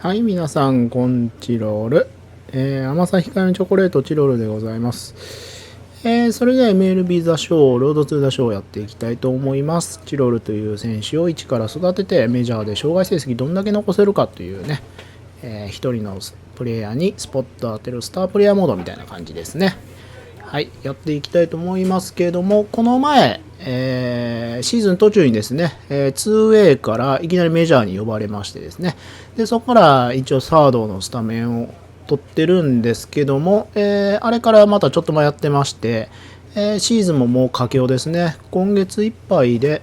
はい、皆さん、こんちろる。甘さ控えめチョコレートチロルでございます。それでは MLB ザショー、ロードツーザショーをやっていきたいと思います。チロルという選手を一から育てて、メジャーで生涯成績どんだけ残せるかというね、一人のプレイヤーにスポット当てるスタープレイヤーモードみたいな感じですね。はい、やっていきたいと思いますけれども、この前、シーズン途中にですね、2A からいきなりメジャーに呼ばれましてですね、でそこから一応サードのスタメンを取ってるんですけども、あれからまたちょっとやってまして、シーズンももう佳境ですね。今月いっぱいで、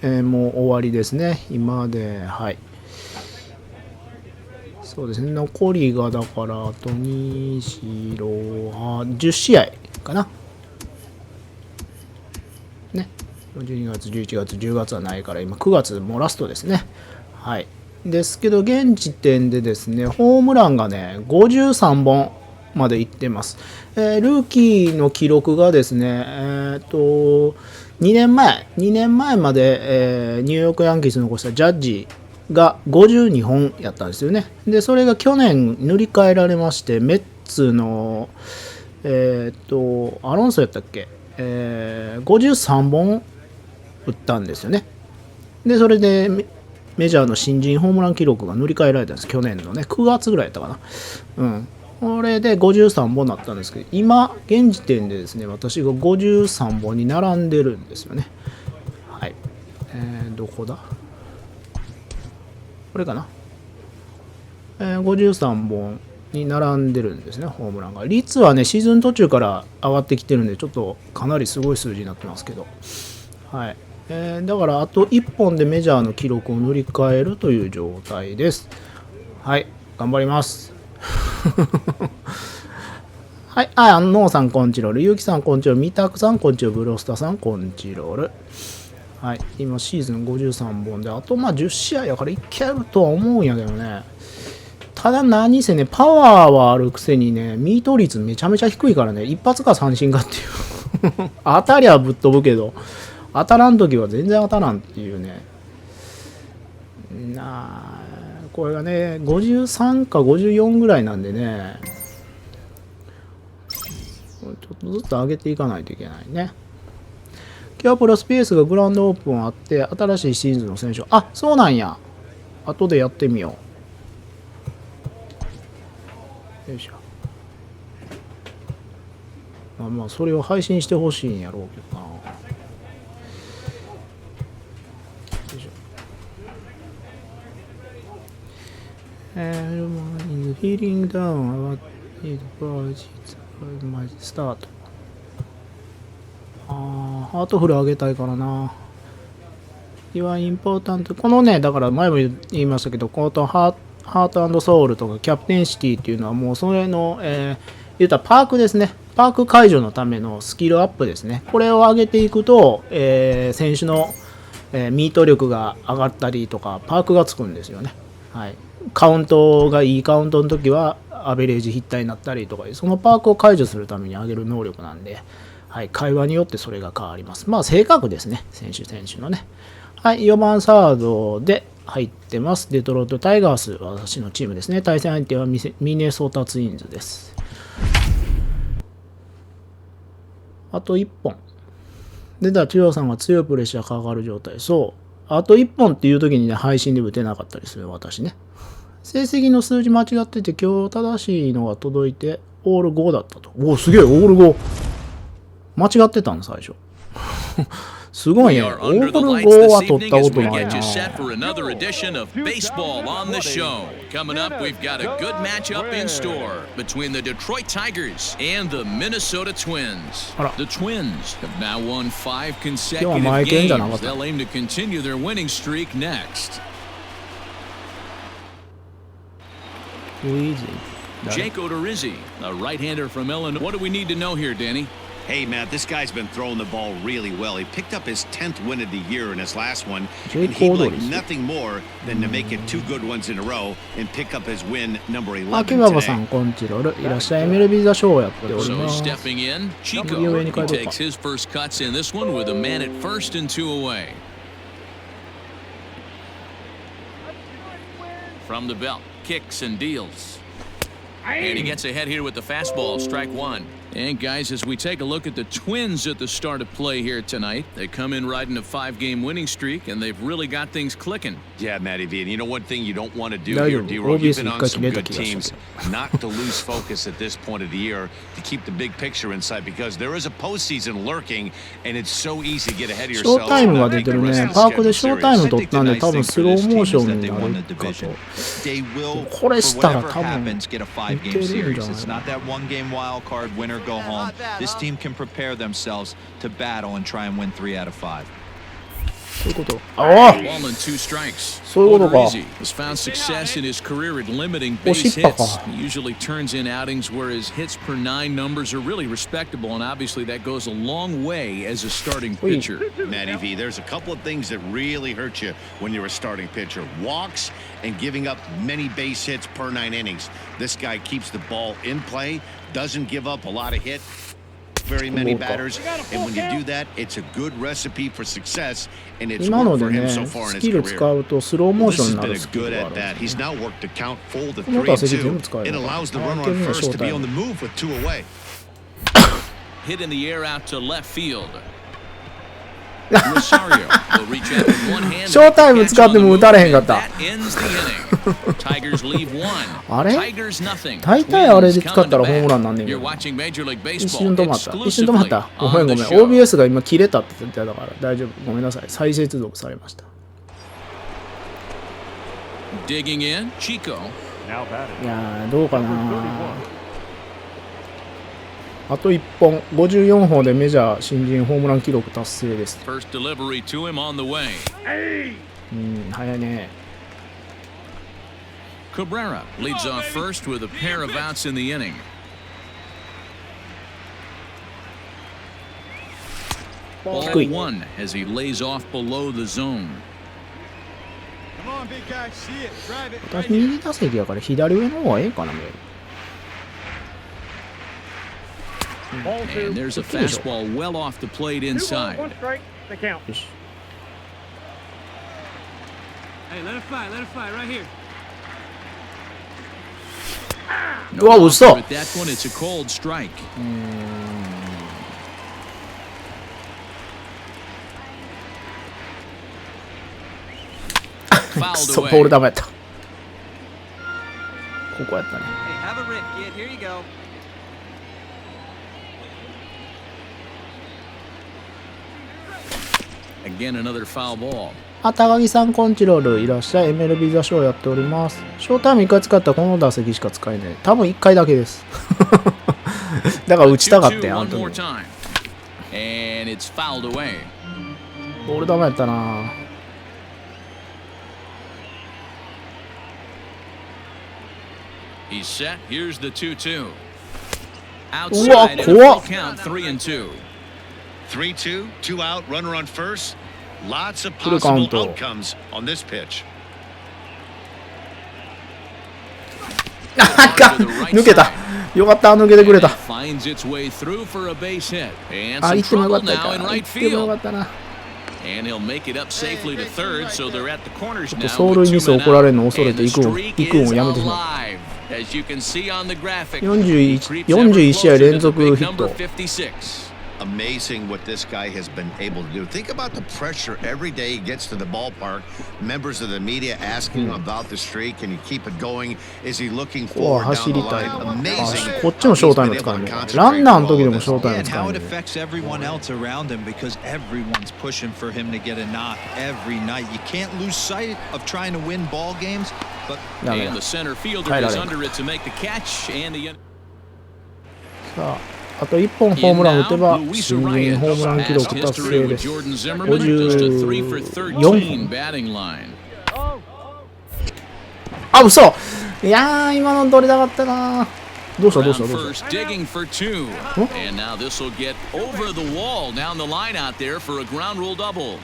もう終わりですね。今で、はい。そうですね、残りがだからあと2、4、6、10試合かな。ね。12月、11月、10月はないから今9月もラストですね。はい。ですけど現時点でですね、ホームランがね、53本までいってます。ルーキーの記録がですね、2年前まで、ニューヨークヤンキース残したジャッジが52本やったんですよね。で、それが去年塗り替えられまして、メッツの、アロンソやったっけ、53本打ったんですよね。で、それでメジャーの新人ホームラン記録が塗り替えられたんです。去年のね、9月ぐらいやったかな。うん。これで53本になったんですけど、今、現時点でですね、私が53本に並んでるんですよね。はい。どこだこれかな。53本に並んでるんですね、ホームランが。率はね、シーズン途中から上がってきてるんで、ちょっとかなりすごい数字になってますけど。はい。だからあと1本でメジャーの記録を塗り替えるという状態です。はい、頑張ります。はい、ノーさんこんちろる、ゆうきさんこんちろる、みたくさんこんちろる、ブロスタさんこんちろる。はい、今シーズン53本で、あと10試合やからいけるとは思うんやけどね。ただ何せね、パワーはあるくせにね、ミート率めちゃめちゃ低いからね、一発か三振かっていう。当たりはぶっ飛ぶけど、当たらんときは全然当たらんっていうね。これがね、53か54ぐらいなんでね、ちょっとずつ上げていかないといけないね。今日はプロスペースがグラウンドオープンあって、新しいシーズンの選手、そうなんや。後でやってみよう。よいしょ。それを配信してほしいんやろうけどな。Feeling down about it might start. ハートフル上げたいからな。Your important このね、だから前も言いましたけど、このハート&ソウルとかキャプテンシティっていうのはもうそれの、言ったらパークですね。パーク解除のためのスキルアップですね。これを上げていくと、選手の、ミート力が上がったりとか、パークがつくんですよね。はい。カウントがいいカウントの時はアベレージヒッターになったりとか、そのパークを解除するために上げる能力なんで、はい、会話によってそれが変わります。正確ですね、選手のね。はい、4番サードで入ってます。デトロイトタイガース、私のチームですね。対戦相手はミネソータツインズです。あと1本。で、千代さんが強いプレッシャーかかる状態。そう。あと1本っていう時にね、配信で打てなかったりする、私ね。成績の数字間違ってて、今日正しいのが届いて、オール5だったと。おお、すげえ、オール5。間違ってたの、最初。すごいね。オール5は取ったことないな。Coming up, we've got a good matchup in store between the Detroit Tigers and the Minnesota Twins. The Twins have now won 5 consecutive games. They'll aim to continue their winning streak next. Jake Odorizzi, a right-hander from Illinois. What do we need to know here, Danny? Hey, Matt, this guy's been throwing the ball really well. He picked up his 10th win of the year in his last one. And he'd like nothing more than to make it 2 good ones in a row and pick up his win number 11 today. さん、こんちろる。いらっしゃい。MLB ザショーをやっております。 So stepping in, Chico. He takes his first cuts in this one with a man at first and 2 away. From the belt, kicks and deals. And he gets ahead here with the fastball, strike one. And guys, as we take a look at the Twins at the start of play here tonight, they come in riding a 5-game winning streak, and they've really got things clicking. Yeah, Matty V, and you know one thing you don't want to do here, D-Roll, you've been on some good teams, not to lose focus at this point of the year, to keep the big picture in sight, because there is a postseason lurking, and it's so easy to get ahead of yourself. ショータイムが出てるね。パークでショータイム取ったんで、多分スローモーションになるかと。これしたら多分いけるんじゃない？ Go home. This team can prepare themselves to battle and try and win 3 out of 5. そういうこと。ああ。Ball and 2 strikes. そういうことか。Has found success in his career at limiting base hits. He usually turns in outings where his hits per 9 numbers are really respectable, and obviously that goes a long way as a starting pitcher. Matty V, there's a couple of things that really hurt you when you're a starting pitcher: walks and giving up many base hits per 9 innings. This guy keeps the ball in play, doesn't give up a lot of hits. Very many batters, and when you do that, it's a good recipe for success, and it's worked for him so far in his career. Well, this has been a good at bat. He's now worked the count full to 3-2. It allows the runner on first to be on the move with 2 away. Hit in the air out to left field. Rosario will reach out with one hand. ショータイム使っても打たれへんかった。 That ends the inning. Tigers leave 1. あれ？ Tigers nothing. 大体あれで使ったらホームランなんねんけど。 You're watching Major League 一 Baseball 瞬止まった。一瞬止まった。ご exclusively めんご on め the ん。show. OBS が今切れたって言ってたから大丈夫。ごめんなさい。再接続されました。Digging in, Chico. いやーどうかな。あと1本、54本でメジャー新人ホームラン記録達成です。First delivery to him on the way. 早いね。Cabrera leads off first with a pair of outs in the inning. Ball 1 as he lays off below the zone. 私右打席やから左上の方がええかな、見える。And there's a fastball well off the plate inside. Hey, let it fly right here. うわ、嘘。 With that one, it's a cold strike. そう、ボールダメやった。ここやったね。 Hey, have a rip, kid. Here you go. Again, another foul ball. 高木さん、コンチロールいらっしゃい。MLB ザショーやっております。ショータイム1回使ったらこの打席しか使えない。多分1回だけです。だから打ちたかったよ、あの時。ボールダメやったな。He's set. Here's the 2-2. うわ、怖っ。 Count 3-2. 3-2, 2 out, runner on first. Lots of possible outcomes on this pitch. 抜けた。よかった、抜けてくれた。Finds its way through for a base hit. And あ、 some 行ってもよか trouble ったか。 now in 行 right ってもよか field. ったな。 And he'll make it up safely to third, so they're at the corners now. 走塁ミス怒られるの恐れて行くんをやめてしまう。As you can see on the graphic, 41試合連続ヒット。 Amazing what this guy has been able to do. Think about the pressure every day he gets to the ballpark. Members of the media asking about the streak. Can you keep it going? Is he looking forward down the line? Amazing. こっちもショータイム使うの。ランナーの時でもショータイム And 使 how う it の。 affects everyone else around him because everyone's pushing for him to get a knock every night. You can't lose sight of trying to win ball games, but And the center fielder is under it to make the catch. And the さあ、あと1本ホームラン打てば新人ホームラン記録達成です。54本。あ、嘘。いやー、今の取りたかったな。どうしたどうしたどうした。digging for 2. And now this will get over the wall down the line out there for a ground rule double.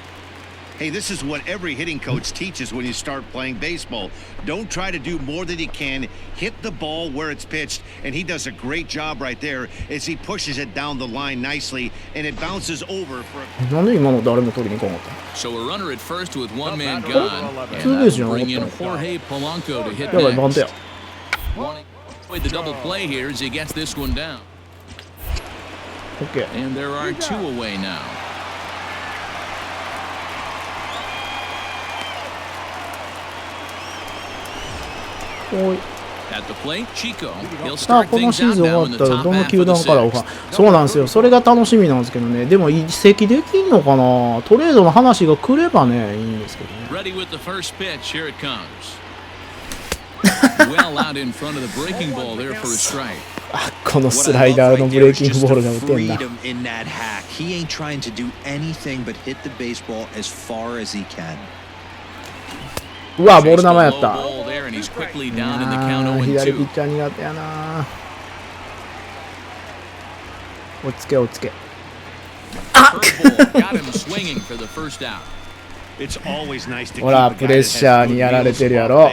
Hey, this is what every hitting coach teaches when you start playing baseball. Don't try to do more than you can. Hit the ball where it's pitched, and he does a great job right there as he pushes it down the line nicely, and it bounces over for a... なんで今の誰も取りに来なかった So a runner at first with one man gone, and that'll bring in Jorge Polanco to hit やばい、バントや。 next. Wanting the double play here as he gets this one down. OK。 And there are two away now. おい。 At the plate, Chico. He'll さあ start この things シー out ズン終わ now っ in the たら top どの half 球 of the 団からオファ sixth. ー。そうなんですよ。それが楽しみなんですけどね。でも移籍できんのかな。トレードの話が来ればねいいんですけどね。 Ready with the first pitch. Here it comes. Well out in front of the breaking ball there for a strike. あ、このスライダーのブレーキングボールが打てんな。 In that hack, he ain't trying to do anything but hit the baseball as far as he can. うわ、ボール球やった。 Low ball there, and he's quickly down in the count 左ピ 0-2. ッチャー苦手やな。落ち着け落ち着け。 Curveball got him swinging for the first out. It's always nice to ほら、プレッシャーにやられてるやろ。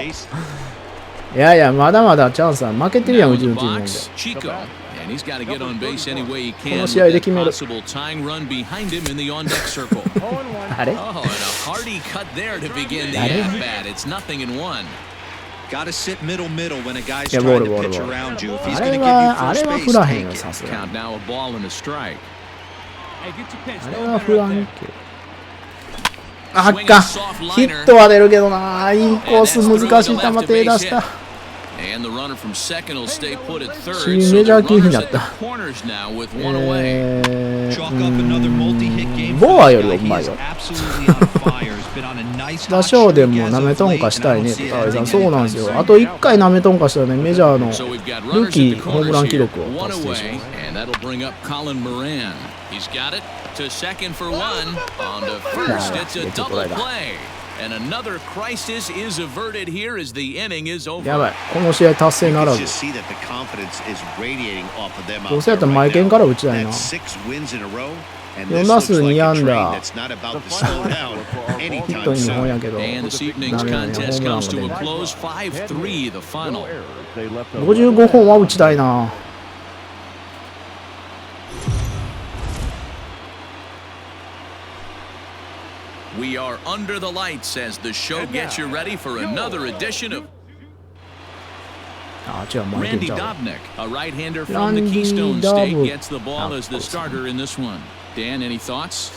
いやいや、まだまだチャンスは負けてるやん、 Now う in ち the のチームで。 box, Chico, and he's got to get on base any way he こ can の with 試合で that 決める。 possible tying run behind him in the on-deck circle. あれ Oh, and a hearty cut there to begin the Got it. at-bat. It's nothing in one. Got to sit middle when a guy's Yeah, trying to ball, pitch ball. around you. If he's あ going れ to give you は、あ first れは base, 振らへん take よ、 it. さすがに。 Count now a ball and a strike. Hey, get your pitch. あれ Hold は that 振ら right ん there. けど。あっか、ヒットは出るけどな。インコース難しい球手出した。 And the runner from second will stay put at third. チーム So メジャ the ー級に runners なっ at the た。corners now with one away. Chalk up another multi-hit game ボ for ア this より guy. う He まい is よ。 absolutely on fire. He's been on a nice 打 hot 賞 streak でも as なめ of とん late, かした and い I ね don't see 高橋さん。 anything そうなんですよ。 anytime あと1回なめとんかしたらね、メジャーの So we've got ルー runners キ at ー the ホーム corners ラン記 here. 録を One 達成し away, ます。 and that'll bring up Colin Moran. He's got it to second for one. On to first, it's a double play. And another crisis is averted here as the inning is over. やばい、この試合達成なら You ず can。just see that the confidence is radiating off of them どう out せやった there らマイ right ケン now. から打ちたいな。 That's 6 wins in a row, and 4 this 打 looks 数 like 2 a 安 train 打。 that's not about to slow down ヒッ anytime ト2本 soon. やけど、 And this evening's ダメだね、ホ contest ームラン comes が出 to な a い。 close 5-3, the final. 55本は打ちたいな。We are under the lights as the show gets you ready for another edition of あ、違う、マイケン Randy ちゃう。 Dobnik, a right-hander from the Randy Keystone State, Dobnik. gets the ball as the starter in this one. Dan, any thoughts?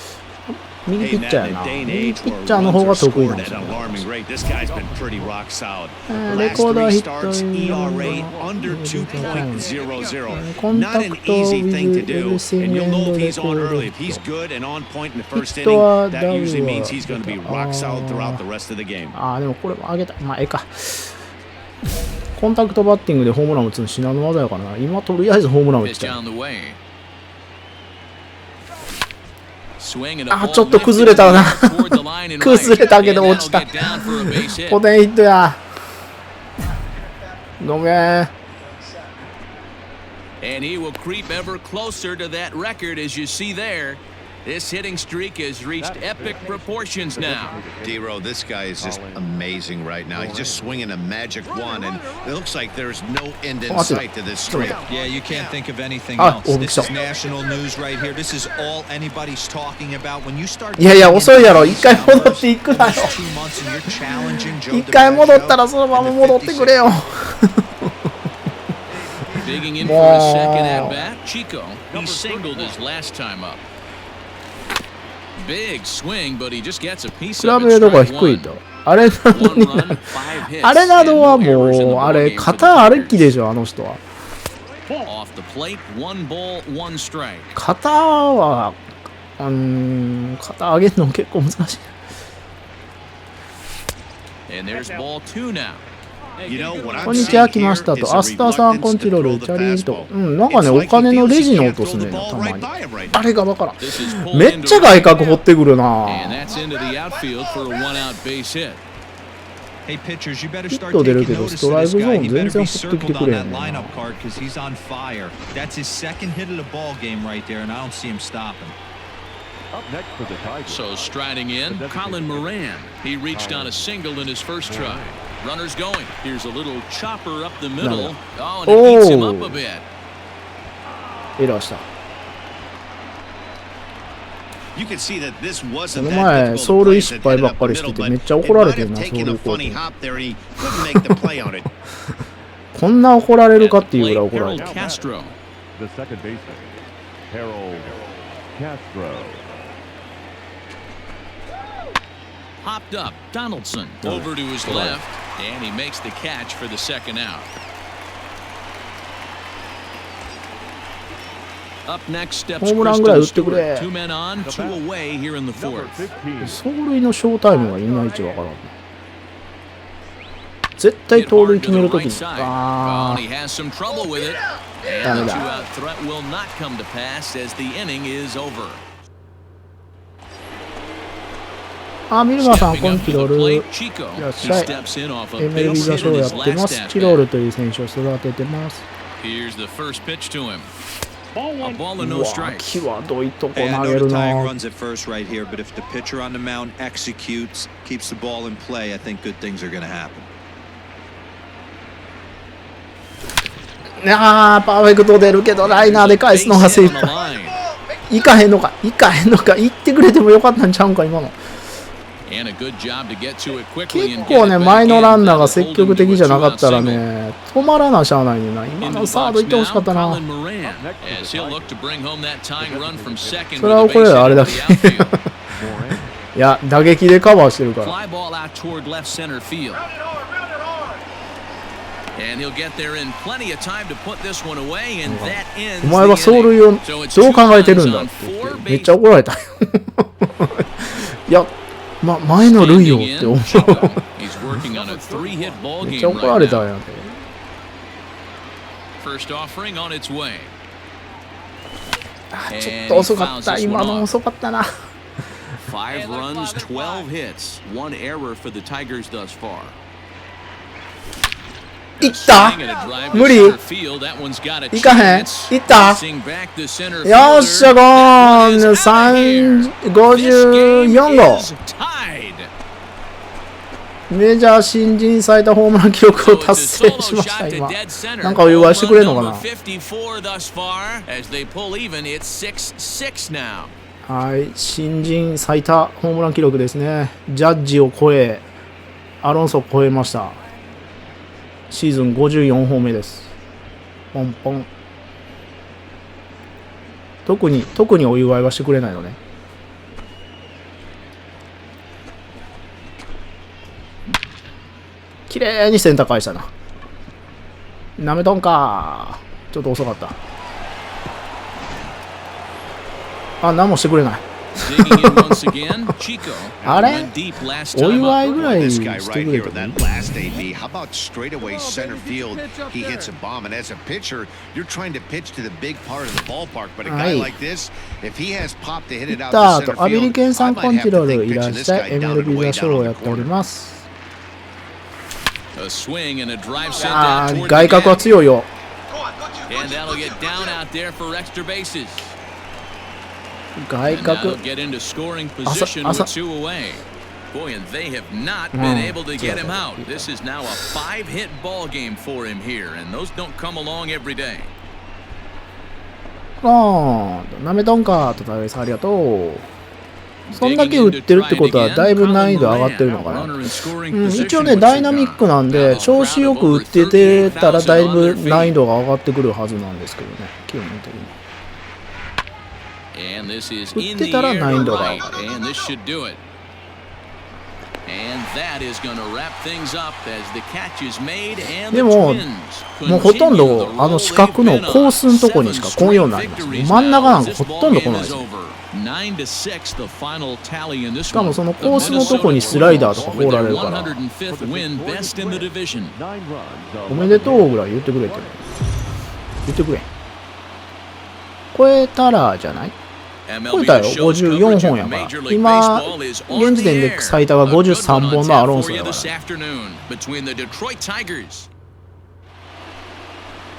右ピ Hey, ッチャー Matt, や in な。 a day and 右 age ピ where ッチャーの runs 方 are が得意 scored なんで at すよ an ね。 alarming rate, this guy's been pretty rock solid. The レ last コーダー 3 ヒット starts, に ERA under 2.00. コン Not タ an クト easy ウ thing ィ to ズエ do, ブシン and グ you'll エン know ド if レ he's コ on ード early. If he's good and on point in the ヒ first ット inning, は that ダウ usually は means he's going to be rock solid throughout the rest of the game. ああ、でもこれも上げた。まあ、ええか。コンタクトバッティングでホームラン打つの至難の技やからな。今とりあえずホームラン打ち Pitch たい。 on the way. Swing and a あ、 ball ちょっと崩れたな。 toward the line and 崩れたけ right. ど And 落ちた。 that'll get down for a base hit. ポテンヒットや。ごめん。 And he will creep ever closer to that record as you see there. This hitting streak has reached epic proportions now. D-Row, this guy is just amazing right now. He's just swinging a magic wand, and it looks like there's no end in sight to this streak. Yeah, you can't think of anything Ah, else. This is oh, national news right here. This is all anybody's talking about. When you start いやいや、遅いやろ。一回戻っていくなよ。 2 months and you're challenging Joe 一回戻ったらそのまま戻ってくれよ。 Digging in for his second at bat, Chico. He singled his last time up. Big swing, but he just gets a piece 比 of べ it. るとこ Strike 低い one. と。あれなの One に run, 5 hits. あれなどは and も no errors in the う、あ ball れ、 game for the 肩歩 Tigers. きでしょ、あの人は。 Off the plate, 1 ball, 1 strike. 肩は、肩上げるの結構難しい。 And there's ball 2 now. You know, what こ I'm んにちは、 seeing 来ま here したと。 is a アスターさん、コン reluctance チロ to ル、 throw チ the ャリンと。 fastball. なんかね、 It's お like he 金の feels レ he ジの can't 音 throw す the ねんな、 ball たま right に。 by him right あ now. れがわからん。 This is pulled めっ into ちゃ外角掘ってくるな。 And that's into the outfield for a 1-out base hit. Hey pitchers, you better ヒッ start ト出る taking けど、 notice ス of トライ this クゾ guy. ー He ン全 better 然 be 掘ってきて circled く on れへ that んねんな。 lineup card because he's on fire. That's his second hit of the ball game right there, and I don't see him stopping. So striding in, Colin Moran. He reached on a single in his first try. Runners going. Here's a little chopper up the middle. Oh, and it beats him up a bit. エラーした。 You can see that this こ wasn't の that 前 difficult 走 to 塁 place 失 that 敗 hit ばっ up か the りして middle, て but めっちゃ he 怒られ might てる have な、走 taken 塁 a コー funny チ。 hop there and he couldn't make the play on it. こんな怒られるかっていうぐらい怒られてる。 Castro. The second baseman, Harold Castro. Hopped up, Donaldson over to his left, and he makes the catch for the second out. Up next steps ホームランぐらい Kristen 打ってくれ。 Stewart. 2 men on, 2 away here in the fourth. 走塁のショータイムがいまいちわからん。絶対盗塁決めるときに。あ Oh, and he has some trouble with it. ダ And メ the だ。 two-out threat will not come to pass as the inning is over. あ、ミルマーさん、こんにちは。 Plate, い Chico. らっ He しゃい。 steps in off a MLB base 座 hit ショ in ーや his ってま last す。 at チロール bat. という選手を育ててます。 Here's the first pitch to him. A ball and う no わ、 strikes. 際どいとこ Hey, I 投 know げ the る tying な。 runs at first right here, but if the pitcher on the mound executes, keeps the ball in play, I think good things are going to happen. あー、パーフェクト出るけど、ライナーで返すのが精一 Base hit 杯。 on the line. いかへんのか、いかへんのか、行ってくれてもよかったんちゃうんか、今の。 And a good job to get to it quickly 結 and 構 get ね、 it 前 back の in. ランナーが That'll 積 hold him 極 to 的 a じゃなかったら 2-out single. ね、止まらなしゃあないねんな。今 In の the サード box 行ってほしか now, ったな。 Colin Moran, as he'll look to bring home that tying run from second それ with は a これ base あれ hit だ over け the outfield. いや、打撃でカバーしてるから。 Fly ball out toward left center field. And he'll get there in plenty of time to put this one away, and that ends お前は the 走塁 inning. を So it's どう 2 考えてるん runs だっ on て言っ 4 てめっちゃ bases. 怒られたよ。いや、前の塁よって思う。 Chico. He's working on a 3-hit ball めっ game ちゃ怒られ right たん now. やん。 First offering on its way. あ、ちょっと遅かった。今の遅かったな。 5 runs, 12 hits, 1 error for the Tigers thus far. いった無理いかへんいったよっしゃゴーン54号メジャー新人最多ホームラン記録を達成しました今なんかお祝いしてくれるのかなはい新人最多ホームラン記録ですねジャッジを超えアロンソを超えましたシーズン54本目です。ポンポン。特にお祝いはしてくれないのね。綺麗にセンター返したな。なめとんか。ちょっと遅かった。あ、何もしてくれない。あれお祝いぐらいしてくれてもいい How about straight away center field? He hits a bomb, and as a pitcher, you're trying to pitch to the big part of the ballpark. But a guy like this, if he has pop to hit it out to center アビリ field, ケンさ I んコ might ン have チロ to ール think いらっ pitching this しゃい guy down and MLB way ザショー down を on や the っており corner. ます外角は強いよ外角Boy, and they have not been able to get him out. This is now a 5-hit ball game for him here, and those don't come along every day. なめとんかと大さんありがとうそんだけ打ってるってことはだいぶ難易度上がってるのかな、一応ねダイナミックなんで調子よく打っててたらだいぶ難易度が上がってくるはずなんですけどね基本的に打ってたら難易度が上がるでも、もうほとんどあの四角のコースのとこにしか来んようになります。真ん中なんかほとんど来ないです。しかもそのコースのとこにスライダーとか放られるから、おめでとうぐらい言ってくれてる。言ってくれ。超えたらじゃない超えたよ、54本やから。今、現時点で最多が53本のアロンソやから。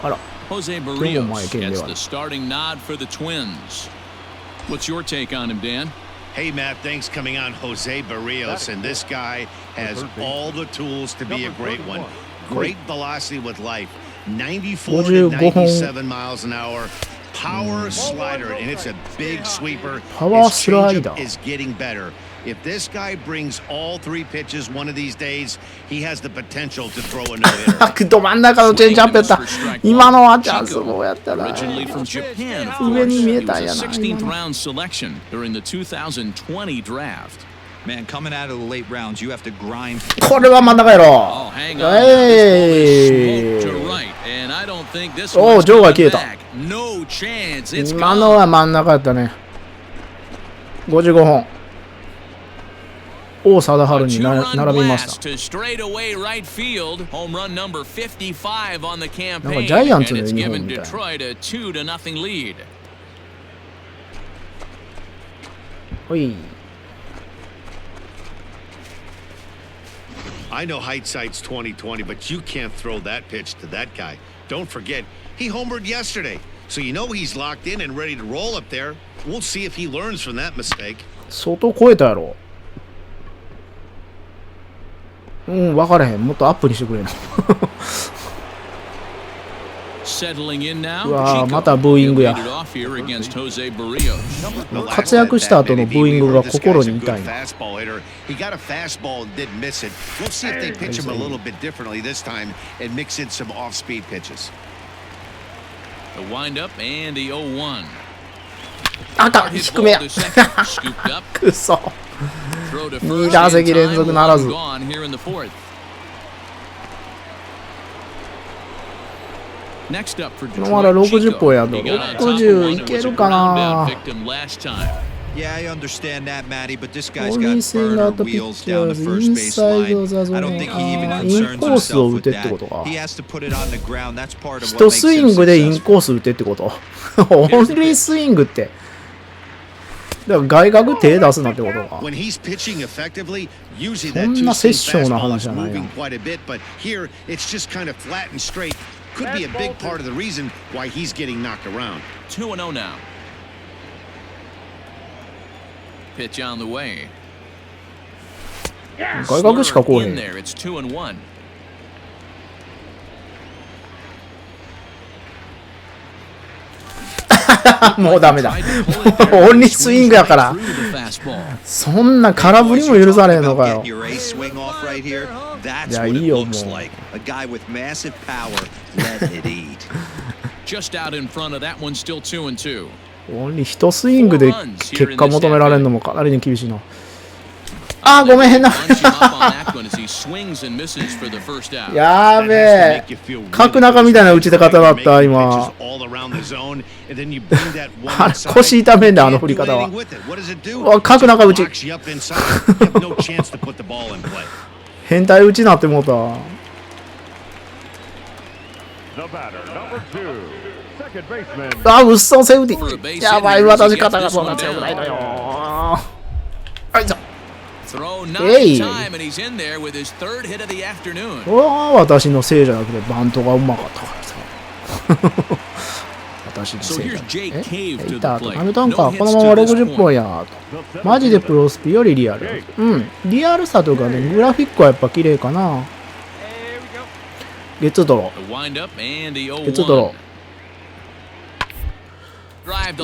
あら、今日も前剣では。What's your take on him, Dan? Hey Matt, thanks coming on Jose Barrios, and this guy has all the tools to be a great one. Great velocity with life, 94 to 97 miles an hour. Power slider, and it's a big sweeper. His changeup is getting better. If this guy brings all 3 pitches one of these days, he has the potential to throw a no-hitter. ど真ん中のチェンジアップやった。今のはチャンスボールやったな。上に見えたんやな。16th round selection during the 2020 draft. Man, coming out of the late rounds, you have to grind. これは真ん中やろ。おお、ジョーが消えた。今のは真ん中やったね。55本。王貞治に並びました。なんかジャイアンツのユニフォームみたいな。ほい。I know hindsight's 2020, but you can't throw that pitch to that guy. Don't forget, he homered yesterday, so you know he's locked in and ready to roll up there. We'll see if he learns from that mistake. 相当超えたやろ。分からへん。もっとアップにしてくれな。うわまたブーイングや。活躍した後のブーイングが心に痛いな。あかん、低めや。くそ。2打席連続ならず。まだ60本やと60いけるかな。Yeah, I understand that, Matty, but this guy's Only got thing burner out the wheels down the pictures first base inside line. I don't think he even イン concerns コースを himself 打て with ってこと that. か。 He has to put it on the ground. That's part of 一 what makes スイ him ングでイン successful. コース打てってことオンリースイングって。だから外角手出すなってことか。When he's pitching effectively, usually そ that んな two-seam 殺生な fastball 話 is じゃないな。 moving quite a bit, but here it's just kind of flat and straight. Could be a big part of the reason why he's getting knocked around. 2-0 now. Pitch on the way. 外角しかこうへん。もうダメだ。オンリースイングやから。そんな空振りも許されへんのかよ。じゃあいいよもう。オンリー一スイングで結果求められるのもかなりに厳しいな。あーごめんな。やべえ。角中みたいな打ち方だった今。腰痛めんだあの振り方は。角中打ち。変態打ちなって思った。あうっそセーフティー。やばい私肩がそんな強くないのよ。あいつ。えい。私のせいじゃなくてバントがうまかったからさ。私のせいじゃなくて。いたと。アメタンか。このまま60本やと。マジでプロスピよりリアル。リアルさとかね、グラフィックはやっぱ綺麗かな。ゲッツードロー。ゲッツードロー。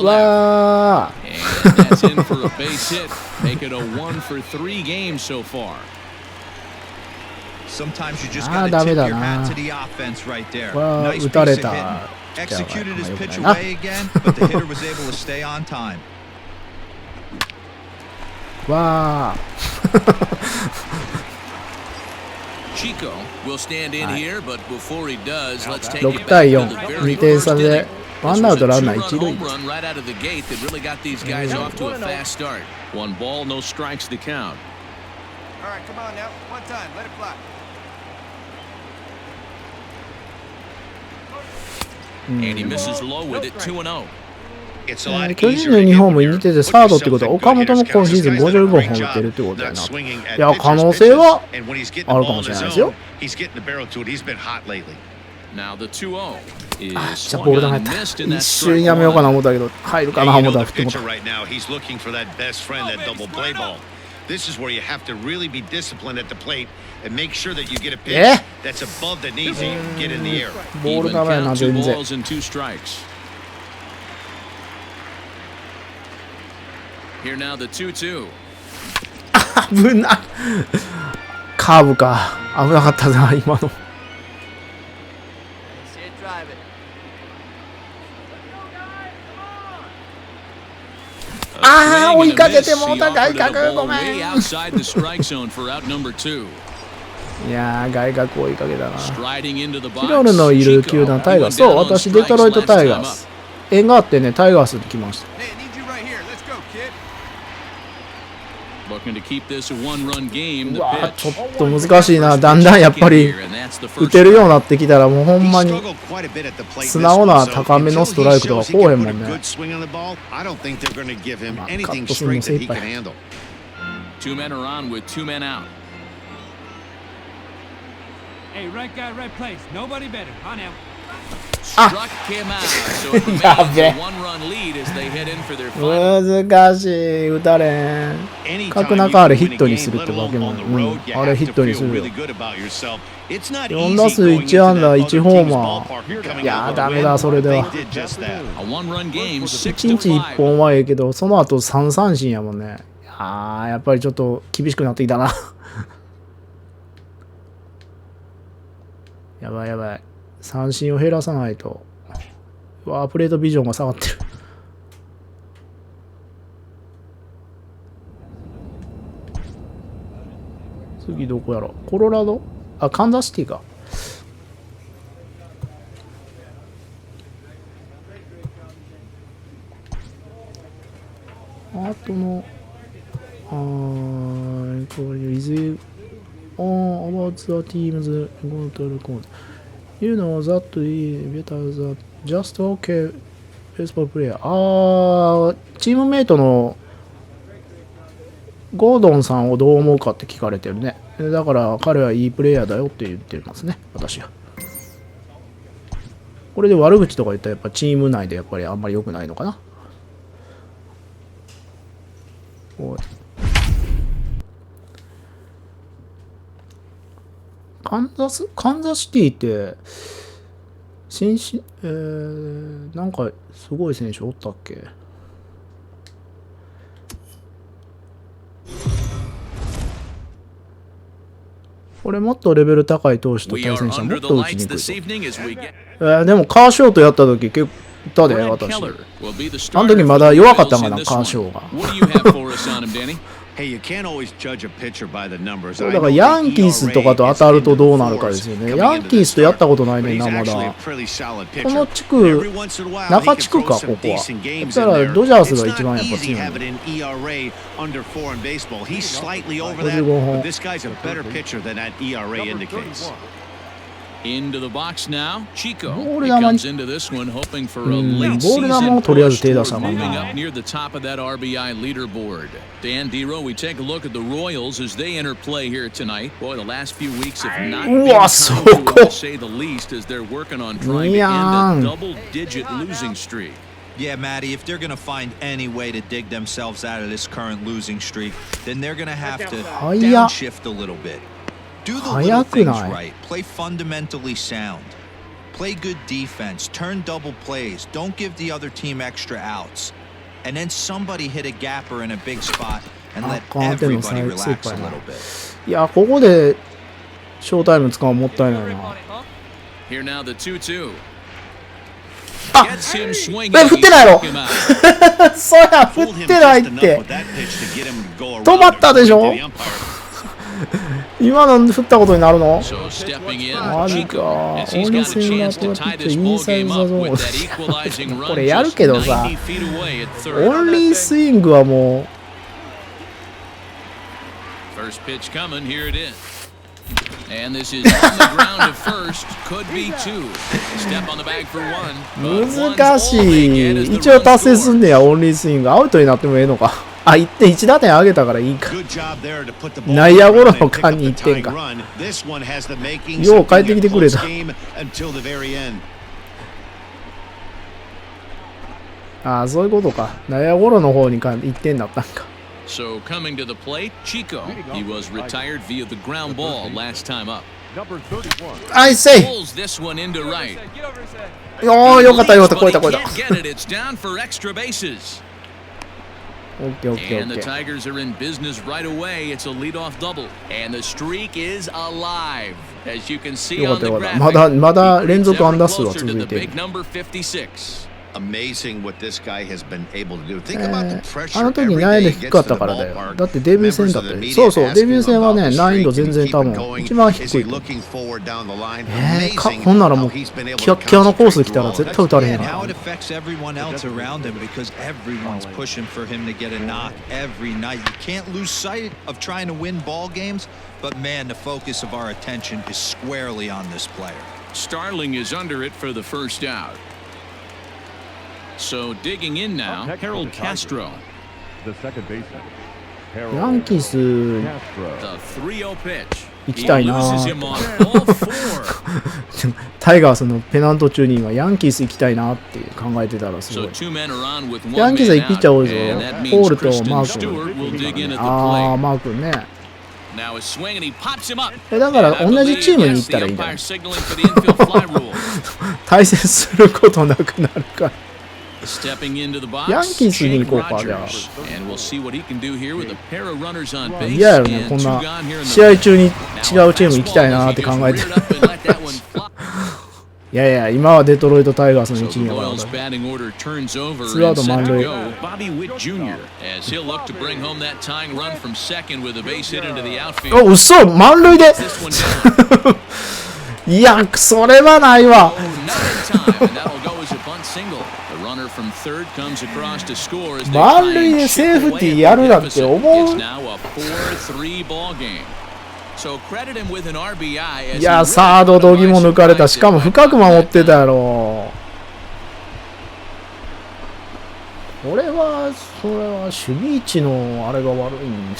わーあーダメだな。わー打たれた。わー6対4、2点差でワンアウトランナー一塁。巨人のユニフォームに似ててサードってことは岡本も今シーズン55本打ってるってことだよな。いや可能性はあるかもしれないですよ。Now the 2-0あ、 is じゃあボール swung 投 on げ and た。 missed in that 一瞬 strike やめようかな one. 思ったけど、入るかな Hey, 思 you った know ら the 振っても pitcher た。 right now, he's looking for that best friend, that double play ball. This is where you have to really be disciplined at the plate and make sure that you get a pitch that's above the knees and you can get in the air. ボール Even ダメやな、 count, 2全然。 balls and 2 strikes. Here now the 2-2. 危ない。カーブか。危なかったな、今の。ああ、追いかけてもうた、外角、ごめん。いやー、外角追いかけたな。チロルのいる球団、タイガース。そう、私、デトロイトタイガース。縁があってね、タイガースに来ました。うわー、ちょっと難しいな。だんだんやっぱり打てるようになってきたら、もうほんまに素直な高めのストライクとかこうへんもんね。まあ、カットするの精一杯。あ、やべえ。難しい、打たれん。角中あれヒットにするってわけもん、あれヒットにするよ。4打数1安打1ホーマー。いやー、ダメだ、それでは。1日1本はええけど、その後3三振やもんね。あー、やっぱりちょっと厳しくなってきたな。やばいやばい。三振を減らさないと。うわー、プレートビジョンが下がってる。次どこやろ。コロラド？あ、カンザスシティか。あとのこれ is on about the teams going to record. You know that better than just okay baseball player. チームメイトのゴードンさんをどう思うかって聞かれてるね。だから彼はいいプレイヤーだよって言ってますね、私は。これで悪口とか言ったらやっぱチーム内でやっぱりあんまり良くないのかな。おい。カンザシティってなんかすごい選手おったっけ。これもっとレベル高い投手と対戦したらもっと打ちにくいと。でもカーショートやった時結構いたで、私。あの時まだ弱かったんかな、カーショーが。そうだからヤンキースとかと当たるとどうなるかですよね。ヤンキースとやったことないねんな、まだ。この地区、中地区か、ここは。そしたらドジャースが一番やっぱ強い。55本。Into the box now. Chico comes into this one hoping for a late ボール球をとりあえず手出したか moving な。 up near the top of that RBI leaderboard. Dan Dero, we take a look at the Royals as they enter play here tonight. Boy, the last few weeks have not been kind to say the least as they're working on trying to end a double-digit losing streak. Yeah, Matty, if they're going to find any way to dig themselves out of this current losing streak, then they're going to have to downshift a little bit. Do the little things right. Play fundamentally sound. Play good defense. Turn double plays. Don't give the other team extra outs. And then somebody hit a gapper in a big spot and let everybody relax a little bit. いや、ここでショータイム使うのもったいないな。Here now the 2-2. あ、振ってないのそや、振ってないって。止まったでしょ今の振ったことになるのマジか。オンリースイングがこうやってインサイドザゾーンこれやるけどさ、オンリースイングはもう難しい。一応達成すんねや、オンリースイング。アウトになってもええのか。あ、1点1打点上げたからいいか。内野ゴロの間に1点か。よう帰ってきてくれた。ああ、そういうことか。内野ゴロの方に1点だったんか。So coming to the plate, Chico. He was retired via the ground ball last time up. I say. Pulls this one into right. おー、よかったよかった、超えた超えた。Can't get it. It's down for extra bases. オッケーオッケーオ And ッ the ケー。 Tigers are in business right away. It's a leadoff double. And the streak is alive. As you can see よか on った the よかった。 graphic. まだ連続安打数は Closer 続 to い the ている。 big number 56. Amazing what this guy has been able to do. Think about the あ pressure の時 every 難易度 day 低 he か gets った to the からだよ。 ballpark. だってデビュー戦だったよ。そうそう、デビュー戦はね、難易度全然多分一番低い。ほんならもう、キャッキャのコース来たら絶対打たれへんな。How it affects everyone else around him because everyone's pushing for him to get a knock every night. You can't lose sight of trying to win ball games, but man, the focus of our attention is squarely on this player. Starling is under it for the first out. So digging in now, Harold Castro. The second baseman. ヤンキース The 3-0 pitch. 行きたいな He loses him on ball 4. タイガースのペナント中に今ヤンキース行きたいなって考えてたらすご So い。 two men are on with one ヤンキースはいい man ピッチャー out, 多いぞ。 and that ホ means ールと Kristen マー Stewart will dig in at the 君。ああ、 plate. マー君ね。 Now is swing and he pops him up. だから And I 同じ believe, チームに yes, 行ったらいいん the じゃない umpire signaling for the infield fly rule. 対戦することなくなるから。 Stepping into the box, ヤンキースに Jake 行こうか、じゃあ。 Rogers. And we'll see what he can do here with a pair of runners on base 嫌やろね、 and こん two な gone here in the 試合中に違う Now チーム行きたいなって考えて he just reared up and let that one fly. いやいや、今はデトロイトタイガースの So 一 the 員やから Royals' batting order turns over Two out and of set to Monday. go. Bobby Witt Jr. as he'll look to bring home that tying run from second with a base hit into the お、 outfield. 嘘満塁で This one down. いや、それはないわ。 Oh, not in time, and that'll go as a bunt single. The runner from third comes across to score as they 満 try 塁 and で chip セーフティ away ー at や the るなんて deficit. 思 It's う now a 4-3 ball game. So credit him with an RBI as い he や、 really サード put ドギ away も抜かれた。 surprise しかも there. 深く守ってたやろ。それは守備位置のあれが悪いん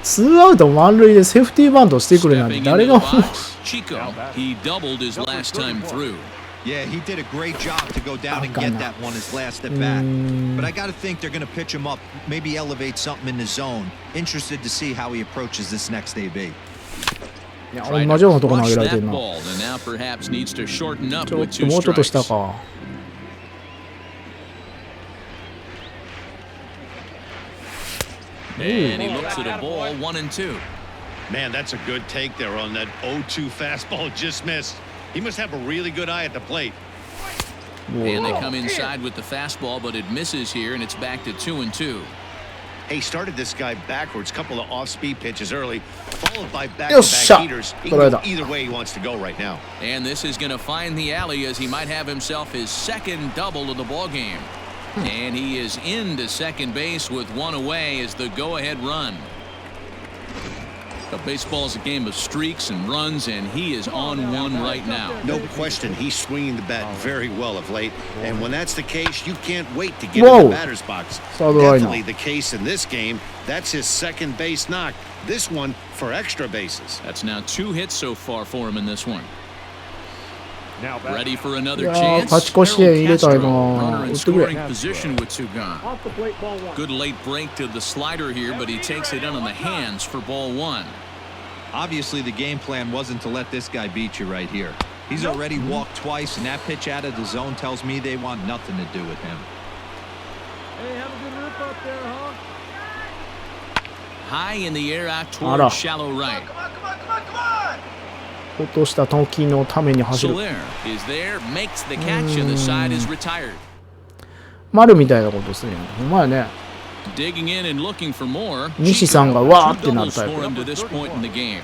ツーアウト満塁でセーフティーバントしてくれなんて Stepping 誰 into が the 思う box, Chico, he doubled his last time through. Yeah, he did a great job to go down and get that one his last at bat. But I got to think they're going to pitch him up, maybe elevate something in the zone. Interested to see how he approaches this next AB. いや、 Tried 同じようなとこ to 投げ rush られて that るな。 ball, and now perhaps needs to shorten up ちょっ with と two もうちょっと下 strikes. か。And he looks at a ball 1-2. Man, that's a good take there on that 0-2 fastball just missed. He must have a really good eye at the plate. And they come inside with the fastball, but it misses here, and it's back to 2-2. Hey, started this guy backwards, couple of off-speed pitches early, followed by Yosh. back-to-back heaters. He can go Right. either way he wants to go right now. And this is going to find the alley as he might have himself his second double of the ball game. And he is into second base with one away as the go-ahead run. But baseball's a game of streaks and runs, and he is on one right now. No question, he's swinging the bat very well of late. And when that's the case, you can't wait to get Whoa. in the batter's box. So do I Definitely know. the case in this game. That's his second base knock. This one for extra bases. That's now 2 hits so far for him in this one. Now back. Ready for い another やー、 chance? 勝ち越しで入れたい Harold な。 Castro, runner 打 in ってくれ。 scoring position with 2 gone. Good late break to the slider here, but he takes it in on the hands for ball 1. Obviously, the game plan wasn't to let this guy beat you right here. He's already walked twice, and that pitch out of the zone tells me they want nothing to do with him. Hey, have a good rip up there, huh? High in the air out Ara. toward shallow right. 落とした時のために走る。 Soler is there, makes the catch, and the side is retired. 丸みたいなことするやん。ほんまやね。 Digging in and looking for more. 西さんが Chico, わーっ 2てなる doubles タイ for プ him to this point in the game.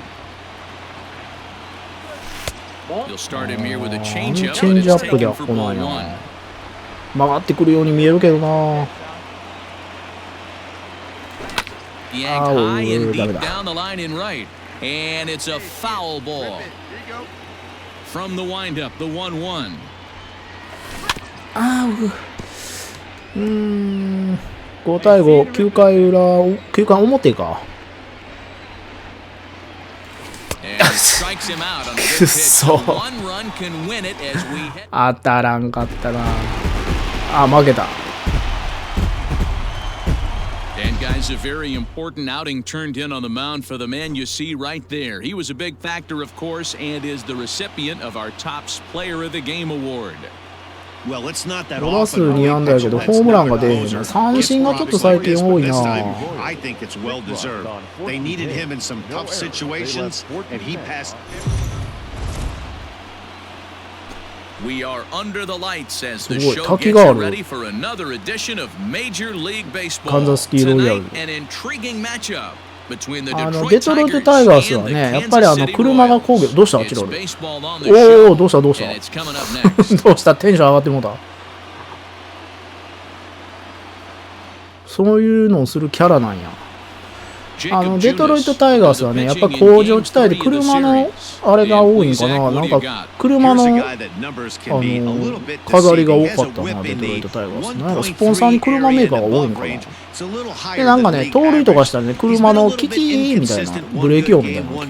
You'll start him here with a changeup, but チェンジア it's ップで taken は for 来な ball い 1. な。曲がってくるように見えるけどな。 Yanked high and deep David. down the line in right. And it's a foul ball. From the windup, the 1-1. ああ、5対5、9回裏、9回表か。くっそ。当たらんかったな。あ、負けた。And guys, a very important outing turned in on the mound for the man you see right there. He was a big factor, of course, and is the recipient of our Tops Player of the Game award. Well, it's not that 5打数2安打やけどホームランが出えへんな。三振がちょっと最近多いな。I think it's well deserved. They needed him in some tough situations, and he passed. We are under the lights as the show gets you ready for another edition of Major League Baseball. Tonight, an intriguing matchup between the Detroit Tigers and the Kansas City Royals. どうしたチロル。おお、どうしたどうしたどうしたテンション上がってもうた。そういうのをするキャラなんや。デトロイトタイガースはね、やっぱ工場地帯で車のあれが多いんかな。なんか車の飾りが多かったな、デトロイトタイガース。なんかスポンサーに車メーカーが多いんかな。で、なんかね、盗塁とかしたらね、車のキキーみたいな、ブレーキ音みたいな。いや、ホ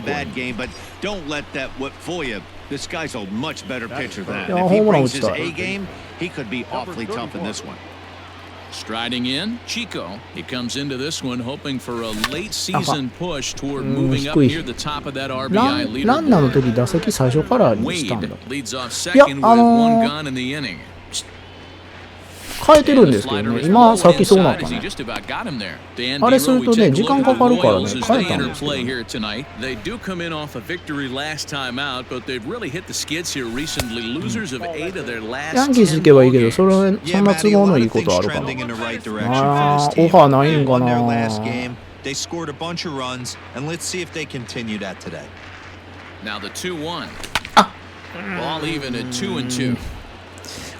ームラン打ちたい。Striding in, Chico. He comes into this one hoping for a late season push toward moving up near the top of that RBI leaderboard. ランナーの時打席最初からにしたんだ。 leads off second with one gun in the inning. 変えてるんですけどね、今さっきそうなったね。あれするとね、時間かかるからね、変えたんですけど、ね。ヤンキース行けばいいけど、そんな都合のいいことあるかな。あー、オファーないんかな。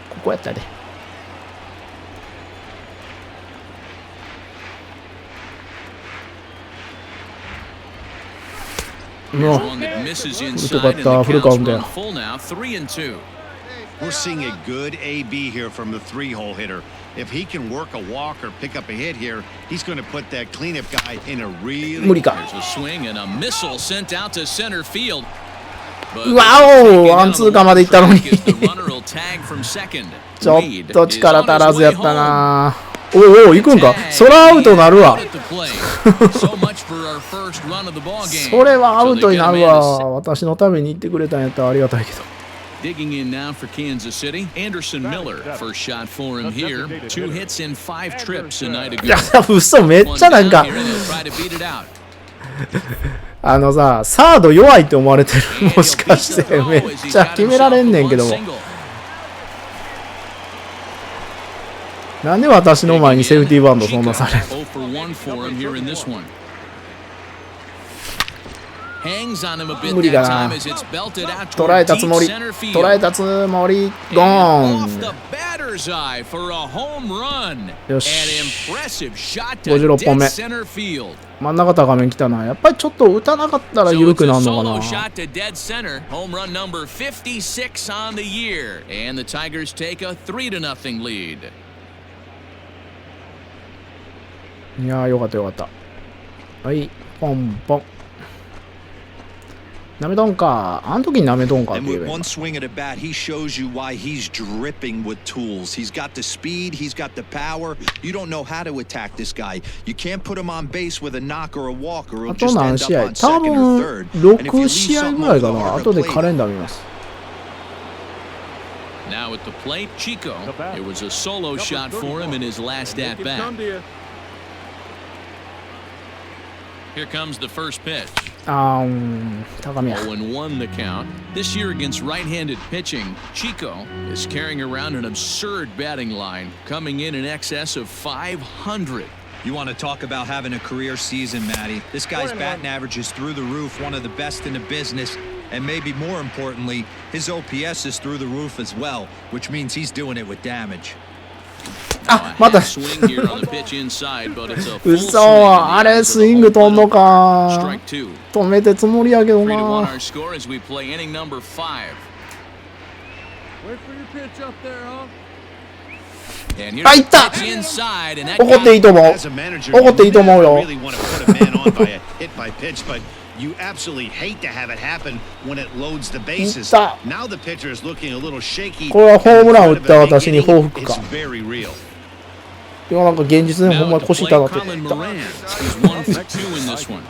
ここやったで。We're seeing a good AB here from the three-hole hitter. If he can work a walk or pick up a hit here, he's going to put that cleanup guy in a really. There's a swing and a missile sent out to center field. うわお、ワンツーカーまで行ったのにちょっと力足らずやったな。おお、行くんか。そらアウトなるわ。それはアウトになるわ。私のために言ってくれたんやったらありがたいけど。Digging in now for Kansas City, Anderson Miller. First shot for him here. 2 hits in 5 trips a night ago. いや、嘘、めっちゃなんかさ、サード弱いって思われてる。もしかしてめっちゃ決められんねんけども。なんで私の前にセーフティーバンドそんなされる。無理だな。捉えたつもり、捉えたつもり、ゴーン。よし。56本目。真ん中高め来たな。やっぱりちょっと打たなかったら緩くなるのかな。いやー、よかったよかった。はい、ポンポン。なめとんか。あの時になめとんかって言えばいい。One swing at a bat, he shows you why he's dripping with tools. He's got the speed, he's got the power. You don't know how to attack this guy. You can't put him on base with a knock or a walk, or he'll just end up on second or third. あと何試合？多分6試合ぐらいかな。後でカレンダー見ます。Now at the plate, Chico. It was a solo shot for him in his last at bat. Here comes the first pitch. 高めや。 0-1 the count. This year against right-handed pitching, Chico is carrying around an absurd batting line, coming in excess of 500. You want to talk about having a career season, Matty? This guy's batting average is through the roof, one of the best in the business, and maybe more importantly, his OPS is through the roof as well, which means he's doing it with damage. あ、また嘘、あれスイング飛んのか。止めてつもりやけどな。And here's あ、い a った。 pitch inside, and that 怒っていいと思う。 As a manager, 怒っていいと思う you よ。 really want to put a man on by a hit by pitch, but you absolutely hate to have it happen when it loads the bases. いった。 Now the pitcher is looking a little shaky. これはホームラン打った私に報復 It's か。 very real. いや、なんか現実でほん now ま at に the 腰 plate, 痛がってる。 Colin Moran. He's 1 for 2 in this one.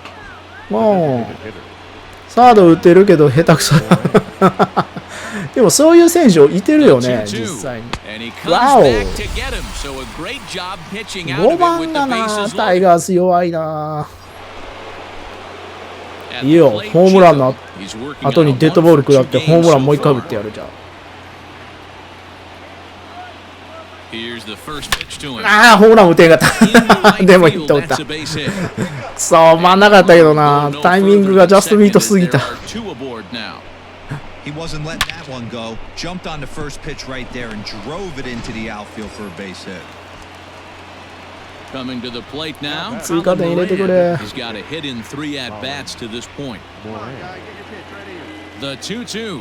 もうサード打てるけど下手くそ。でもそういう選手いてるよね、実際に。And he comes わお。 back to get him. So a great job pitching out 5 of it 番 with the がな、 bases タイ loaded. ガース弱いな。 At いい the よ、 plate, ホームランの He's working 後 on に a デッドボール 1 for 食らって 2 ホームラン game もう一回 so 打ってやるじゃん。 Here's the first pitch to him. ああ、ホームラン打てんかっ In the た。 right でもヒッ field, ト打った that's。a base hit. そう、真ん中だったけどな。タイミングがジャストミートすぎた。 There are 2 aboard now. He wasn't letting that one go. Jumped on the first pitch right there and drove it into the outfield for a base hit. Coming to the plate now. 追加点入れてくれ。 He's got a hit in 3 at bats to this point. The 2-2.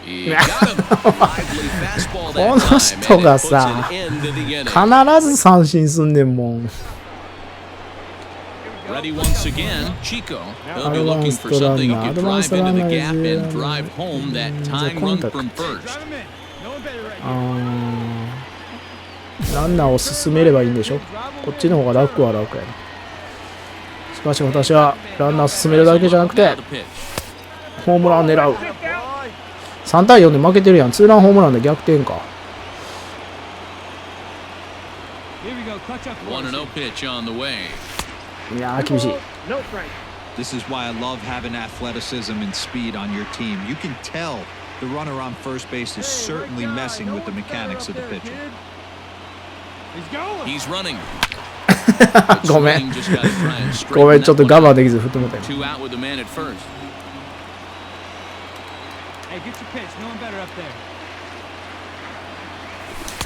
He got him. Lively fastball この that time, 人 and が it puts さ an end to the inning. 必ず三振すんねんもん。 Ready once again, Chico. He'll be looking for something he can drive into the gap and drive home that tying run from first. ランナーを進めればいいんでしょ。こっちの方が楽は楽やな。しかし私はランナーを進めるだけじゃなくて Now the pitch. ホームランを狙う。3対4で負けてるやん。ツーランホームランで逆転か。 1-0 pitch on the way. いやー厳しい。 This is why I love having athleticism and speed on your team. You can tell the runner on first base is certainly messing with the mechanics of the pitcher. He's running. ごめん。 Just gotta try and ごめん、 straighten ちょっと that one 我慢 out. できず振ってもうたよ。 2 out with the man at first. Hey, get your pitch. No one better up there.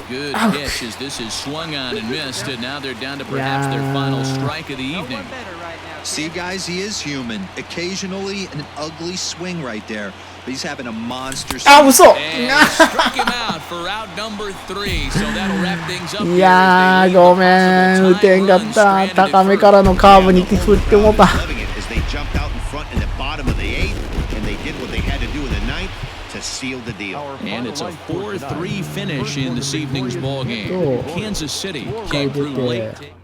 Good pitch as this is swung on and missed, and now they're down to perhaps their final strike of the evening. See, guys, he is human. Occasionally, an ugly swing right there, but he's having a monster あ、 swing. 嘘。 And struck him out for out number 3, so that'll wrap things up. いやーごめん、打てんかった。高めからのカーブに振ってもうた。 Loving it as they jumped out in front in the bottom of the 8th, and they did what they had to do in the 9th to seal the deal. And it's a 4-3 finish in this evening's ball game. Kansas City came through late.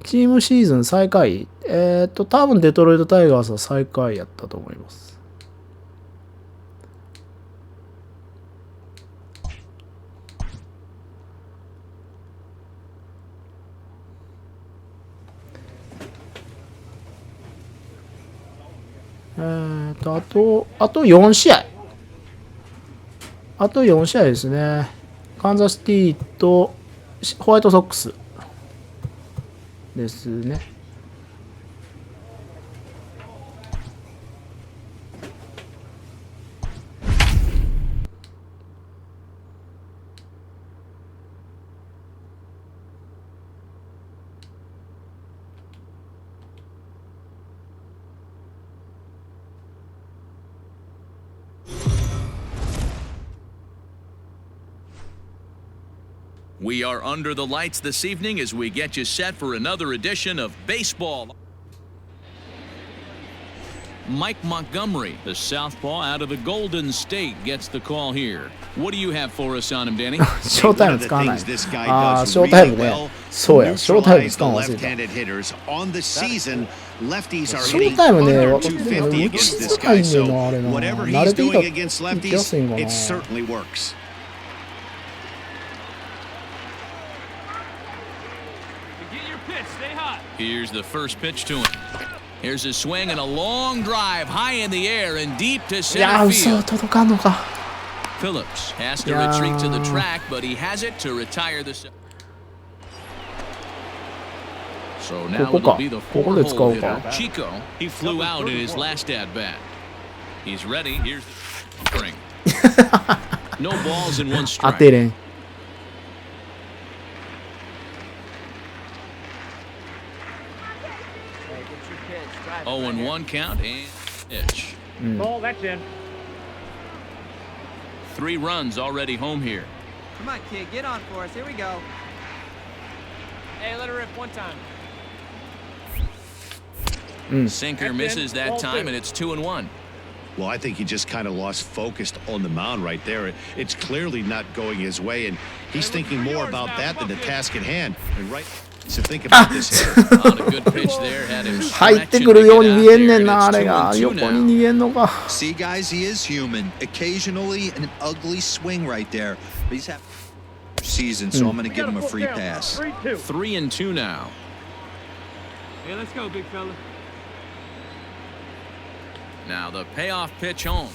チームシーズン最下位。多分デトロイトタイガースは最下位やったと思います。あと4試合。あと4試合ですね。カンザスシティとホワイトソックスですね。We are under the lights this evening as we get you set for another edition of Baseball. Mike Montgomery, the southpaw out of the Golden State, gets the call here. What do you have for us on him, Danny? ショータイム使わない。ああ、ショータイムね。そうや、ショータイム使うの忘れた。 left-handed hitters on the season. Lefties are ショ hitting ータイムね、 under でも 250 打ち against this づらい guy. んだよな、あ So れな。 whatever 慣 he's れてい doing た against ら打ちやすいん lefties, かな。 it certainly works. Get your pitch. Stay hot. Here's the first pitch to him. Here's a swing and a long drive high in the air and deep to いや center ー、嘘、 field. 届かんのか。 Phillips has to Yeah. retreat to the track, but he has it to retire the. So now ここか。 it'll be the ここで使 four-hole うか。 hitter. Chico, he flew out in his last at bat. He's ready. Here's the spring. No balls in one 当 strike. てれん。 0-1 count and pitch. Ball, that's in. 3 runs already home here. Come on, kid, get on for us. Here we go. Hey, let her rip one time. Sinker misses that time, and it's 2-1. Well, I think he just kind of lost focus on the mound right there. It's clearly not going his way, and he's thinking more about that than the task at hand. And right, so think about this here. On a good pitch there, had him 入ってくるように見えんねんな、あれが。横に逃げんのか。See, guys, he is human. Occasionally, an ugly swing right there. But he's having a season, so I'm going to give him a free pass. 3-2 now. Hey, let's go, big fella. Now the payoff pitch home.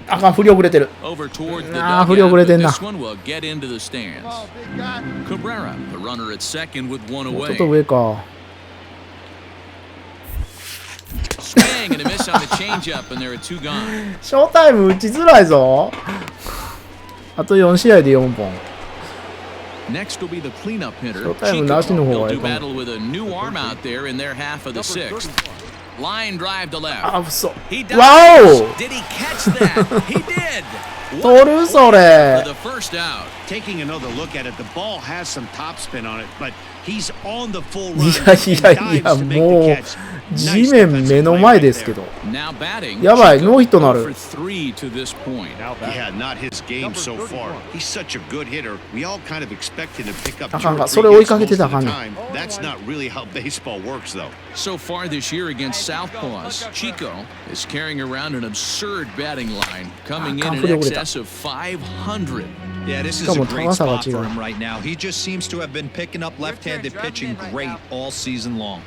あかん、振り遅れてる。Over towards the ああ、振り遅 dugout, れて but んな。 this one will get into the stands. Cabrera, the runner at second with one もうちょ away. っと上か。Swing and a miss on the changeup, and there are two gone. ショータイム打ちづらいぞ。あと4試合で4本。Next will be the cleanup hitter. Showtime Chico. なしの方 He'll がいい do かも。 battle with a new arm out there in their half of the sixth. Line drive to left. あ、嘘。 He わ dives. お Did he catch that? He did. 取るそ For れ。 the first out. Taking another look at it, the ball has some topspin on it, but he's on the full い run や and いやい dives や、 to make も the う catch. 地 Nice 面 defensive 目の play 前 right ですけ there. ど。 Now batting. やばい、 Chico, ノーヒットな 0 for る。 3 to this point. Now back. Yeah, not his game so far. He's such a good hitter. We all kind of expect him to pick up あ two かん or か、 three それ追い hits かけて most たら of あか the んねん。 time. That's not really how baseball works, though. So far this year against Southpaws, Chico is carrying around an absurd batting line, coming in excess of 500. Yeah, this is a great spot for him right now. He just seems to have been picking up left-handed pitching great all season long.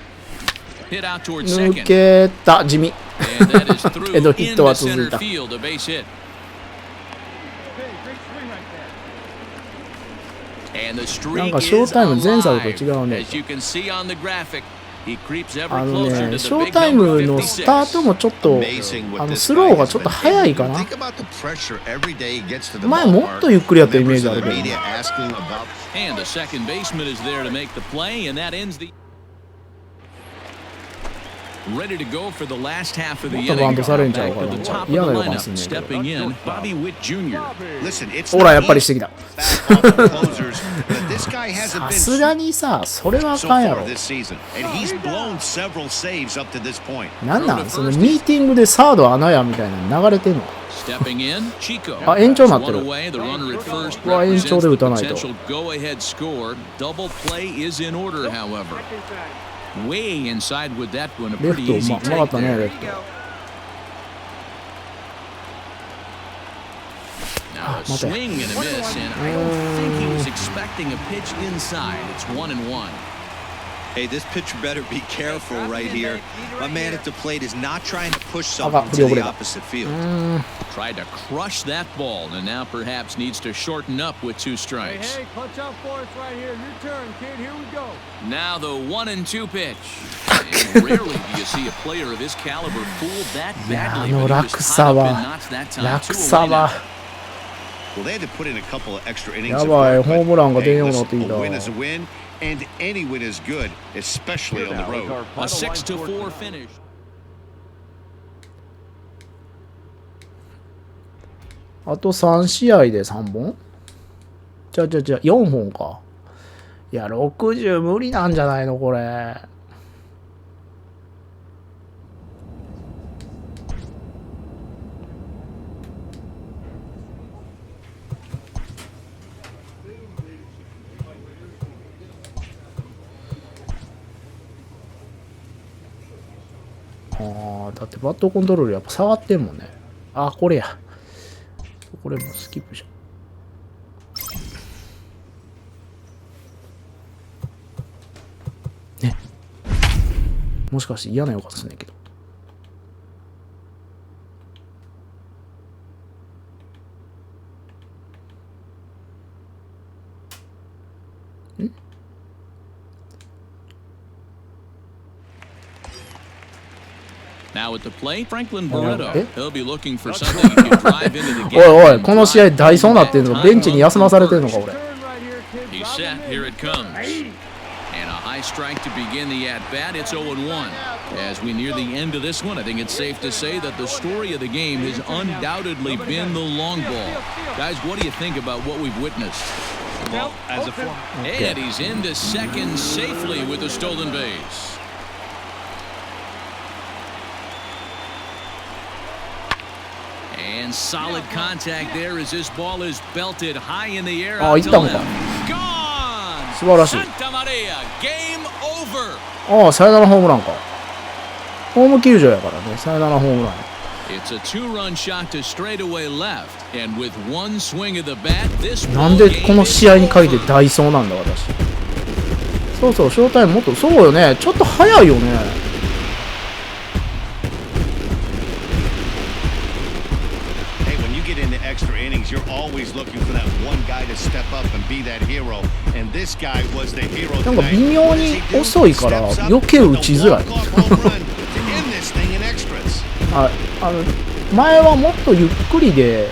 Hit out towards 抜 second. けた、地味。 And that is through けどヒッ in ト the は続い center た。 field, a base hit. And the なん streak かショー is タイム前作と alive. 違うね。 As you can see on the graphic, he creeps ever あの closer ね、 to シ the ョー big タイム number のスタートもちょっと、 Amazing what this スロー guy が has ちょっと been 早いか able な。 to do. Think about the pressure every day he gets to the 前もっとゆっくりやったイメージあるけど。 Members of the media asking about And the second baseman is there to make the play, and that ends the. Ready to go for the last half of the もっと inning. バントされんちゃう Back か to な。 the top of 嫌 the な予感 lineup, すんねんけど。 stepping in, Bobby Witt Jr. Listen, it's ほら、やっ not ぱりしてきた。 back off the closers, but this guy hasn't さ been すがにさ、それはあ so かんや far ろ。 this season, and he's blown several saves up to this point. なんなんそのミーティングでサード穴やみたいなの流れてんの。 Stepping in, Chico. あ、延長になって One る。 away, the runner at first うわ、延 represents 長で the 打たないと。 potential go-ahead score. Double play is in order, however. Way inside with that one, a レ pretty フ easy ト、うまか take ったね、 there. レフト。 Now a swing and a miss, and I don't think he was expecting a pitch inside. It's 1-1. Hey, this pitcher better be careful right here. My man at the plate is not trying to push something to the opposite field. Tried to crush that ball, and now perhaps needs to shorten up with 2 strikes. Hey, clutch out for us right here. Your turn, kid. Here we go. Now the 1-2 pitch. And rarely do you see a player of his caliber fooled that badly. But he was tied up in knots that time. 落 2 差 away は。 now. Well, they had to put in a couple of extra innings. や of ばい、 work, ホ but ームランが出ん hey, ようにな listen, ってきた。 a win is a win, and any win is good, especially on the Now is road. our A final line 6-4 score. finish. あと3試合で3本じゃ4本か。いや、60無理なんじゃないのこれ。だってバットコントロールやっぱ下がってんもんね。あ、これや。これもスキップしよう。ね。もしかして嫌な予感すんねんけど。Now at the plate, Franklin Barreto. え He'll be looking for something he can drive into the お game. いおい、 and この試合 drive ダイソーなってんのか、ベンチに休まされてんのか、 Turn 俺。 right here, kid. He's Drop set. him in. Here it comes. And a high strike to begin the at-bat. It's 0-1. As we near the end of this one, I think it's safe to say that the story of the game has undoubtedly been the long ball. Guys, what do you think about what we've witnessed? Well, as a former... And he's into second safely with the stolen base. And solid contact there as this ball is belted high in the air. Out to left. Gone! Santa Maria, game over! ああ、サヨナラホームランか。ホーム球場やからね、サヨナラホームラン。It's a two-run shot to straightaway left, and with one swing of the bat, this なんでこの試合に限ってダイソーなんだ私。そうそう、ショータイムもっとそうよね。ちょっと早いよね。Extra innings, you're always looking for that one guy to step up and be that hero, and this guy was the hero. なんか微妙に遅いから余計打ちづらい。前はもっとゆっくりで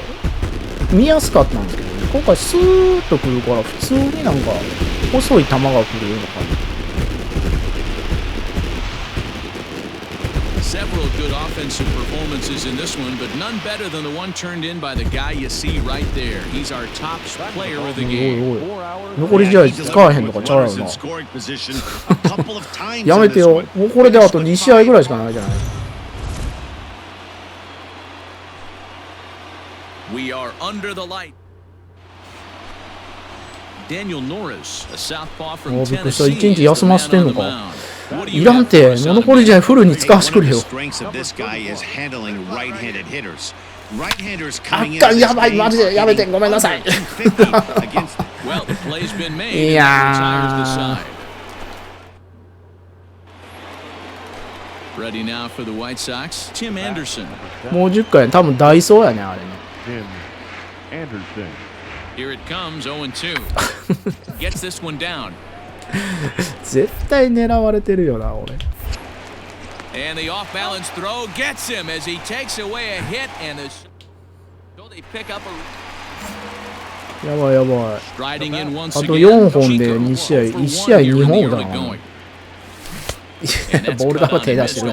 見やすかったんですけど、今回スーッとくるから普通になんか遅い球が来るような感じ。Several good offensive performances in this one, but none better than the one turned in by the guy you see right there. He's our top player of the game. 残り試合使わへんのかちゃうよな。やめてよ。もうこれであと2試合ぐらいしかないじゃない。We are under the light. Daniel Norris, a southpaw from Tennessee. 1日休ませてんのか。いらんて、残り試合フルに使わせてくれよ。あっかん、やばい、マジでやめて、ごめんなさい。いやもう10回、多分ダイソーやね、あれね。Here it comes, 0-2. Gets this one down. 絶対狙われてるよな、俺。And the off-balance throw gets him as he takes away a hit, and they pick up a. やばいやばい。Striding in once あと again. 4本で2試合、1試合2本だな。ボール球手出してる。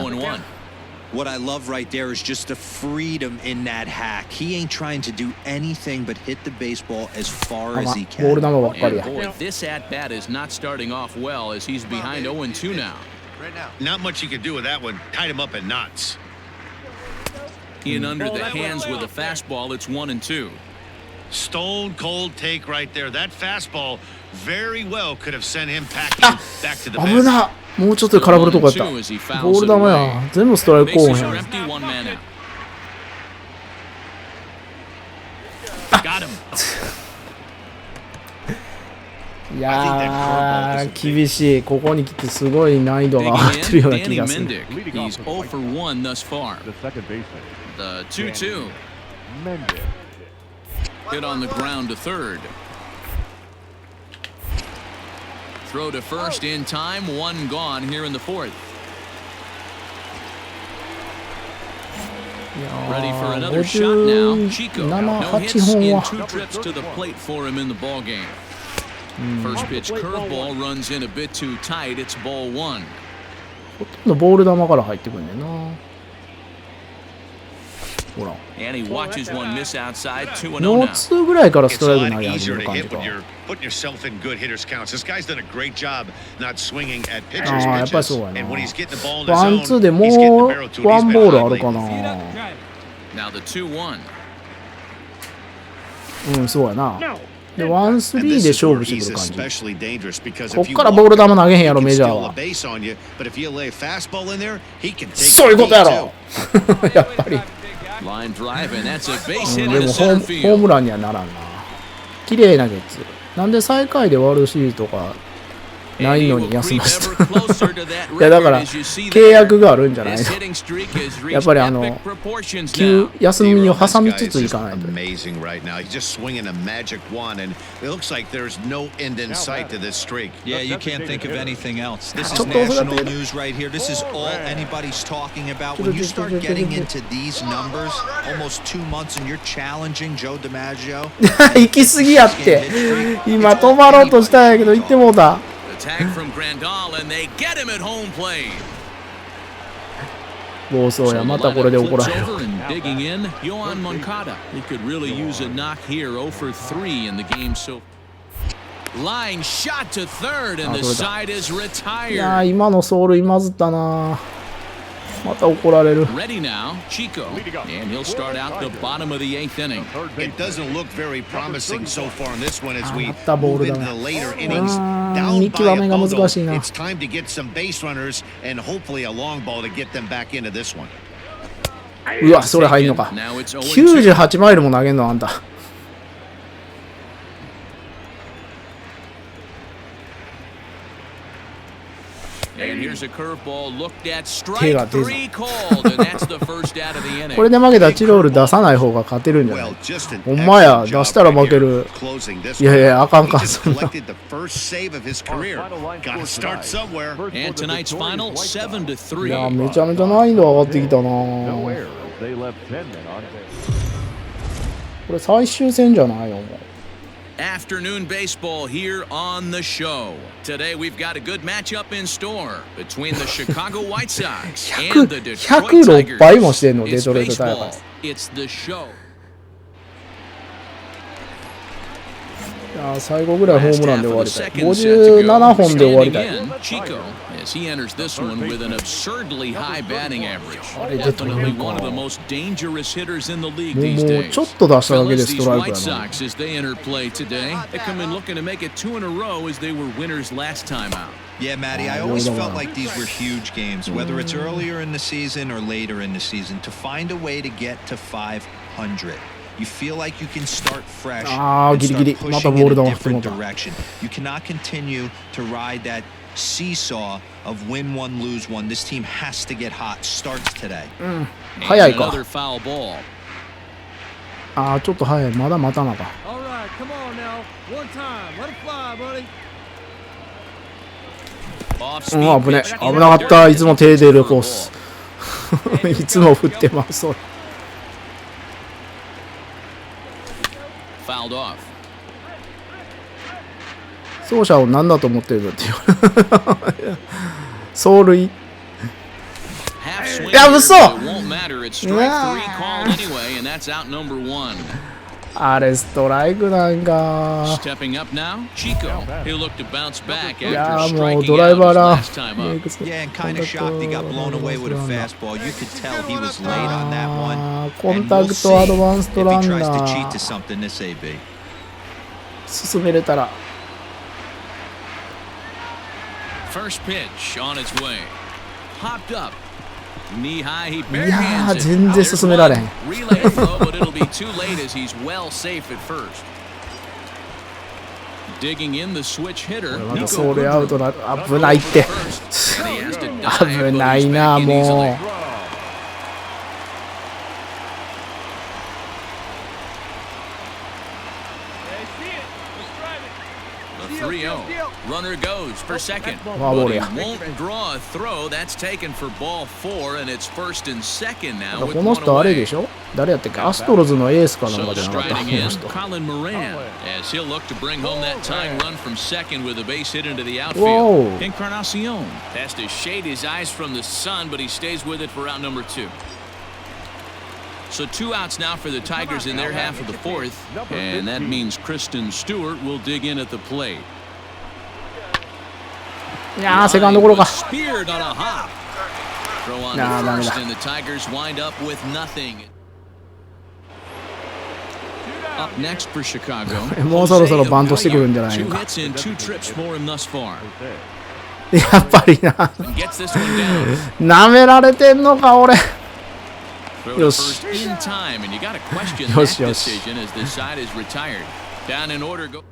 What I love right there is just the freedom in that hack. He ain't trying to do anything but hit the baseball as far as he can. And boy, this at-bat is not starting off well as he's behind 0-2 now. Not much you can do with that one. Tied him up in knots. In under the hands with a fastball, it's 1-2. Stone cold take right there. That fastball very well could have sent him packing back to the bench. 危な。もうちょっとで空振るとこやった。ボール球や。全部ストライクコーンや。いやー、厳しい。ここに来てすごい難易度が上がってるような気がする。He's 0 for 1 thus far. The 2-2. Hit on the ground to third. Throw to first in time, one gone here in the fourth. Ready for another shot now. Chico, no hits in 2 trips to the plate for him in the ball game. First pitch curveball runs in a bit too tight. It's ball 1. ほとんどボール球から入ってくるんだよな。ほら。And he watches one miss outside, 2-0 now. ノーツーぐらいからストライク投げ始める感じか。Putting yourself in good hitters counts. This guy's done a great job not swinging at pitchers. ああ、やっぱりそうやな。And when he's getting the ball in ワン the ツーで zone, も he's getting う the barrel to ワ it. ン He's ボール been あるか hot な。 Now the 2-1. うん、そうやな。で、ワンスリーで勝負してくる感じ。こっからボール球投げへんやろ、メジャーは。そういうことやろ。やっぱり。でもホームランにはならんな。綺麗なゲッツ。なんで最下位でワールドシリーズとかないのに休ませた。いやだから契約があるんじゃないの。やっぱり休みを挟みつついかないと。Yeah, you can't think of anything else. This is national news right here. This is all anybody's talking about. When you start getting into these numbers, almost 2 months, and you're challenging Joe DiMaggio. 行き過ぎやって。今止まろうとしたんやけど行ってもうた。tag from Grandal, and they get him at home plate. 暴走や、またこれで怒られる。 Digging in, Yohan Moncada. He could really use a knock here. 0 for 3 in the game. So line shot to third, and the side is い retired. やー、今の走塁まずったな。また怒られる。 Ready now, Chico, and he'll start out the bottom of the 8th inning. It doesn't look very promising so far in this one as we またボー move ルだ into な。 the later innings. あー、 Down 見 by 極 a めが ball, 難しい though. な。 It's time to get some base runners and hopefully a long ball to get them back into this one. うわ、それ入んのか。Now it's 0-2. 98マイルも投げんのあんた。And here's a curveball looked at, strike 3 called, and that's the first out of the inning. これで負けたらチロール出さない方が勝てるんじゃない Well, just an ほんまや、 excellent 出 job したら right 負け here る。 closing this いやいや、あかん one. か、 He just そんな。 collected the first save of his career. Got to start somewhere. And tonight's final, 7 to いや、 3. めちゃめちゃ難易度上がってきたな。 No errors. They left 10 men on base. これ最終戦じゃないよ、もう。 Afternoon baseball here on the show. Today we've got a good matchup in store between the Chicago White Sox and the Detroit 106倍もしてんの、 Tigers. デ It's トロイトタイガー baseball. ス。 It's the show. いや、最後ぐらいホー Last ムラン half で終 of わ the りたい。 second set to 57 go. 本で終わり Standing たい。 in, Chico, as he enters this one with an absurdly high batting average. あれ出てる Definitely か one of the most dangerous hitters in the league も these う days. ちょっと出しただけで Fellas, ス these トライ White クやな。 Sox, as they enter play today, they come in looking to make it 2 in a row as they were winners last time out. Yeah, Matty, I always felt like these were huge games, whether it's earlier in the season or later in the season, to find a way to get to 500. You feel like you can start fresh and start pushing in a different direction. You cannot continue to ride that seesaw of win one, lose one. This team has to get hot. Starts today. 早いか。 Another foul ball. ああ、ちょっと早い。まだ待たなか。 All right, come on now. One time. Let it fly, buddy. うん、危ね。危なかった。いつも手出るコース。いつも振ってます。それ。 Fouled off. 走者を何だと思ってるんだっていう。走塁。 Half swing. いや、嘘。 It won't matter. It's strike 3 called anyway, and that's out number 1. あれストライクなんか。 Stepping up now, Chico. He'll look to bounce back いや after もう striking ドライ out バー his な。 last time up. Yeah, and kind of shocked he got blown away with a fastball. You could tell he was late on that one. コン And タ we'll ク see トアドバンス if トラ he ン tries ナ to cheat ー to something this AB. 進めれたら。 First pitch on its way. Popped up. Knee high, he いやー、 barehands it. 全然進められへん。 Relay throw, but it'll be too late as he's well safe at first. Digging in the switch hitter. また走塁アウトな。危ないって。危ないな、もう。 3-0. Runner goes for second. Wow, But he yeah. won't draw a throw. That's taken for ball 4, and it's first and second now こ with の one 人あれで away. しょ誰やったっけアストロズのエースかなん So かじゃなかったこ striding の in, 人。 Colin Moran, as he'll look to bring home that tying run from second with a base hit into the Whoa. outfield. Encarnacion has to shade his eyes from the sun, but he stays with it for out number 2. So 2 outs now for the Tigers in their half of the 4th, and that means Kristen Stewart will dig in at the plate. いやー、セカンドゴロか。 Speared on a hop. Throw on Nah, the nah, first, nah. and the Tigers wind up with nothing. Up next for Chicago. もうそろそろバントしてくるんじゃないの Two か。 hits and 2 trips for him thus far. やっぱりな。 And gets this one down. 舐められてんのか、俺。 Throw to first in time, and you got to question that decision as the side is retired. Down in order go.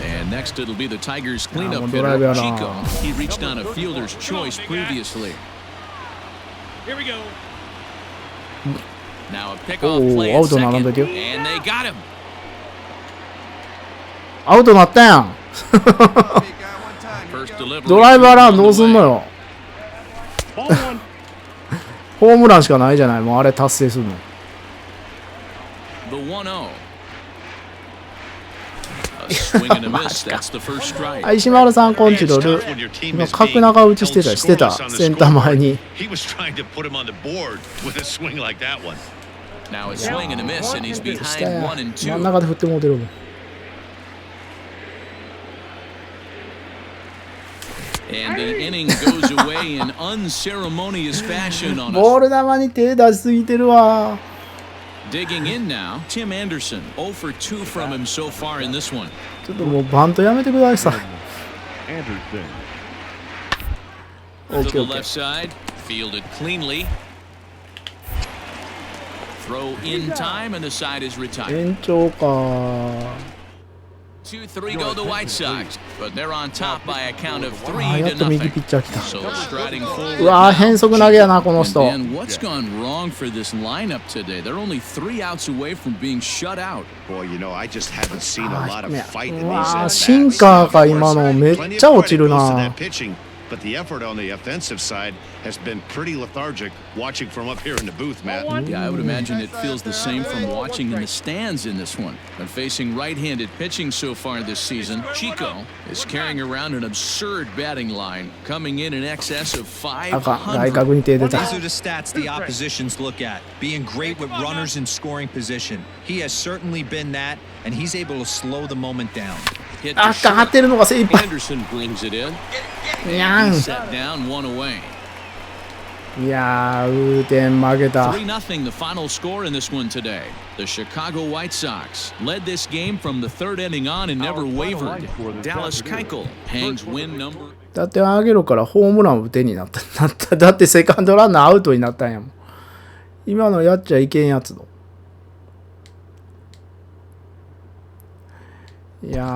And next it'll be the Tigers cleanup hitter, Chico. He reached on a fielder's choice previously. Here we go. Now a pickoff play at second, and they got him. アウトなったやん。 First delivery. ドライバーランどうすんのよ。ホームランしかないじゃない。もうあれ達成するの。 The 1-0. はい、石丸さん、コンチロル。今、角中打ちしてた、センター前に。真ん中で振ってもうてるもん。ボール球に手出しすぎてるわ。Digging in now, Tim Anderson, 0 for 2 from him so far in this one. ちょっともうバントやめてください。To the left side, fielded cleanly. Throw in time, and the side is retired. 延長か。 2-3 go the White Sox, but they're on top by a count of やっと右ピッチャー来た。3-0. So striding forward. うわー、変則投げやなこの人。And what's gone wrong for this lineup today? They're only 3 outs away from being shut out. Boy, you know, I just haven't seen a lot of fight in these うわー、 at-bats. シンカーか今のめっちゃ落ちるな。 But the effort on the offensive side has been pretty lethargic watching from up here in the booth, Matt. Yeah, I would imagine it feels the same from watching in the stands in this one. But facing right-handed pitching so far this season, Chico is carrying around an absurd batting line, coming in excess of 500. These are the stats the oppositions look at. Being great with runners in scoring position. He has certainly been that, and he's able to slow the moment down. あ、かかってるのが精一杯。 Anderson brings it in. にゃん。 Set down one away. いやー、雨天負けた。 3-0 the final score in this one today. The Chicago White Sox led this game from the third inning on and never wavered. Dallas Keuchel hangs win number. だってあげろからホームラン打てになった。だってセカンドランナーアウトになったんやもん。今のやっちゃいけんやつの。いやー、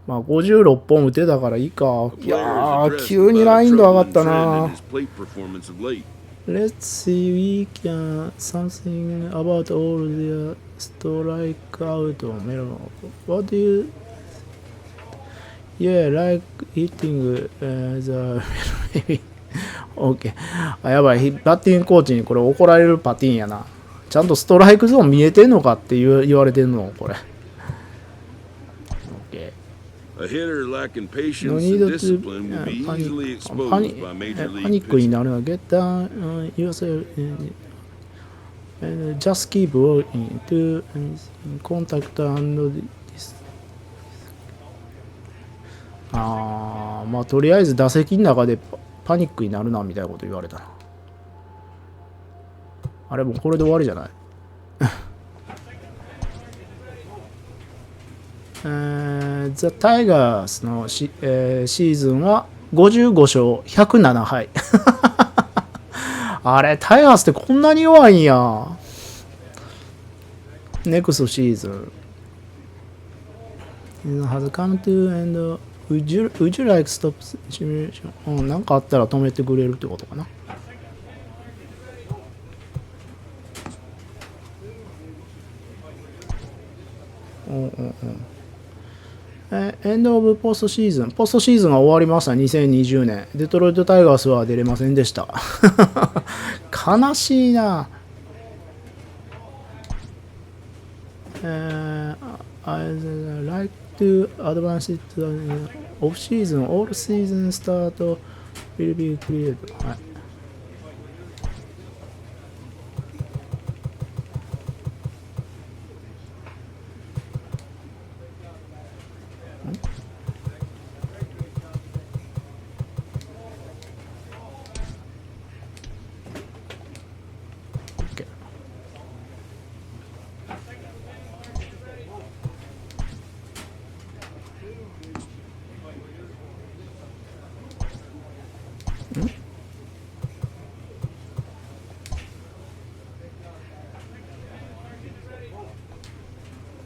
まあ56本打てたからいいか。いやー、急にライン度上がったな。Let's see, we can something about all the strike out melon. What do you? Yeah, like hitting the OK。あ、やばい。バッティングコーチにこれ怒られるパティーンやな。ちゃんとストライクゾーン見えてんのかって言われてんのこれ。OK。No need to パニックになるのは Get down yourself and just keep working to contact and this。あー、まあとりあえず打席の中でパニックになるなみたいなこと言われたな。あれもうこれで終わりじゃないThe Tigers のシーズンは55勝107敗あれタイガースってこんなに弱いんや。ネクストシーズン has come to and would you like stop simulation? うん、なんかあったら止めてくれるってことかな。エンドオブポストシーズン。ポストシーズンが終わりました。2020年。デトロイトタイガースは出れませんでした。悲しいな。I'd like to advance it to the off season. All season start will be cleared. はい。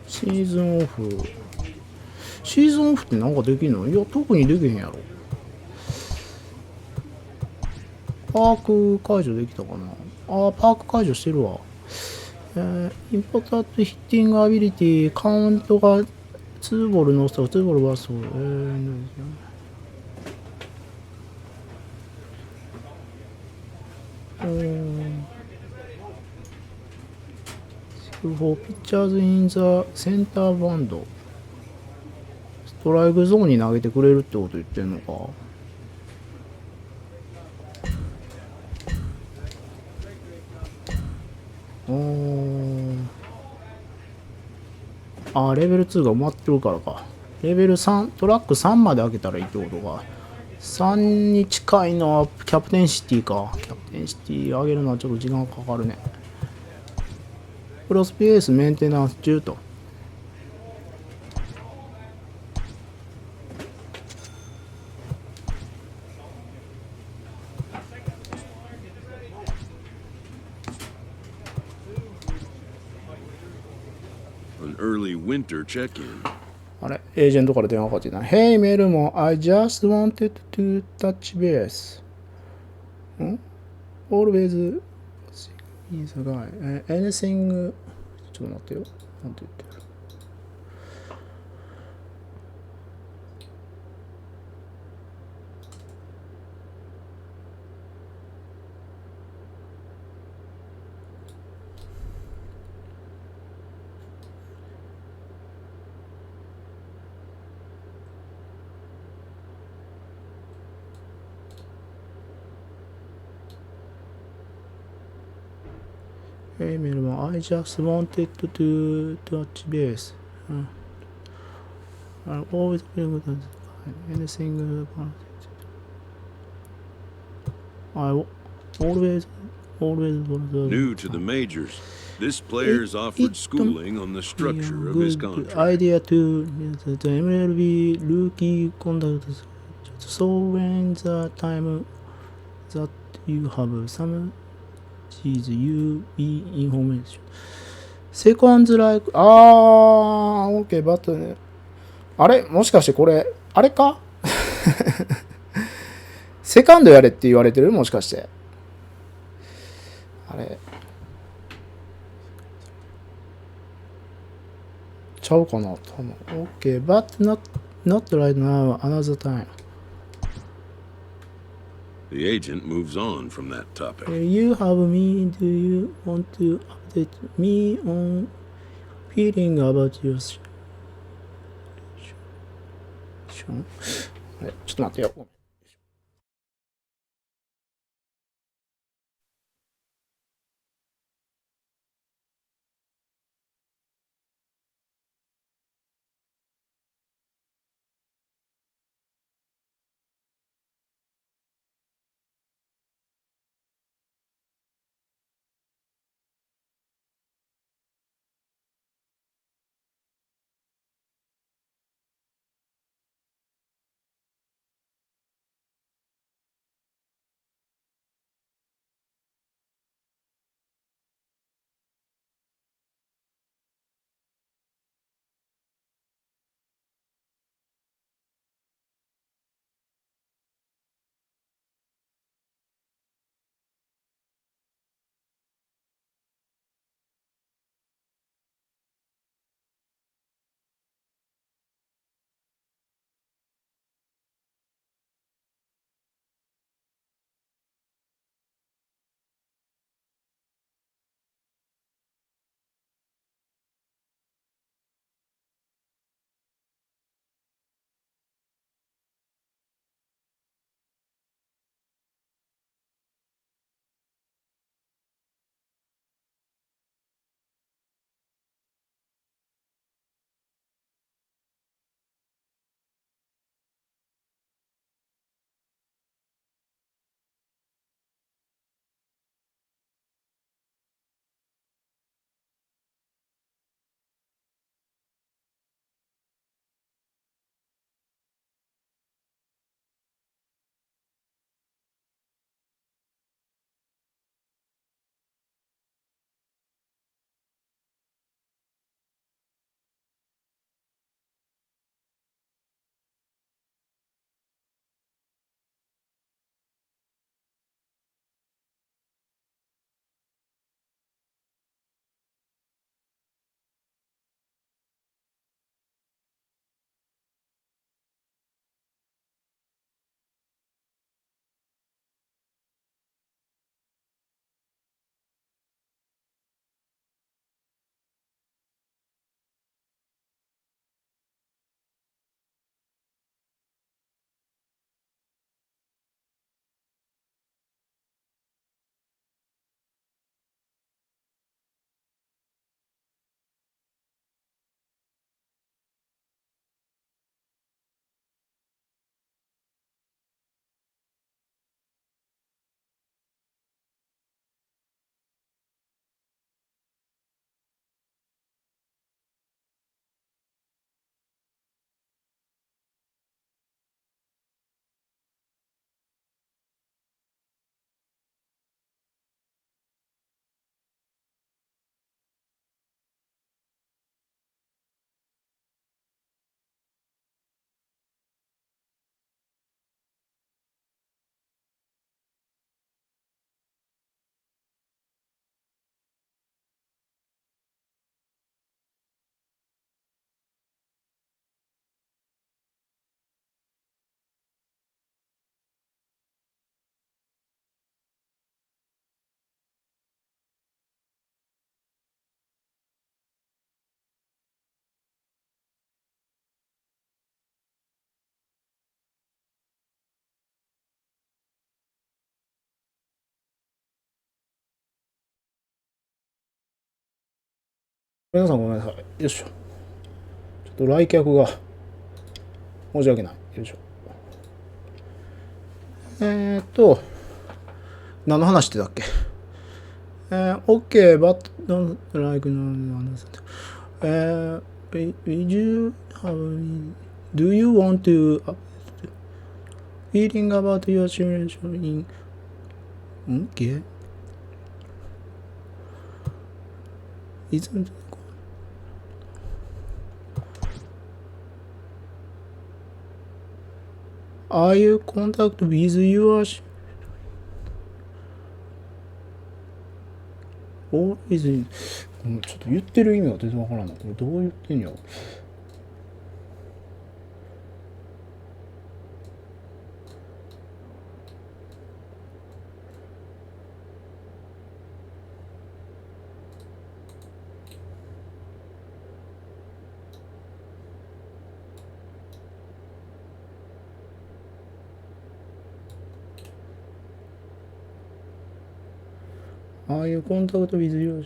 シーズンオフ。シーズンオフってなんかできんの？いや、特にできへんやろ。パーク解除できたかな。ああ、パーク解除してるわ。インポータントヒッティングアビリティ、カウントが2ボールノースター、2ボールバースト。for pitchers in the center band ストライクゾーンに投げてくれるってこと言ってんのか。レベル2が埋まってるからか。レベル3、トラック3まで開けたらいいってことか。3に近いのはキャプテンシティか。キャプテンシティ上げるのはちょっと時間かかるね。クロスペースメンテナンス中と。Early winter check-in. あれ、エージェントから電話かかってきた。Hey, メルモン、I just wanted to touch base. Always is a guy. Anything. ちょっと待ってよ。なんて言ってる。Hey, Melvin, I just wanted to touch base. I always feel good. Anything. I always New to the majors, this player's offered schooling on the structure of his contract. Idea to the MLB rookie conduct. So when the time that you have some you be information. Seconds like okay, but ね。あれもしかしてこれあれかセカンドやれって言われてるもしかして。あれちゃうかな多分。Okay, but not right now. Another time. The agent moves on from that topic. You have me. Do you want to update me on feeling about your situation? ちょっと待ってよ。皆さんごめんなさい。よいしょ。ちょっと来客が申し訳ない。よいしょ。何の話してたっけ？OK, but don't like no understand. Do you want to feeling about your situation in okay? Isn't Are you contact with your always ちょっと言ってる意味が全然わからんな。これどう言ってんやろ。Are you contact with your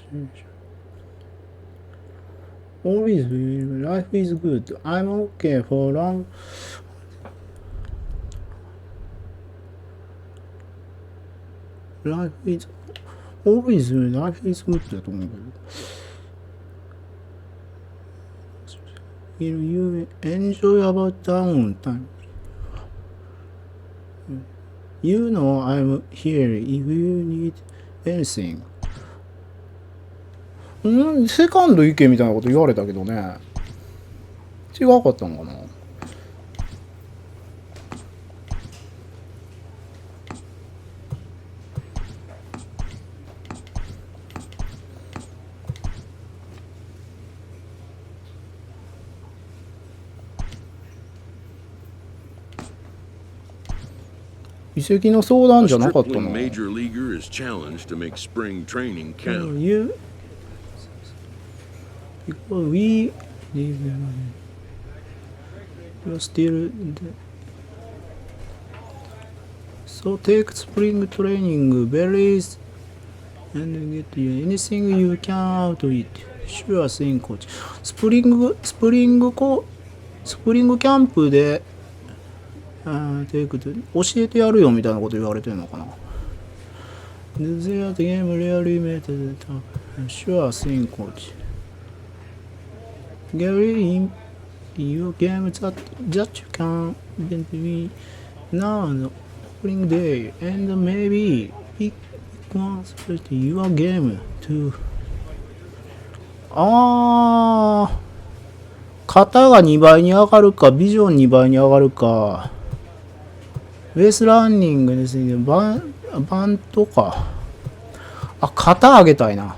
always life is good. I'm okay for long. Life is always life is good だと思うけど。You enjoy about downtime. You know I'm here if you need anything. セカンド行けみたいなこと言われたけどね。違かったのかな。移籍の相談じゃなかったの。Major leaguer is challenged to make spring training count. We you're still so take spring training berries and get anything you can out of it. Sure thing, coach. スプリングキャンプで教えてやるよみたいなこと言われてるのかな。There the game really matters. Sure thing, coach. Get in your game that you can be now the opening day and maybe pick one to your game too. 型が2倍に上がるか、ビジョン2倍に上がるか。ベースランニングですね。バントか。型上げたいな。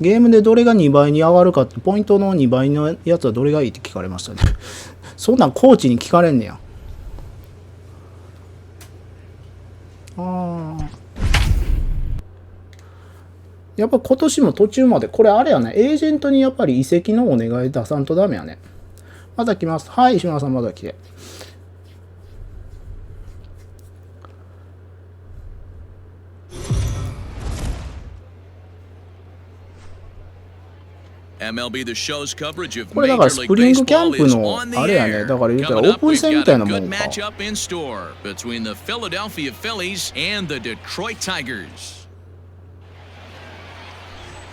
ゲームでどれが2倍に上がるかって、ポイントの2倍のやつはどれがいいって聞かれましたね。そんなんコーチに聞かれんねや。やっぱ今年も途中まで、これあれやね、エージェントにやっぱり移籍のお願い出さんとダメやね。まだ来ます。はい、石村さんまだ来て。これだからスプリングキャンプのあれやね。だから言うたらオープン戦みたいなもんか。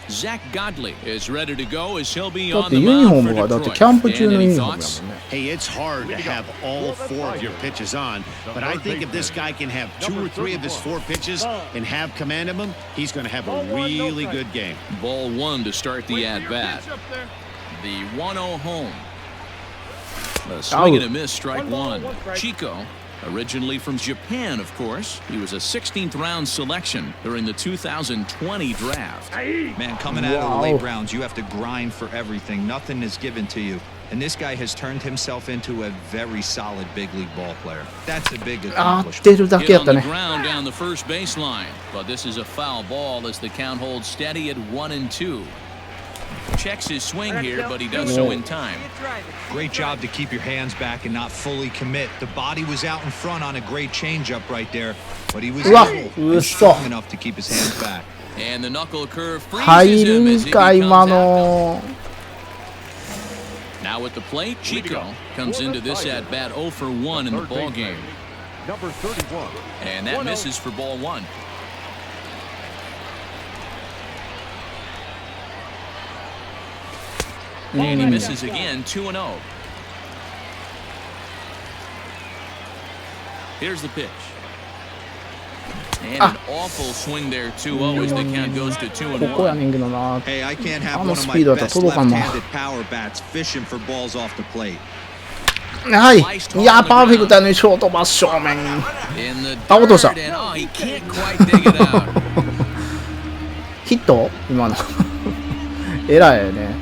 Zach Godley is ready to go as he'll be だっ on て the ユニフォー mound ム for がだって Detroit. キャンプ中のユ And ニ any フォームやもん thoughts? ね。 Hey, it's hard to have all 4 of your pitches on, but I think if this guy can have 2 or 3 of his 4 pitches and have command of them, he's going to have a really good game. Ball 1 to start the at-bat. The 1-0 home. A swing and a miss, strike 1. Chico, originally from Japan, of course. He was a 16th round selection during the 2020 draft. Man, coming out of the late rounds, you have to grind for everything. Nothing is given to you. And this guy has turned himself into a very solid big league ball player. That's a big accomplishment. Hit on the ground down the first baseline. But this is a foul ball as the count holds steady at 1-2. Checks his swing here, but he does so in time. Great job to keep your hands back and not fully commit. The body was out in front on a great changeup right there, but he was able and strong enough to keep his hands back. And the knuckle curve 入 freezes る him ん as he か becomes 今 active. の。 Now at the plate, Chico comes into this at bat 0 for 1 in the ball game. Number 31. And that misses for ball 1. And he misses again, 2-0. Here's the pitch. And an awful swing there, 2-0 as the count goes to 2-1. ここやねんけどな。 Hey, I can't have あ one の of ス my ピードだったら best 届かんな。 left-handed power bats fishing for balls off the plate. はい。いや、パーフェクトやね、ショート真正面。 In the あ、落とした。 dirt, and oh, he can't quite dig it out. ヒット今の。エラーやね。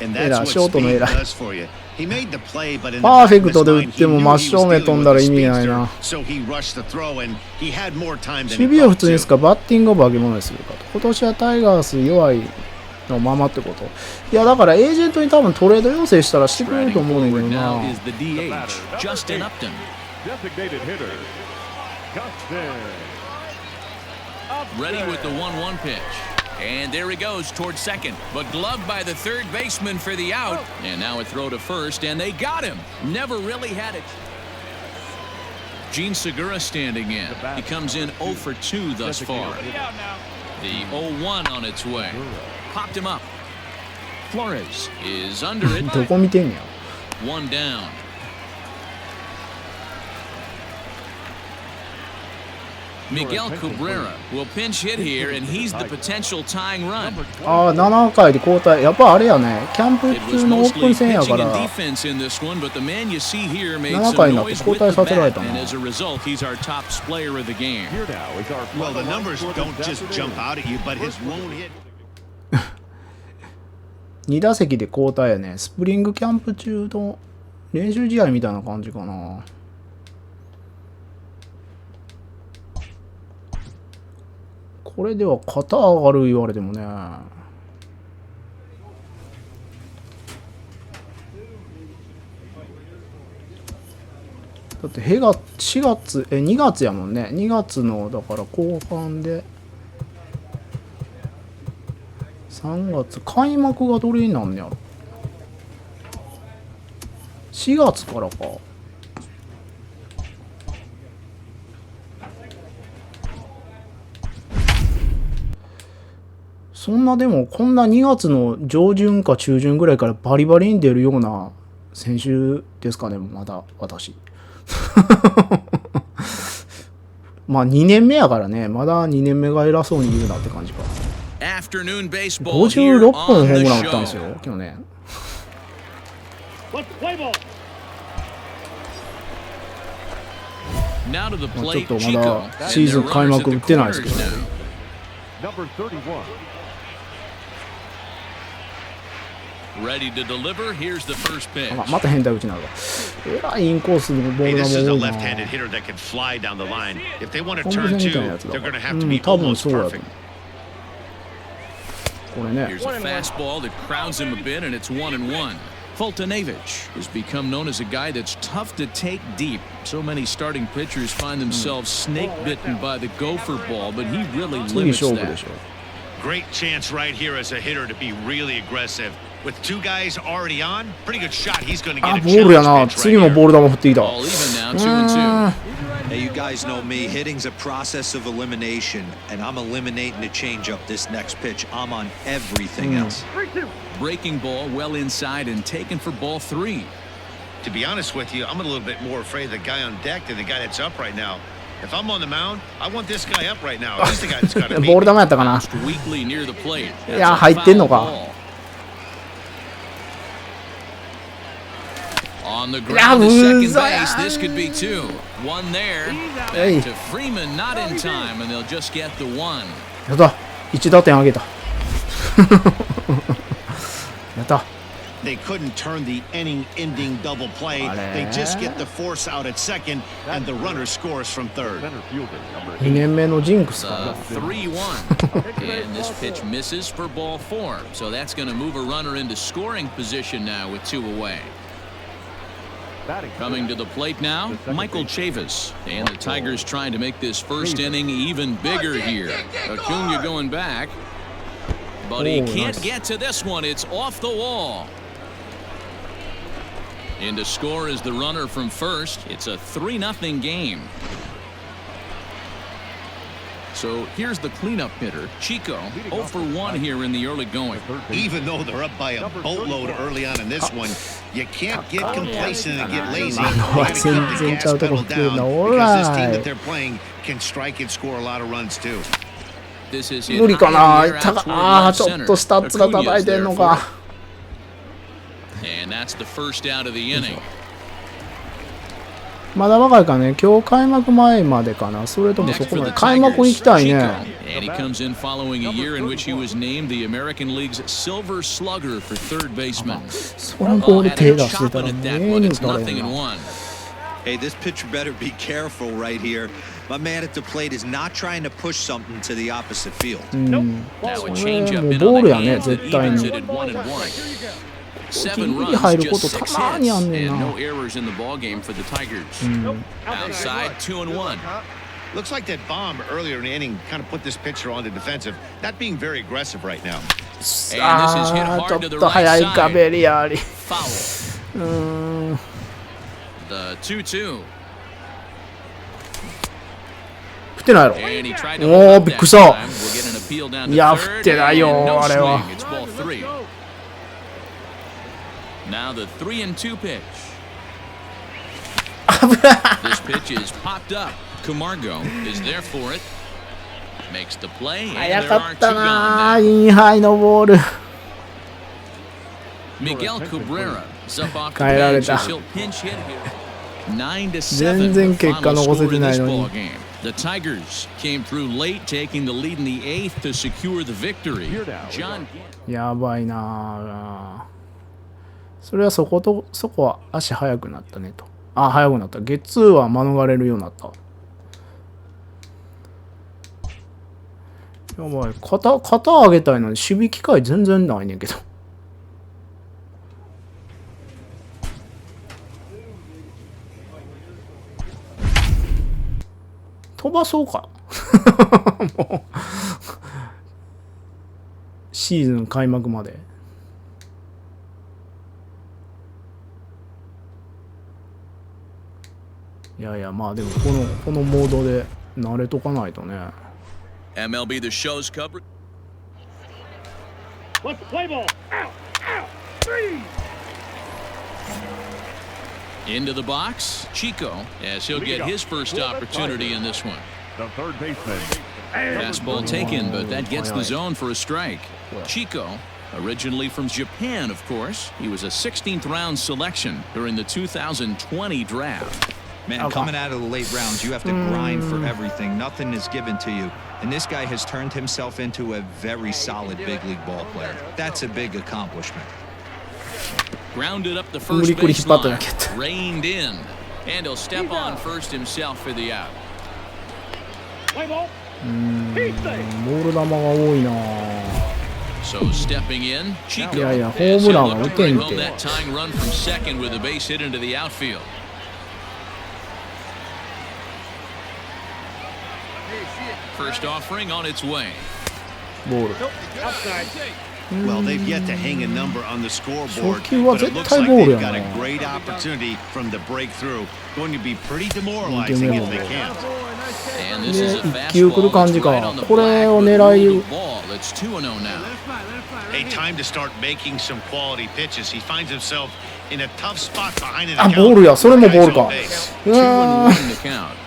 And エ that's ラー、 what ショートのエ speed ラー。 does for you. He made the play, but in the パーフェ back ク of ト his で打 mind, っても he 真 knew 正 he was 面飛 dealing んだ with ら a 意味ない speedster, な。 so he rushed the throw, and he had more time than 守 he 備は普 thought 通です to. か、バッティングを化け物にするかと。今年はタイガース弱いのままってこと。いや、だからエージェントに多分トレード要請したらしてくれると Riding 思うねんけ forward ど now な。 is the DH, Justin Upton. Designated hitter. Justin. Ready with the 1-1 pitch. And there he goes towards second, but gloved by the third baseman for the out. And now a throw to first, and they got him. Never really had it. Gene Segura standing in. He comes in 0 for 2 thus far. The 0-1 on its way. Popped him up. Flores is under it. どこ見てんねや。 One down. Miguel Cabrera will pinch hit here, and he's the potential tying run. ああ、7回で交代。やっぱあれやね。キャンプ It was 中のオープ mostly ン戦や pitching か and ら。 defense in this one, but the man you see here made 7 some 回になって noise 交 with 代 the させられ bat, た and な。 as a result, he's our top player of the game. Here now is our Well, the final numbers for don't this just jump afternoon. out at you, but his won't hit. 2打席で交代やね。スプリングキャンプ中の練習試合みたいな感じかな。これでは肩上がる言われてもね。だって2月やもんね。2月のだから後半で3月開幕がどれになんねやろ。4月からか。そんなでもこんな2月の上旬か中旬ぐらいからバリバリに出るような選手ですかね、まだ私。まあ2年目やからね、まだ2年目が偉そうに言うなって感じか。56本ホームラン打ったんですよ、去年。まあちょっとまだシーズン開幕打ってないですけど。Number 31. Ready to deliver. Here's the first pitch. また変態打ちになるわ。えらいインコースのボー Hey, ルが this is a 多いな。 left-handed hitter that can fly down the line. If they want to コン turn ビニみ two, たいなやつだ they're か going ら。 to have う to ん、 be 多分 almost そうだと perfect. 思う。これね。 Here's a fastball that crowds him a bit, and it's 1-1. Fultonavich has become known as a guy that's tough to take deep. So many starting pitchers find themselves snake-bitten by the gopher ball, but he really 次 limits 勝負で that. しょ。 Great chance right here as a hitter to be really aggressive. With two guys already on, pretty good shot. He's going to あ、 get ボ a ールや challenge な。 pitch 次 right も here. ボール球振ってきた。 All even now, 2-2. Hey, you guys know me. Hitting's a process of elimination, and I'm eliminating the changeup this next pitch. I'm on everything else. Breaking ball well inside and taken for ball 3. To be honest with you, I'm a little bit more afraid of the guy on deck than the guy that's up right now. If I'm on the mound, I want this guy up right now. He's the guy that's got to ボール beat 球やったかな。 Weakly near the plate. いや、入ってんのか。 On the ground to second base, this could be 2. One there. Hey. Back to Freeman, not in time, and they'll just get the 1. やった。1打点上げた。やった。 They couldn't turn the inning-ending double play. They just get the force out at second, and the runner scores from third. Center fielder number 2年目のジンクスかな。 3-1. And this pitch misses for ball 4. So that's going to move a runner into scoring position now with 2 away. Coming to the plate now, Michael Chavis. And the Tigers trying to make this first inning even bigger here. Acuna going back. But he can't get to this one. It's off the wall. And to score is the runner from first. It's a 3-0 game. So here's the cleanup hitter, Chico, 0 for 1 here in the early going. Even though they're up by a boatload early on in this one, you can't get complacent and get lazy. You gotta keep the gas pedal down because this team that they're playing can strike and score a lot of runs too. This is 無理かな。ちょっとスタッツが叩いてんのか。And that's the first out of the inning. まだ若いかね。今日開幕前までかな。それともそこまで開幕行きたいね。And he comes in following a year in which he was named the American League's Silver Slugger for third baseman. そのボール手出してたらね。Hey, this pitcher better be careful right here. My man at the plate is not trying to push something to the opposite field. Now a changeup in on the hands that evens it at 1-1. 7 runs, just 6 hits, and no errors in the ball game for the Tigers. Outside, 2-1. Looks like that bomb earlier in the inning kind of put this pitcher on the defensive. Not being very aggressive right now. And this is hit hard to the right side. Foul. The 2-2. 振ってないやろ。おー、びっくりした。いや、振ってないよ、あれは。Now the 3-2 pitch. This pitch is popped up. Camargo is there for it. Makes the play, and there are 2 gone. インハイのボール。Miguel Cabrera is up off the bench as he'll pinch hit here. 9-7 the final score in this ball game. The Tigers came through late, taking the lead in the 8th to secure the victory. John. やばいな。それはそこは足速くなったねと。あ、速くなった。ゲッツーは免れるようになった。やばい。肩上げたいのに守備機会全然ないねんけど。飛ばそうか。もうシーズン開幕まで。いやいや、まあでもこのモードで慣れとかないとね。MLB The Show's coverage. Let's play ball. Out, out, 3. Into the box, Chico, as he'll get his first opportunity in this one. The third baseman. Fastball taken, but that gets the zone for a strike. Chico, originally from Japan, of course, he was a 16th round selection during the 2020 draft. Man, coming out of the late rounds, you have to grind for everything. Nothing is given to you. And this guy has turned himself into a very solid big league ball player. That's a big accomplishment. Grounded up the first baseline, reined in, and he'll step on first himself for the out. ボール球が多いな。So stepping in, Chico, いやいや、ホームランは打てんて。 that tying run from second with a base hit into the outfield. First offering on its way. ボール。 Well, they've yet to hang a number on the scoreboard, 初球は but it 絶 looks 対 like ボール they've や got な。 a great opportunity from the breakthrough. Going to be pretty demoralizing if they can't. And this is a 1球来る感じか。これを狙い。 It's 2-0 now. A time to start making some quality pitches. He finds himself in a tough spot behind the あ、ボールや。それもボールか。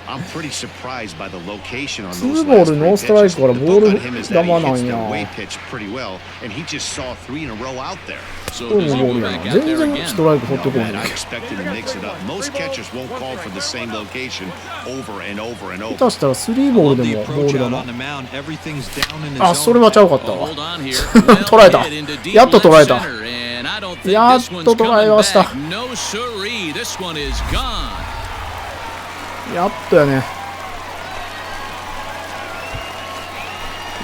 I'm pretty surprised by the location on ツ those ーボー last ル three ノーストライ pitches. クから The ボ book ー on ル him is 球 that he な hits ん the や。 way pitch pretty well, and he just saw 3 in a row out there. ツーボールやな。全然ストライク取ってこない。 I expected to mix it up. Most catchers won't call for the same location over and over and 下 over. 手したらスリーボールでもボール球。あ、それはちゃうかったわ。捉えた。やっと捉えた。やっと捉えました。やっとやね。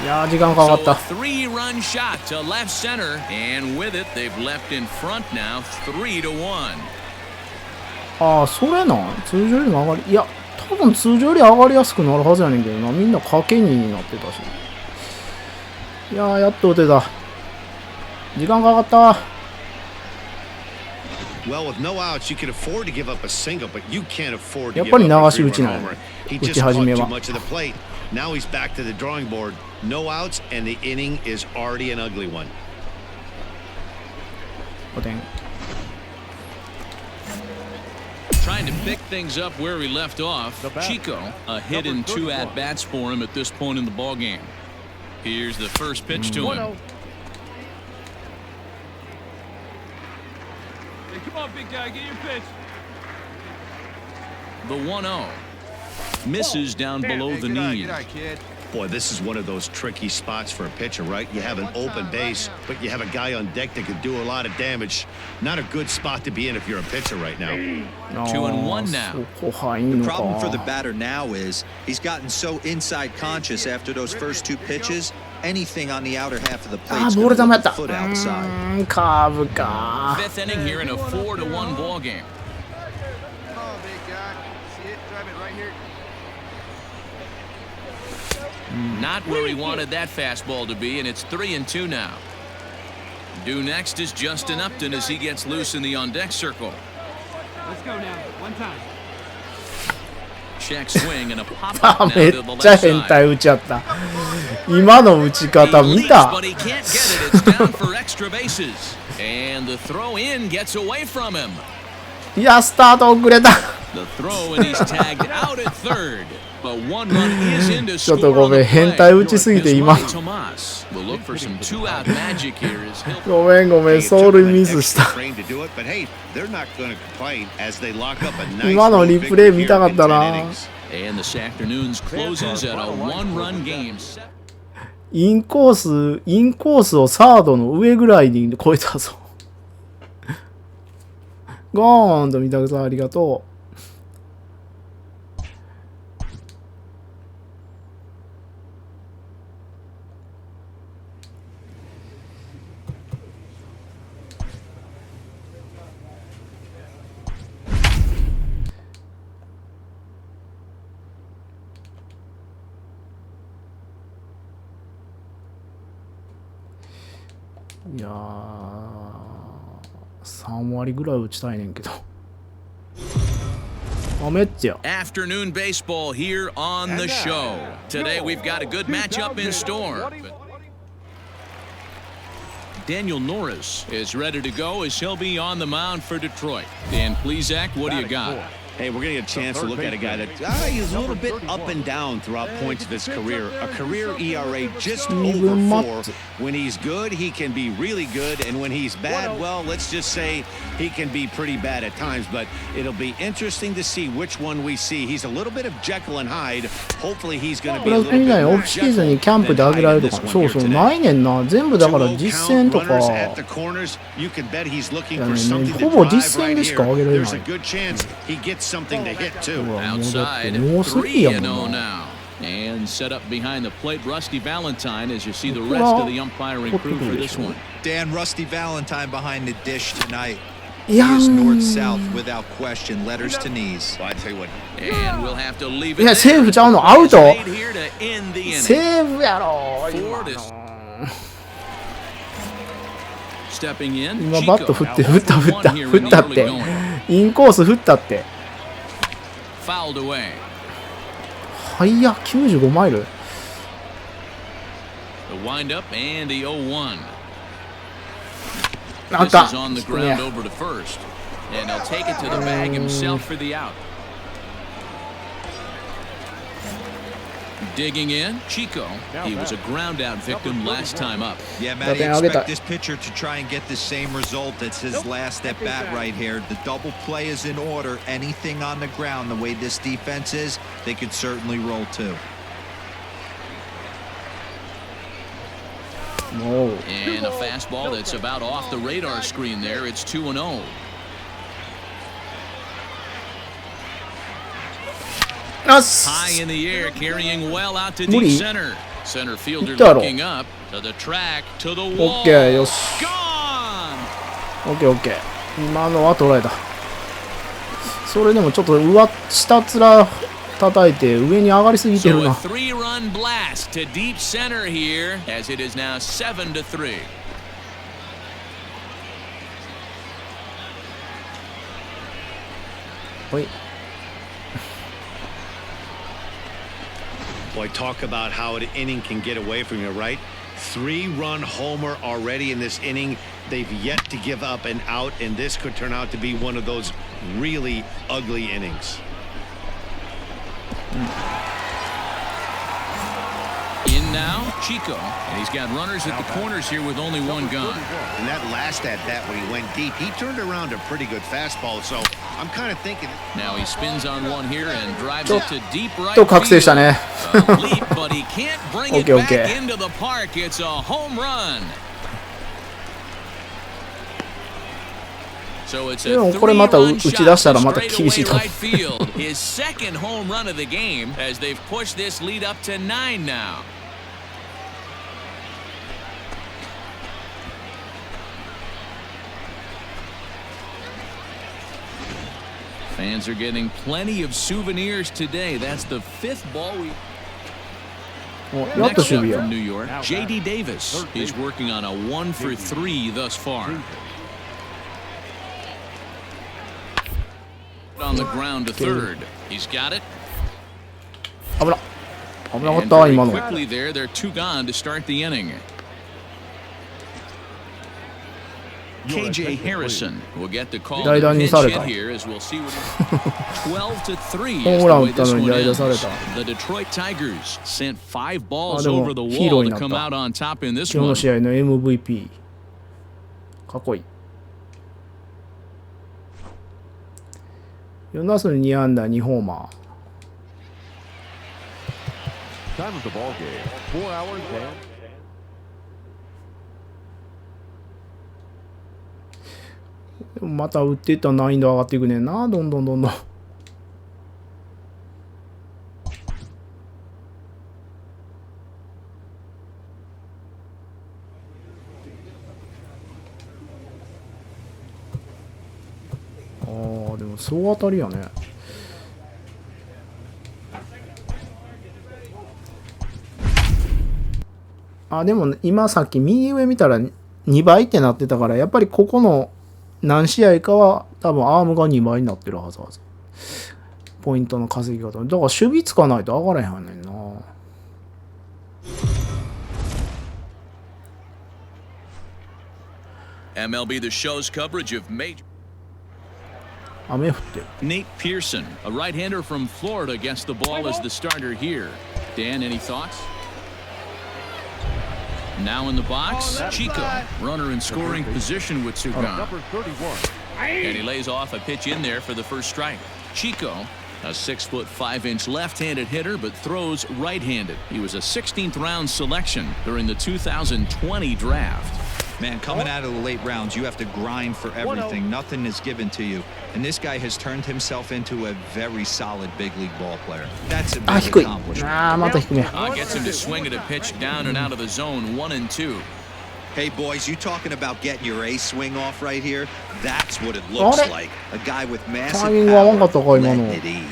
いやー、時間かかった。3-run shot to left center, and with it, they've left in front now, 3-1. ああ、それな。通常よりも上がり、いや、多分通常より上がりやすくなるはずやねんけどな。みんな賭けになってたし。いやー、やっと打てた。時間かかった。やっぱり流し打ちなんやね。打ち始めは。Now he's back to the drawing board. No outs, and the inning is already an ugly one. 5点。Trying to pick things up where we left off. Chico, a hit and 2 at-bats for him at this point in the ballgame. Here's the first pitch to him. Hey, come on, big guy, get your pitch. The 1-0. Misses down below the knees. Boy, this is one of those tricky spots for a pitcher, right? You have an open base, but you have a guy on deck that could do a lot of damage. Not a good spot to be in if you're a pitcher right now. 2-1 now. The problem for the batter now is he's gotten so inside conscious after those first 2 pitches. Anything on the outer half of the plate is going to look a foot outside. カーブか。 5th inning here in a 4-1 ball game. Not where he wanted that fastball to be, and it's 3-2 now. Due next is Justin Upton as he gets loose in the on-deck circle. Let's go now. One time. Check swing and a pop-up now めっ to the ちゃ left 変 side. 態打ちやった。今の打ち He 方見 leaps, た but he can't get it. It's down for extra bases. And the throw in gets away from him. いや、スタート遅れた。 The throw, and he's tagged out at third. But 1 run is in to ちょっ score とご on めん、 the 変 play. 態打ちすぎて His 今。 buddy Tomas will look for some 2-out magic here as he'll ごめんごめん、走塁ミスした。今のリプレイ見たかったな。 And this afternoon's closes at a 1-run game. インコースをサードの上ぐらいに超えたぞ。ゴーンと三宅さんありがとう。いやー、3割ぐらい打ちたいねんけど。あ、めっちゃ。 Afternoon baseball here on the show. Today we've got a good matchup in store. Daniel Norris is ready to go as he'll be on the mound for Detroit. Dan Plesac, what do you got? Hey, we're going to get a chance to look at a guy that he's a little bit up and down throughout points of his career. A career ERA just over 4. When he's good, he can be really good. And when he's bad, well, let's just say he can be pretty bad at times. But it'll be interesting to see which one we see. He's a little bit of Jekyll and Hyde. Hopefully he's going to be a little bit more オフシーズンにキャンプであげられるとか。そうそう、ないねんな。全部だから実戦とか。ほぼ実戦でしかあげられない。Something to hit too. Outside, 3-0 now. And set up behind the plate, Rusty Valentine, as you see the rest of the umpiring crew for this one. Dan, Rusty Valentine behind the dish tonight. He is north-south without question, letters to knees. Well, I tell you what. And we'll have to leave い it や、 there. セーフちゃうのアウト Here to end the inning. セーフやろ Ford is stepping in. 今バット振って、 Chico 振ったって。インコース振ったって。 Fouled away. はいや、95マイル。 The windup and the 0-1. あ This か is on the ん。 ground over to first. And he'll take it to the bag himself for the out. Digging in, Chico. He was a ground out victim last time up. Yeah, Matty, expect this pitcher to try and get the same result. It's his last at bat right here. The double play is in order. Anything on the ground, the way this defense is, they could certainly roll too. And a fastball that's about off the radar screen there. It's 2-0. High in the air, carrying well out to deep center. Center fielder looking up to the track, to the wall. OK よし。 Gone. OK。今のは捉えた。それでもちょっと下面叩いて上に上がりすぎてる So a な。 3-run blast to deep center here as it is now 7-3. はい。 Boy, talk about how an inning can get away from you, right? 3-run homer already in this inning. They've yet to give up an out, and this could turn out to be one of those really ugly innings. In now, Chico, and he's got runners at the corners here with only one gone. And that last at bat when he went deep, he turned around a pretty good fastball. So I'm kind of thinking. Now he spins on one here and drives it to deep right と覚醒したね。 field. A leap, but he can't bring it back into the park. It's a home run. So it's a でもこれまた 3-run 打ち出したら shot また to 厳しい straightaway と思う。 right field. His second home run of the game as they've pushed this lead up to 9 now. Fans are getting plenty of souvenirs today. That's the 5th ball we. お、やっと Next 守備 up や from。New York, J.D. Davis is working on a 1-for-3 thus far. On the ground to third. He's got it. 危な。危なかっ And た very 今の。 quickly there, they're 2 gone to start the inning. KJ Harrison will get the call to 代打に pinch され hit た。 here as we'll see what ホ 12-3 is ーム the ラン打 way った this のに one 代打され ends. た。 The Detroit Tigers sent 5 balls でも over the ヒーロー wall に to なった。 come out on top in this 今日の one. 試合の MVP。かっこいい。4打数2安打2ホーマー。Time of the ball game. 4 hours and. でもまた打っていったら難易度上がっていくねんな。どんどんどんどん。ああ、でも総当たりやね。あ、でも今さっき右上見たら2倍ってなってたから、やっぱりここの何試合かは多分アームが2倍になってるはず。ポイントの稼ぎ方。だから守備つかないと上がらへんねんな。MLB The Show's coverage of major. 雨降ってる。 Nate Pearson, a right-hander from Florida, gets the ball as the starter here. Dan, any thoughts? Now in the box, Chico, runner in scoring position with 2 gone. Number 31. And he lays off a pitch in there for the first strike. Chico, a 6'5" left-handed hitter, but throws right-handed. He was a 16th round selection during the 2020 draft. Man, coming out of the late rounds, you have to grind for everything. Nothing is given to you. And this guy has turned himself into a very solid big league ball player. That's a あ、 big 低い。 accomplishment. あー、また低め。 Gets him to swing at a pitch down and out of the zone, 1-2. Hey, boys, you talking about getting your A swing off right here? That's what it looks like. A guy with massive タイミング合わんかったか、 power 今の。 letting it eat.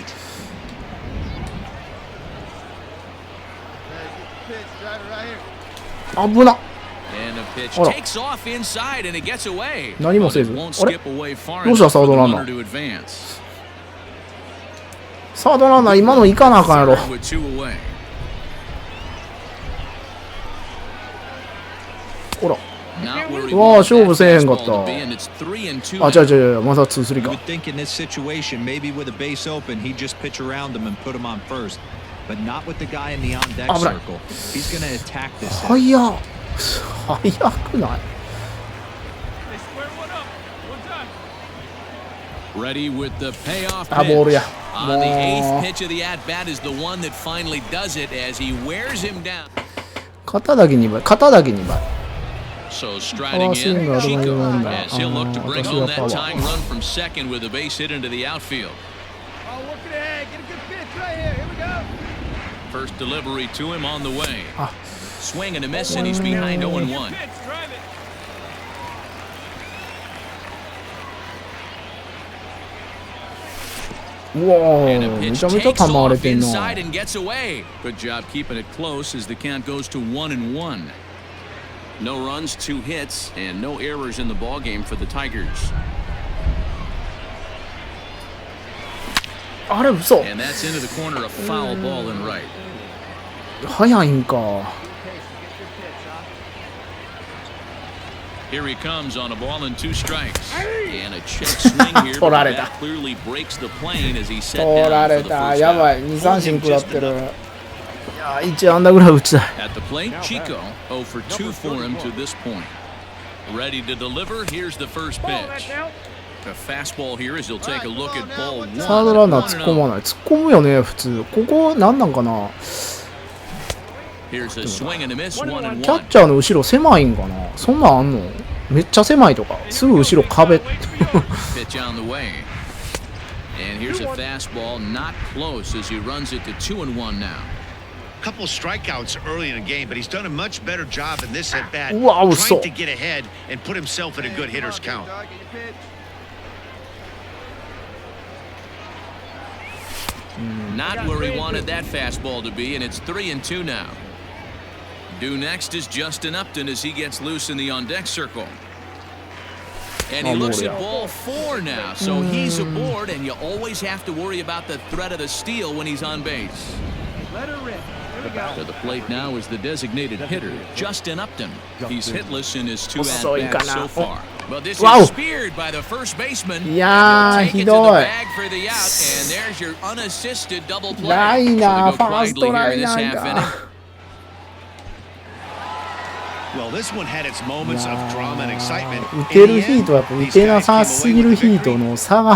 Ah, 危な。 And a pitch あら。 takes off inside and it gets away. 何も But せ it ず。 won't あれ skip away far どうした enough サー for ド the ランナ runner ー。 to advance. サードランナー今の行かなあかんやろ。 With 2 away. ほら。 Not where he うわあ、 wanted 勝負 that せえへんかっ fastball た。 to be, and it's 3-2 あ、違う now. 違う違う。また2-3 You か。 would think in this situation, maybe with a base open, he'd just pitch around him and put him on first. But not with the guy in the on-deck Abra. circle. He's going to attack this. 早っ。早くない。 They square one up. One time. Ready with the payoff あ、ボールや。 pitch. も On the う eighth pitch of the at-bat is the one that finally does it as he wears him down. 肩だけ2倍。肩だけ2倍。 So striding in, Single, Chico, don't mind as he'll look to bring home that power. tying run from second with a base hit into the outfield. Oh, working ahead. Get a good pitch right here. Here we go. First delivery to him on the way. あ、 Swing and a miss, and he's behind 0-1. Pitch. Drive it. うわー、 And a め pitch ちゃめちゃ takes 球荒れ off てんな。 inside and gets away. Good job keeping it close as the count goes to 1-1. No runs, 2 hits, and no errors in the ball game for the Tigers. あれ嘘。 And that's into the corner, a foul ball and right. 早いんか。 Here he comes on a ball and 2 strikes. And a check swing here, but that clearly breaks the plane as he set 取ら down れ for the た。 first やば out. い。2三振食らってる。いやー、1安打ぐらい打ちたい。 At the plate, Chico 0 for 2 for him to this point. Ready to deliver. Here's the first pitch. A fastball here as he'll take a look at ball 1. サードランナー突っ込まない。突っ込むよね、普通。ここ、なんなんかな。 Here's a swing and a miss, 1-1. キャッチャーの後ろ狭いんかな。そんなんあんの？めっちゃ狭いとか。すぐ後ろ壁。 Pitch on the way. And here's a fastball, not close as he runs it to 2-1 now. Couple strikeouts early in the game, but he's done a much better job in this at bat, うわ、嘘。 trying to get ahead and put himself in a good hitter's count. Not where he wanted that fastball to be, and it's 3-2 now. Due next is Justin Upton as he gets loose in the on-deck circle. And he looks at ball 4 now, so he's aboard, and you always have to worry about the threat of the steal when he's on base. Let her rip. Here we go. To the plate now is the designated hitter, Justin Upton. He's hitless in his 2 遅いかな。 at-bats so far. But this Wow. is speared by the first baseman. いやー、 Take ひ it to ど the い。 bag for the out, and there's your unassisted double play. ライ So ナー、 they フ go ァース quietly ト here ラ in イ this ナ half ー inning. か。 Well, this one had its moments of drama and excitement. 打てるヒートはやっぱ打てなさすぎるヒートの差が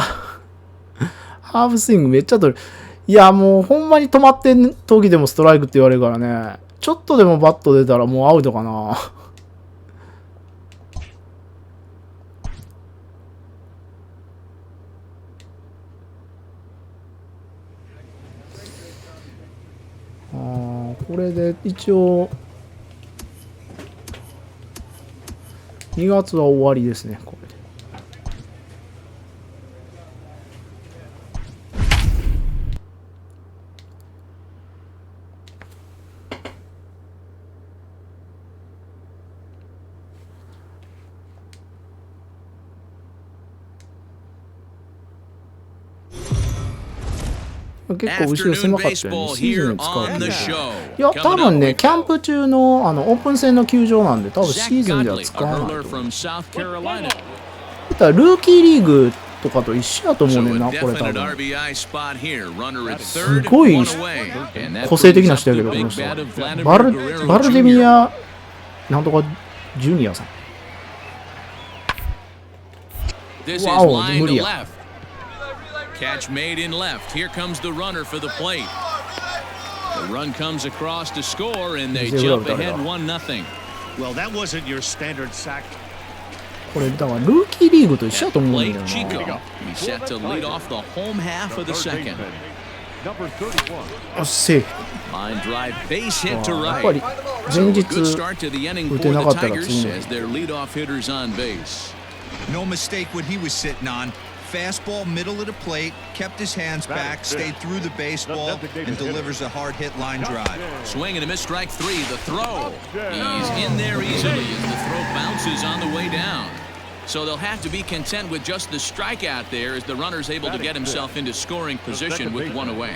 ハーフスイングめっちゃ取る。いやもうほんまに止まってん時でもストライクって言われるからね。ちょっとでもバット出たらもうアウトかな。これで一応2月は終わりですね、これで。結構後ろ狭かったよね。シーズンに使うっていう。いや、多分ね、キャンプ中のオープン戦の球場なんで、多分シーズンでは使わないと思う。だからルーキーリーグとかと一緒やと思うねんな、これ多分。すごい個性的な人やけど、この人。バルデミア、なんとかジュニアさん。わお、無理や。Catch made in left. Here comes the runner for the plate. The run comes across to score, and they jump ahead 1-0. Well, that wasn't your standard sack. これだからルーキーリーグと一緒だと思うんだよ Blake な。 Chico. He's set to lead off the home half of the second. あっせい。 Line drive base hit to やっぱ right. り前 So 日 a good start to the inning 打 for てな the かったら Tigers 次の as their leadoff hitters on base. No mistake what he was sitting on. Fastball middle of the plate, kept his hands back, stayed through the baseball, and delivers a hard hit line drive. Swing and a miss, strike 3. The throw. He's in there easily as the throw bounces on the way down. So they'll have to be content with just the strikeout there as the runner's able to get himself into scoring position with 1 away.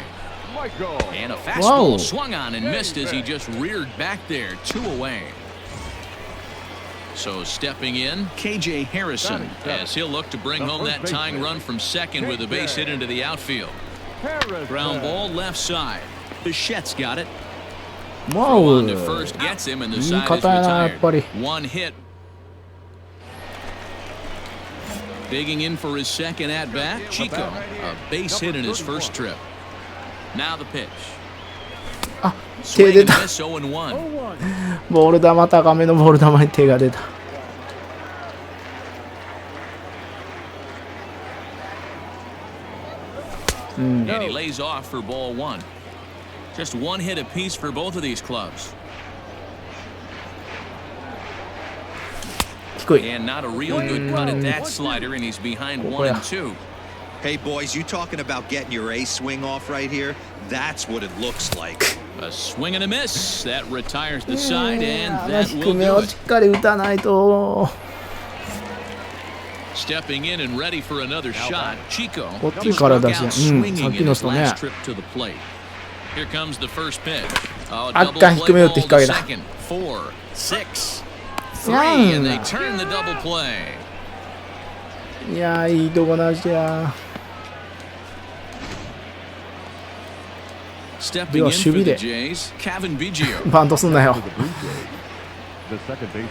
And a fastball swung on and missed as he just reared back there, 2 away. So stepping in, KJ Harrison, as he'll look to bring home that tying run from second with a base hit into the outfield. Ground ball left side. Bichette's got it. Wow. On to first gets him, and the いい side is 方やな、やっぱり。 retired. 1 hit. Digging in for his second at bat, Chico, a base hit in his first trip. Now the pitch. あ、手 Swing 出 and た。 miss, 0-1. ボール球、高めのボール球に手が出た。And he lays off for ball 1. Just 1 hit apiece for both of these clubs. 低い。 And not a real good cut at that slider, and he's behind 1-2. Hey boys, you talking about getting your A swing off right here? That's what it looks like. A swing and a miss. That retires the side, and あの that 低 will め do を it. しっかり打たないと。 Stepping in and ready for another shot, Chico こっちからだし、うん、さ swinging っき in の his 人ね。 last trip to the plate. Here comes the first pitch. Oh, あっ double かん低め play 打って ball 引っ掛 to けた。 second. 4, 6, いや 3, and ん they turn the double play. いやー、いいとこなしや。 Stepping in for the Jays, Kevin Biggio. バントすんなよ。 The second baseman.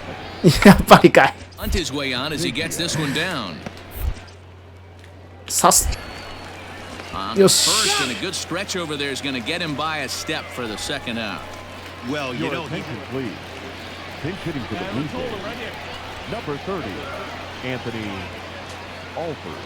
やっぱりかい。 Hunt his way on as he gets this one down. 刺す。 On the Yes. first, and a good stretch over there is going to get him by a step for the second out. Well, you Your know, attention, please. Pinch hitting for the Blue Jays. Number 30, Anthony Alford.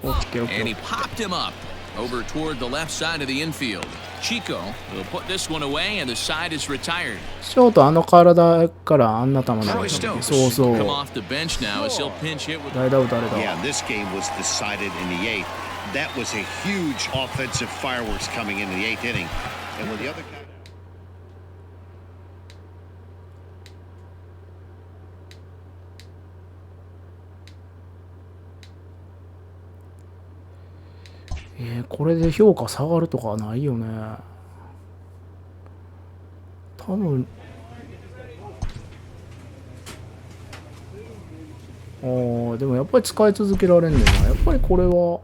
オッケーオッケ And ー。 he popped him up over toward the left side of the infield. Chico will put this one away, and the side is retired. ショートあの体からあんな球投げ Troy たの Stokes そうそ come う。 off the bench now as he'll pinch hit with 誰だ打たれた。 yeah, this game was decided in the eighth. That was a huge offensive fireworks coming into the eighth inning. And when the other guy... これで評価下がるとかはないよね。多分でもやっぱり使い続けられんねんな。やっぱりこれは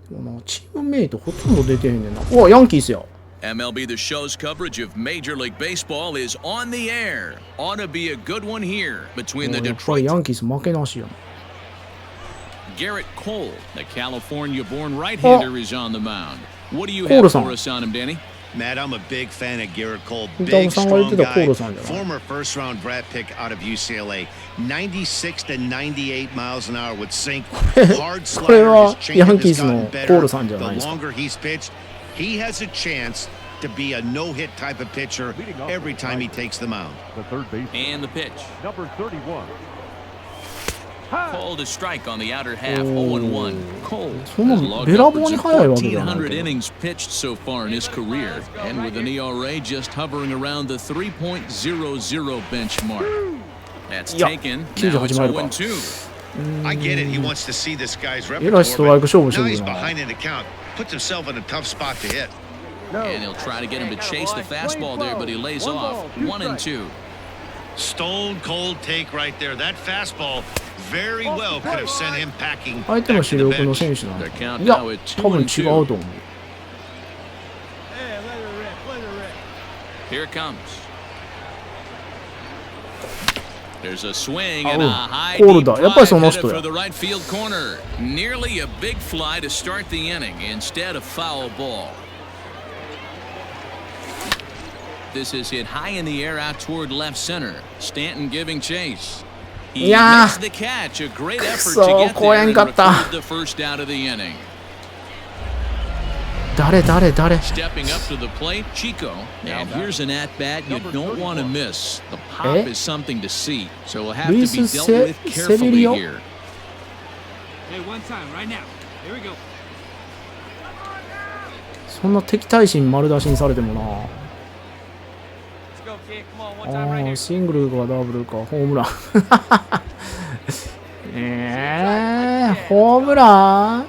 でもな、チームメイトほとんど出てへんねんな。お、ヤンキースや。MLB The Show's coverage of Major League Baseball is on the air. Ought to be a good one here between the やっぱり Detroit ヤンキース負けなしやな。 Garrett Cole, the California-born right-hander, is on the mound. What do you have Cole-san. for us on him, Danny? Matt, I'm a big fan of Garrett Cole. 伊 Big, 藤さんが言っ strong てたコー guy. ルさんじゃない Former first-round draft pick out of UCLA. 96 to 98 miles an hour with sink. Hard これ slider. は His ヤン changeup キー has スの gotten コー better. ルさんじゃないで The すか。 longer he's pitched, he has a chance to be a no-hit type of pitcher every time he takes the mound. The third baseman. And the pitch. Number 31. Cole to strike on the outer half, 0-1. Cole そんな has logged べらぼうに upwards of 速いわけじゃないけ 1,400 ど。 innings pitched so far in his career, and with an ERA just hovering around the 3.00 benchmark. That's いや、 taken. Now it's 98マイルか。 0-2. I get it. He wants to see this guy's えらいストライク repertoire, 勝負して but now く he's るな。 behind in the count. Puts himself in a tough spot to hit. And he'll try to get him to chase the fastball there, but he lays off. 1-2. Stone cold take right there. That fastball very well could have sent him packing 相手の back 主 to the 力の bench. 選手なの。 Their count いや、 now at 多分違う 2-2. と思う。 Hey, let her rip, let her rip. Here it comes. There's a swing and a high Cole deep だ。やっぱりそ drive の headed 人 for や。 the right field corner. Nearly a big fly to start the inning instead of foul ball. This is hit high in the air out toward left center. Stanton giving chase. He いやー、 makes the catch. A great effort くそ to get ー、超 there えん and かった。 recorded the first out of the inning. 誰 Stepping up to the plate, Chico. And here's an at-bat you don't want to miss. The pop is something to see, so it'll have to be Luis dealt with carefully Severino? here. Hey, one time, right now. Here we go. そんな敵対心丸出しにされてもな。 Let's go, kid. Come on, one time right あ here. あ、シングルかダブルか、ホームラン。ホームラン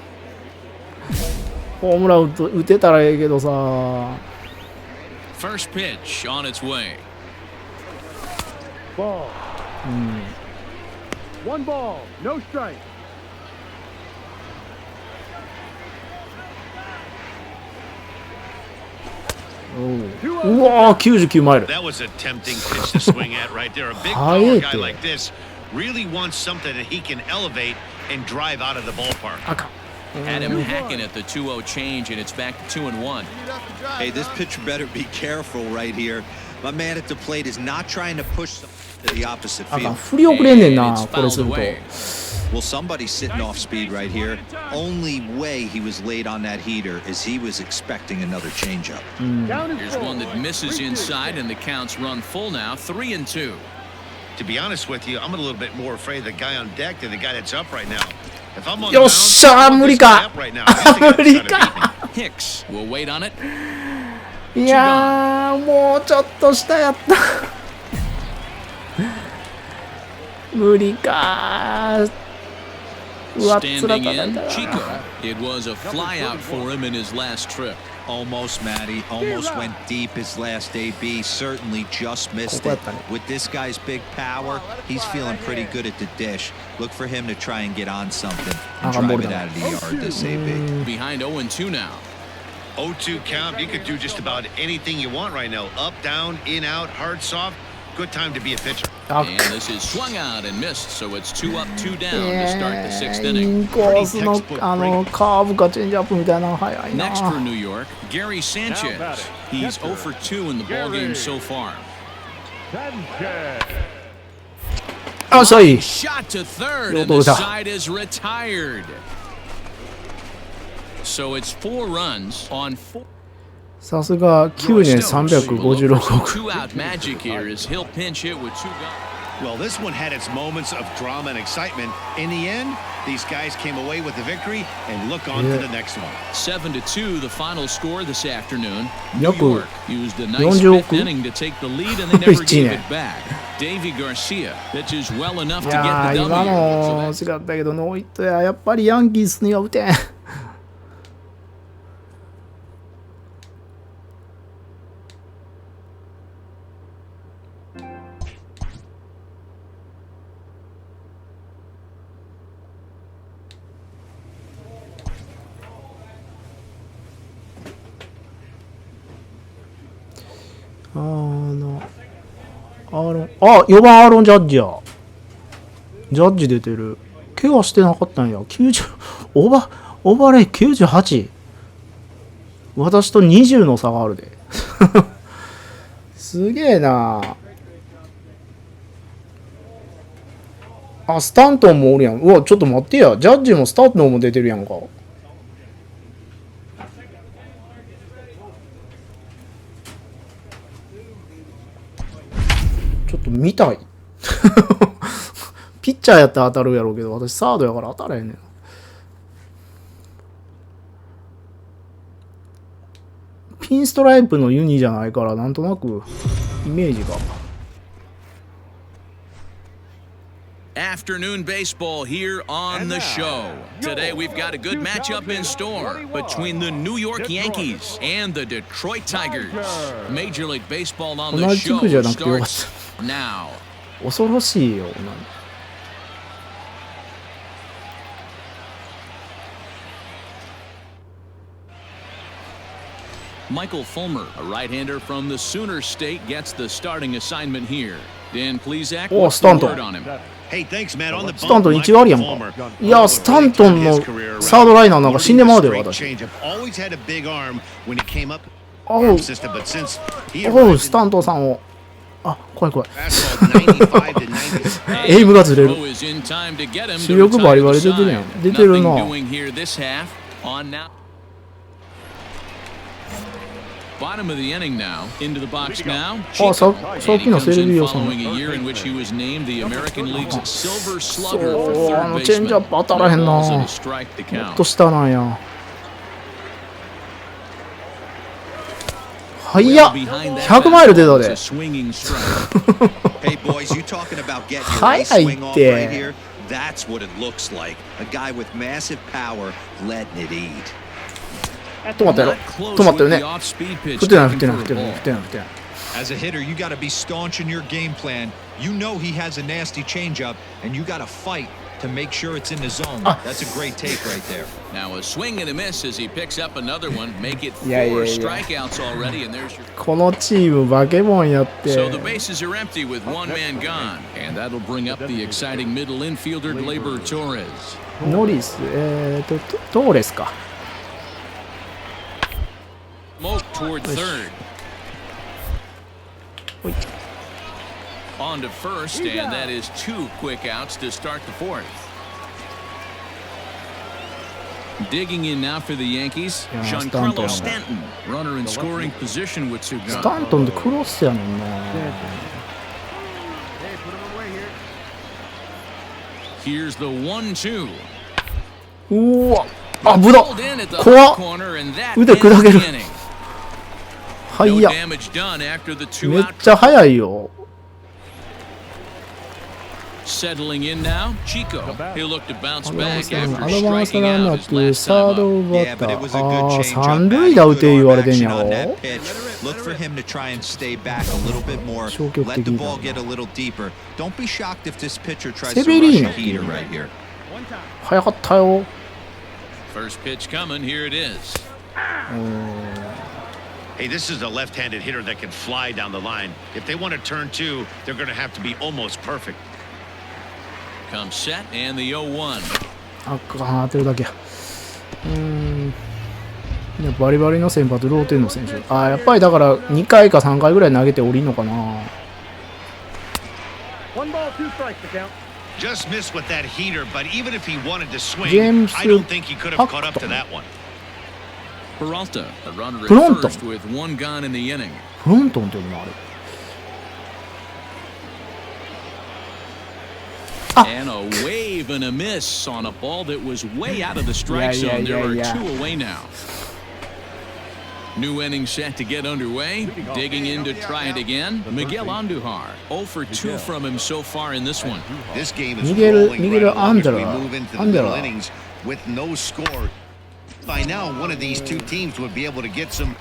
ホームラン打てたらええけどさ。 First pitch on its way. Ball. One ball, no strike. うわー、99マイル。 That was a tempting pitch to swing at right there. A big 速 power いっ guy て。 like this really wants something that he can elevate and drive out of the ballpark. 赤。 Had him hacking at the 2-0 change, and it's back to 2-1. Hey, this pitcher better be careful right here. My man at the plate is not trying to push to the opposite 赤。 field. 振り遅れんねんな、 And it's これする fouled と。 away. Well, somebody's sitting off speed right here. Only way he was late on that heater is he was expecting another changeup. Here's one that misses inside, and the count's run full now, 3-2. To be honest with you, I'm a little bit more afraid of the guy on deck than the guy that's up right now. If I'm on the mound, I'm this guy up right now. Hicks will wait on it. いやー、もうちょっと下やった。無理かー。Standing in, Chico. It was a flyout for him in his last trip. Almost, Matty. Almost went deep his last AB. Certainly just missed it. With this guy's big power, he's feeling pretty good at the dish. Look for him to try and get on something and drive it out of the yard this AB. Behind 0-2 now. 0-2 count. You could do just about anything you want right now. Up, down, in, out, hard, soft. Good time to be a pitcher. And this is swung out and missed, so it's 2 up, 2 down to start the 6th イ inning. ンコースのカーブかチェンジアップみたいなの早いな。 Next for New York, Gary Sanchez. He's 0 for 2 in the ballgame so far. あっしゃい。 Shot to third, and the side is retired. So it's 4 runs on 4. さすが9年356億。 2-out magic here as he'll pinch hit with 2 guns. Well, this one had its moments of drama and excitement. In the end, these guys came away with the victory and look on to the next one. 7-2, the final score this afternoon. New 約 York used a nice 40 fifth inning to take the lead, and they never gave it back. Davey Garcia pitches well enough い to や get ー the 今 W. の惜しかったけどノーヒットややっぱりヤンキースには打てん。4番アーロン・ジャッジや。ジャッジ出てる。怪我してなかったんや。90、オーバーレイ98。私と20の差があるで。すげえな。あ、スタントンもおるやん。うわ、ちょっと待ってや。ジャッジもスタントンも出てるやんか。ちょっと見たい。ピッチャーやったら当たるやろうけど、私サードやから当たらへんねん。ピンストライプのユニじゃないから、なんとなくイメージが。Afternoon baseball here on the show. Today we've got a good matchup in store between the New York Yankees and the Detroit Tigers. Major League Baseball on the show starts now. 恐ろしいよ。Michael Fulmer, a right-hander from the Sooner State, gets the starting assignment here. Dan Plesac, what's the word on him? Hey, thanks, man. On the スタントン1割やんか。いや、スタントンのサードライナーなんか死んでまうでよ、私。おう、スタントンさんを。あ、怖い怖い。エイムがずれる。主力バリバリ出てるやん。出てるな。Bottom of the inning now, into the box now. あ、さっきのセルビオさん。Following a year in which he was named the American League's Silver そ Slugger for う、あ third のチェンジアッ baseman. プ当たらへんな。も Balls and a strike to っ count. と下なんや。早っ !100 マイル出たで。早いって。That's what it looks like. A guy with massive power letting it eat. 止まったやろ。止まったよね。振ってない振ってない振ってない振ってない振ってない。As a hitter, you got to be staunch in your game plan. You know he has a nasty changeup, and you got to fight to make sure it's in the zone. That's a great take right there. Now a swing and a miss as he picks up another one. Make it 4 strikeouts already, and there's your. このチームバケモンやって。 So the bases are empty with one man gone, and that'll bring up the exciting middle infielder Gleyber Torres. ノリス、トーレスか。Smoke toward third. On to first, and that is 2 quick outs to start the 4th. Digging in now for the Yankees, Giancarlo Stanton, runner in scoring position with two guys. スタントンでクロスやねんな。Here's the 1-2. うわ、あ、ぶだ。怖っ。腕砕ける。はいや。めっちゃ速いよ。Settling in now, Chico. He'll look to bounce back after アドバンス striking ラン out ナー his っていう last サー time ド up. バッター。ああ、三塁打打て言われてんやろ。 Look for him to try and stay back a little bit more. Let the ball get a little deeper. Don't be shocked if this pitcher tries to rush a heater right here. 早かったよ。 First pitch coming, here it is. Hey, this is a left-handed hitter that can fly down the line. If they want to turn two, they're going to have to be almost perfect. Comes set and the 0-1. あかん、当てるだけや。バリバリの先発ローテンの選手。やっぱりだから2回か3回ぐらい投げて降りんのかな。Just missed with that heater, but even if he wanted to swing, I don't think he could have caught up to that one. Peralta, a runner at first with one gone in the inning. フロントンっていうのもある。And a wave and a miss on a ball that was way out of the strike zone. There are two away now. New inning set to get underway. Digging in to try it again. Miguel Andujar, 0 for 2 from him so far in this one. This game is rolling right along as we move into the middle innings with no score. By now, one of these two teams would be able to get him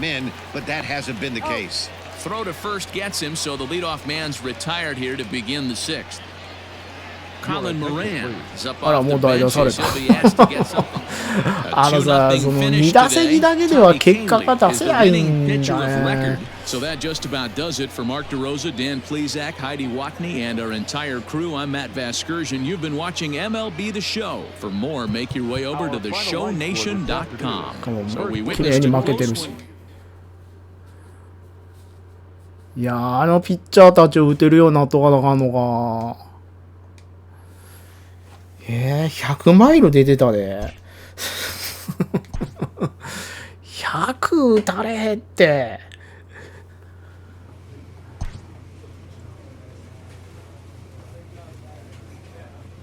in, but that hasn't been the case. Throw to first gets him, so the leadoff man's retired here to begin the sixth. Colin Moran is up off the bench. He'll be asked to get something. A 2-0 finish today. So that just about does it for Mark DeRosa, Dan Plezak, Heidi Watney, and our entire crew. I'm Matt Vasgersian. You've been watching MLB The Show. For more, make your way over to theshownation.com. So we witnessed a close one. いやー、ピッチャーたちを打てるようになっとかなあかんのか。100マイル出てたで。100打たれへって。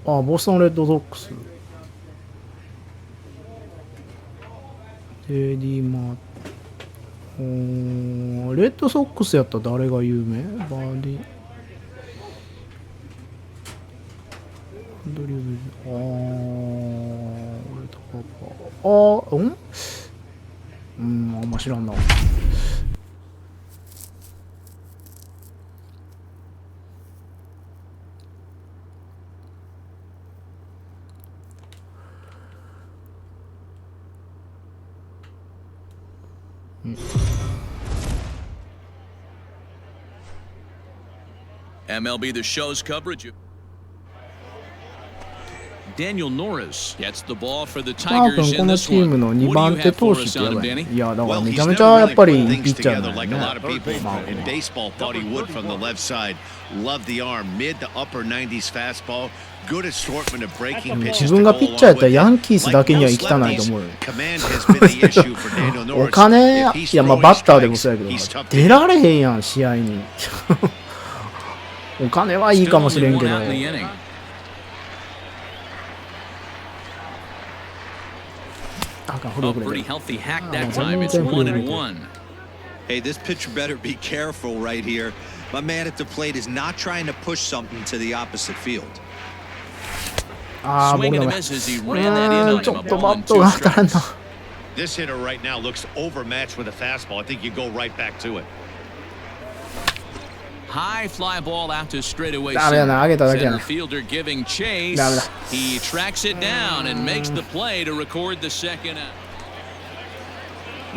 ボストンレッドソックス。レディマレッドソックスやったら誰が有名？バーディドリブル。あんま知らんな。MLB The Show's coverage. Daniel Norris gets the ball for the 多 Tigers 分こ in の this チーム one. の What 2 do 番 you 手 have 投 for 手っ us てや on ば him, い。 Danny? いや、だから Well, め he's ちゃめ done ちゃやっ really ぱり good ピ things ッチャー together だよ like a ね。 lot of people in baseball thought he would from the left side. Love the arm, mid to upper 90s fastball. Good assortment of breaking pitches. 自分がピッチャーやったらヤンキースだけには行きたないと思うよ。Command has been the issue for Daniel Norris. お金、If he's いや、まあ throwing バッターでも strikes, そうやけど he's tough to 出られへんやん、試合に。お金はいいかもしれんけど。 A pretty healthy hack that time. It's 1-1. Hey, this pitcher better be careful right here. My man at the plate is not trying to push something to the opposite field. Swing and a miss as he ran that in on him. A ball and 2 strikes. This hitter right now looks overmatched with a fastball. I think you go right back to it. High fly ball out to straightaway ダメだな、上げただけやな。 center fielder giving chase. ダメだ。 He tracks it down and makes the play to record the second out.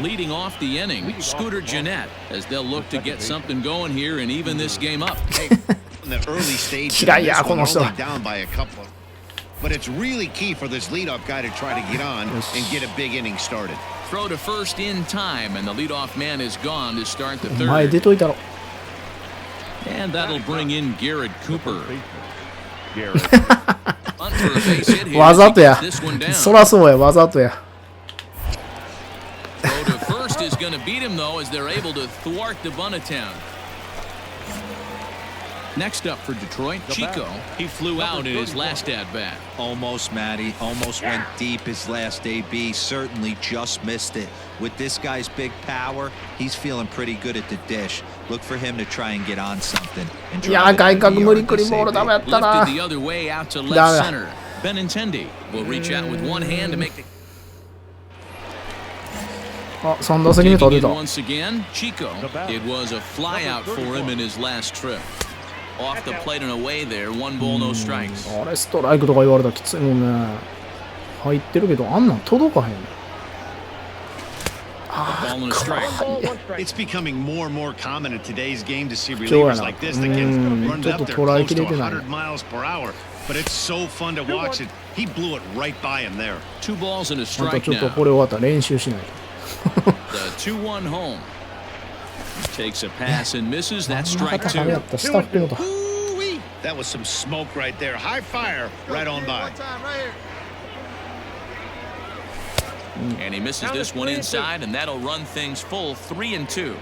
Leading off the inning, Scooter Gennett, as they'll look to get something going here and even this game up. In the early stage,嫌いや、この人。 down by a couple. But it's really key for this leadoff guy to try to get on and get a big inning started. Throw to first in time, and the leadoff man is gone to start the 前 third. 出といたろ。 And that'll bring in Garrett Cooper. Garrett. Bunt for a base hit here わ as ざ he とや gets this one down. そらそうやわざとや Throw to first is going to beat him though as they're able to thwart the bunt attempt. Next up for Detroit, Chico. He flew out in his last at-bat. Almost, Matty. Almost went deep his last AB. Certainly just missed it. With this guy's big power, he's feeling pretty good at the dish. Look for him to try and get on something. いや外角無理くりボールダメやったな Lifted the other way out to left center. Benintendi will reach out with one hand to make the あ3打席目取れ Taking た in once again, Chico. It was a flyout for him in his last trip. Off the plate and away there, 1 ball, no strikes. あれストライクとか言われたらきついもんね入ってるけどあんなん届かへん Ball and a strike. It's becoming more and more common in today's game to see relievers like this that can run up there close to 100 miles per hour. But it's so fun to watch it. He blew it right by him there. 2 balls and a ちょっと strike ちょっと now. これ終わったら練習しないと The 2-1 home. Takes a pass and misses. That's 中 strike 田や 2. った下吹くのと Ooh-wee. That was some smoke right there. High fire right on by. One time right here. And he misses this one inside, and that'll run things full 3-2.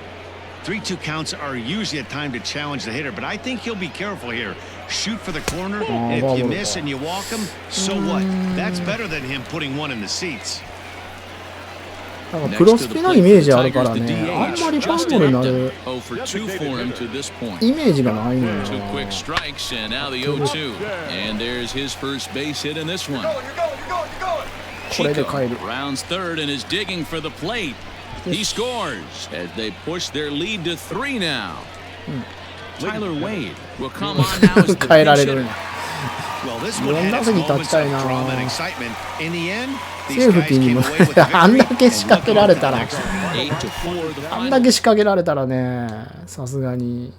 3-2 counts are usually a time to challenge the hitter, but I think he'll be careful here. Shoot for the corner, and if you miss and you walk him, so what? That's better than him putting one in the seats. なんかプロスピのイメージあるからねあんまりファンボールになる 0 for 2 for him to this point. イメージがないのよ Two quick strikes, and now the 0-2. And there's his first base hit in this one. これで Chico 帰る rounds third and is digging for the plate. He scores as they push their lead to 3 now. Tyler Wade will come on now as the 変えら pinch れる hitter. ね Well, this one had its moments of drama and excitement. In the end, セ these ーフテ guys ィーに came も away with the あん victory だけ仕 and 掛けら looking れ on た to ら the next one. 8-4 the あん final. だけ仕掛けられたらねさすがに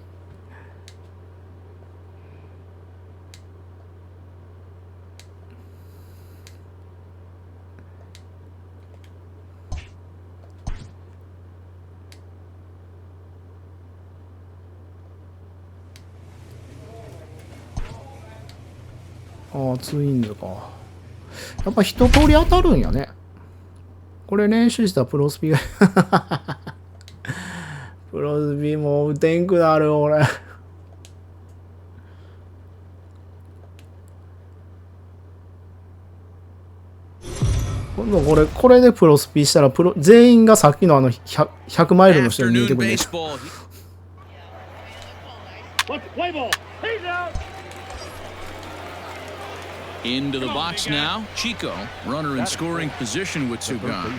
ああツインズかやっぱ一通り当たるんやねこれ練習したらプロスピがプロスピもう打てんくなる俺今度これでプロスピしたら全員がさっきのあの 100マイルの人に見えて Afternoon くるね baseball. Into the box now. Chico, runner in scoring position with 2 gone.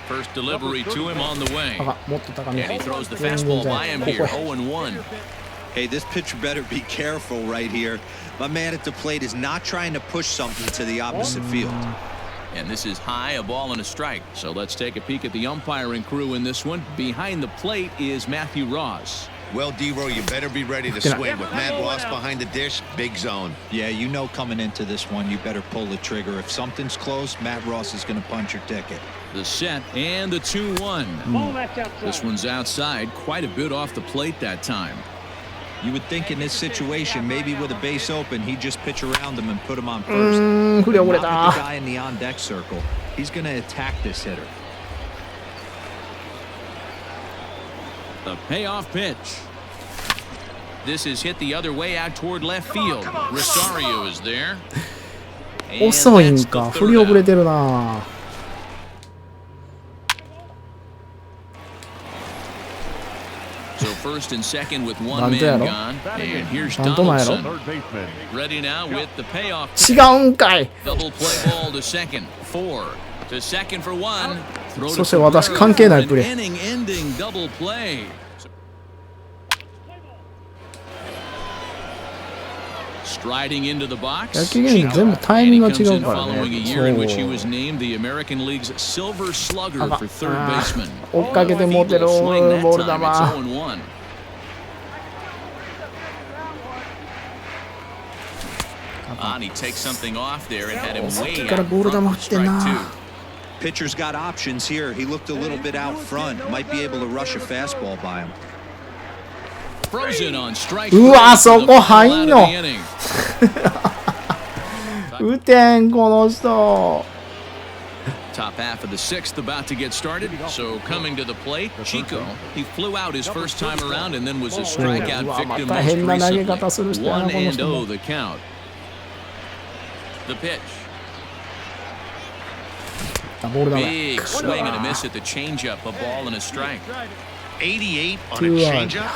First delivery to him on the way. あもっと高め And he throws the fastball by him here, 0-1. Hey, this pitcher better be careful right here. My man at the plate is not trying to push something to the opposite field. And this is high, a ball and a strike. So let's take a peek at the umpiring crew in this one. Behind the plate is Matthew Ross. Well, D-Row, you better be ready to swing. With Matt Ross behind the dish, big zone. Yeah, you know coming into this one, you better pull the trigger. If something's close, Matt Ross is going to punch your ticket. The set and the 2-1. This one's outside, quite a bit off the plate that time. You would think in this situation, maybe with a base open, he'd just pitch around him and put him on first. 振り遅れ Not た with the guy in the on-deck circle. He's going to attack this hitter. The payoff pitch. This is hit the other way out toward left field. Rosario is there. And 遅いん that's か the 振り third 遅れ out. てるな So first and second with one なんとや man ろ gone. And here's なんとなんやろ Donaldson. Third baseman. Ready now with the payoff. 違うんかい Double play ball to second. 4 to second for 1. Throw そ to して私関係ないプレー an inning-ending double play. Striding into the box. 野球ゲーム全部タイミングが違うから And he comes in following a ね year in which he そう was named the American League's Silver Slugger あ for third あ baseman. 追っかけて持ってる Feeble swing that ボール time. 球 It's 0-1. And he takes something off there and had him way out からボール球 front 振 for ってんな strike 2. Pitcher's got options here. He looked a little bit out front. Might be able to rush a fastball by him. Frozen on strike うわ three for そ the こ final 入ん out の of the inning. 打てんこの人。 Top half of the sixth about to get started. So coming to the plate, Chico. He flew out his first time around and then was a strikeout victim most recently. 1-0 the count. The pitch. Big swing and a miss at the changeup, a ball and a strike. 88 on a changeup.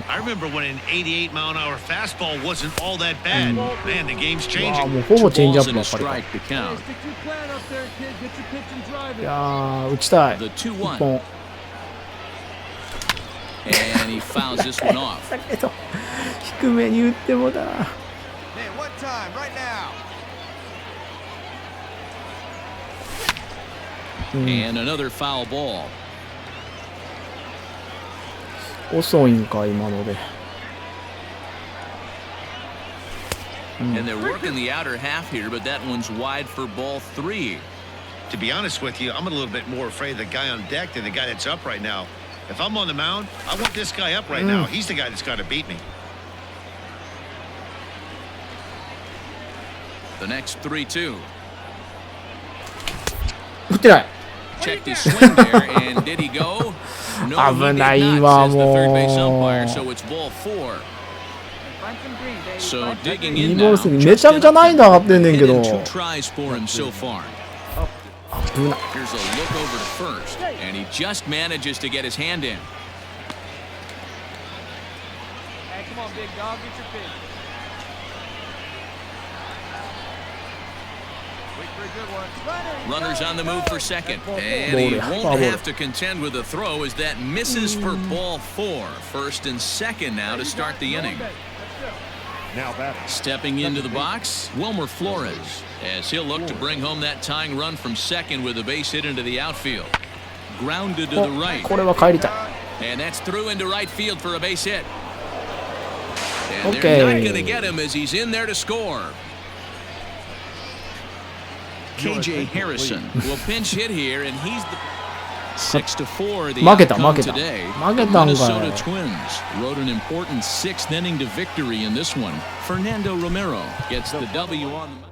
I remember when an 88-mile-an-hour fastball wasn't all that bad. Man, the game's changing. ほぼチェンジアッ Balls プ and ば a っかりか。 strike to count. いやー、打ちたい。 The 一 2-1. 本。 And he fouls this one off. だけど低めに打ってもだな。 Man, what time? Right now. And another foul ball. 遅いんか今ので。 And they're working the outer half here, but that one's wide for ball 3. To be honest with you, I'm a little bit more afraid of the guy on deck than the guy that's up right now. If I'm on the mound, I want this guy up right now. He's the guy that's got to beat me. The next 3-2. 打ってない。 Checked his swing there, and did he go? No, he did not, says the third base umpire, so it's ball 4. So digging in now, Justinめちゃめちゃ難易度上がってんねんけど。 two tries for him so far. Here's a look over to first, and he just manages to get his hand in. Hey, come on, big dog, get your pitch. Wait for a good one. Runners on the move for second, and he won't have to contend with a throw as that misses for ball 4. First and second now to start the inning. Now batting. Stepping into the box, Wilmer Flores, as he'll look to bring home that tying run from second with a base hit into the outfield. Grounded to the right. これは帰りたい。 And that's through into right field for a base hit. And Okay. they're not going to get him as he's in there to score. KJ Harrison will pinch hit here, and he's the 6-4 the outcome today. The Minnesota Twins rode an important 6th inning to victory in this one. Fernando Romero gets the W on the...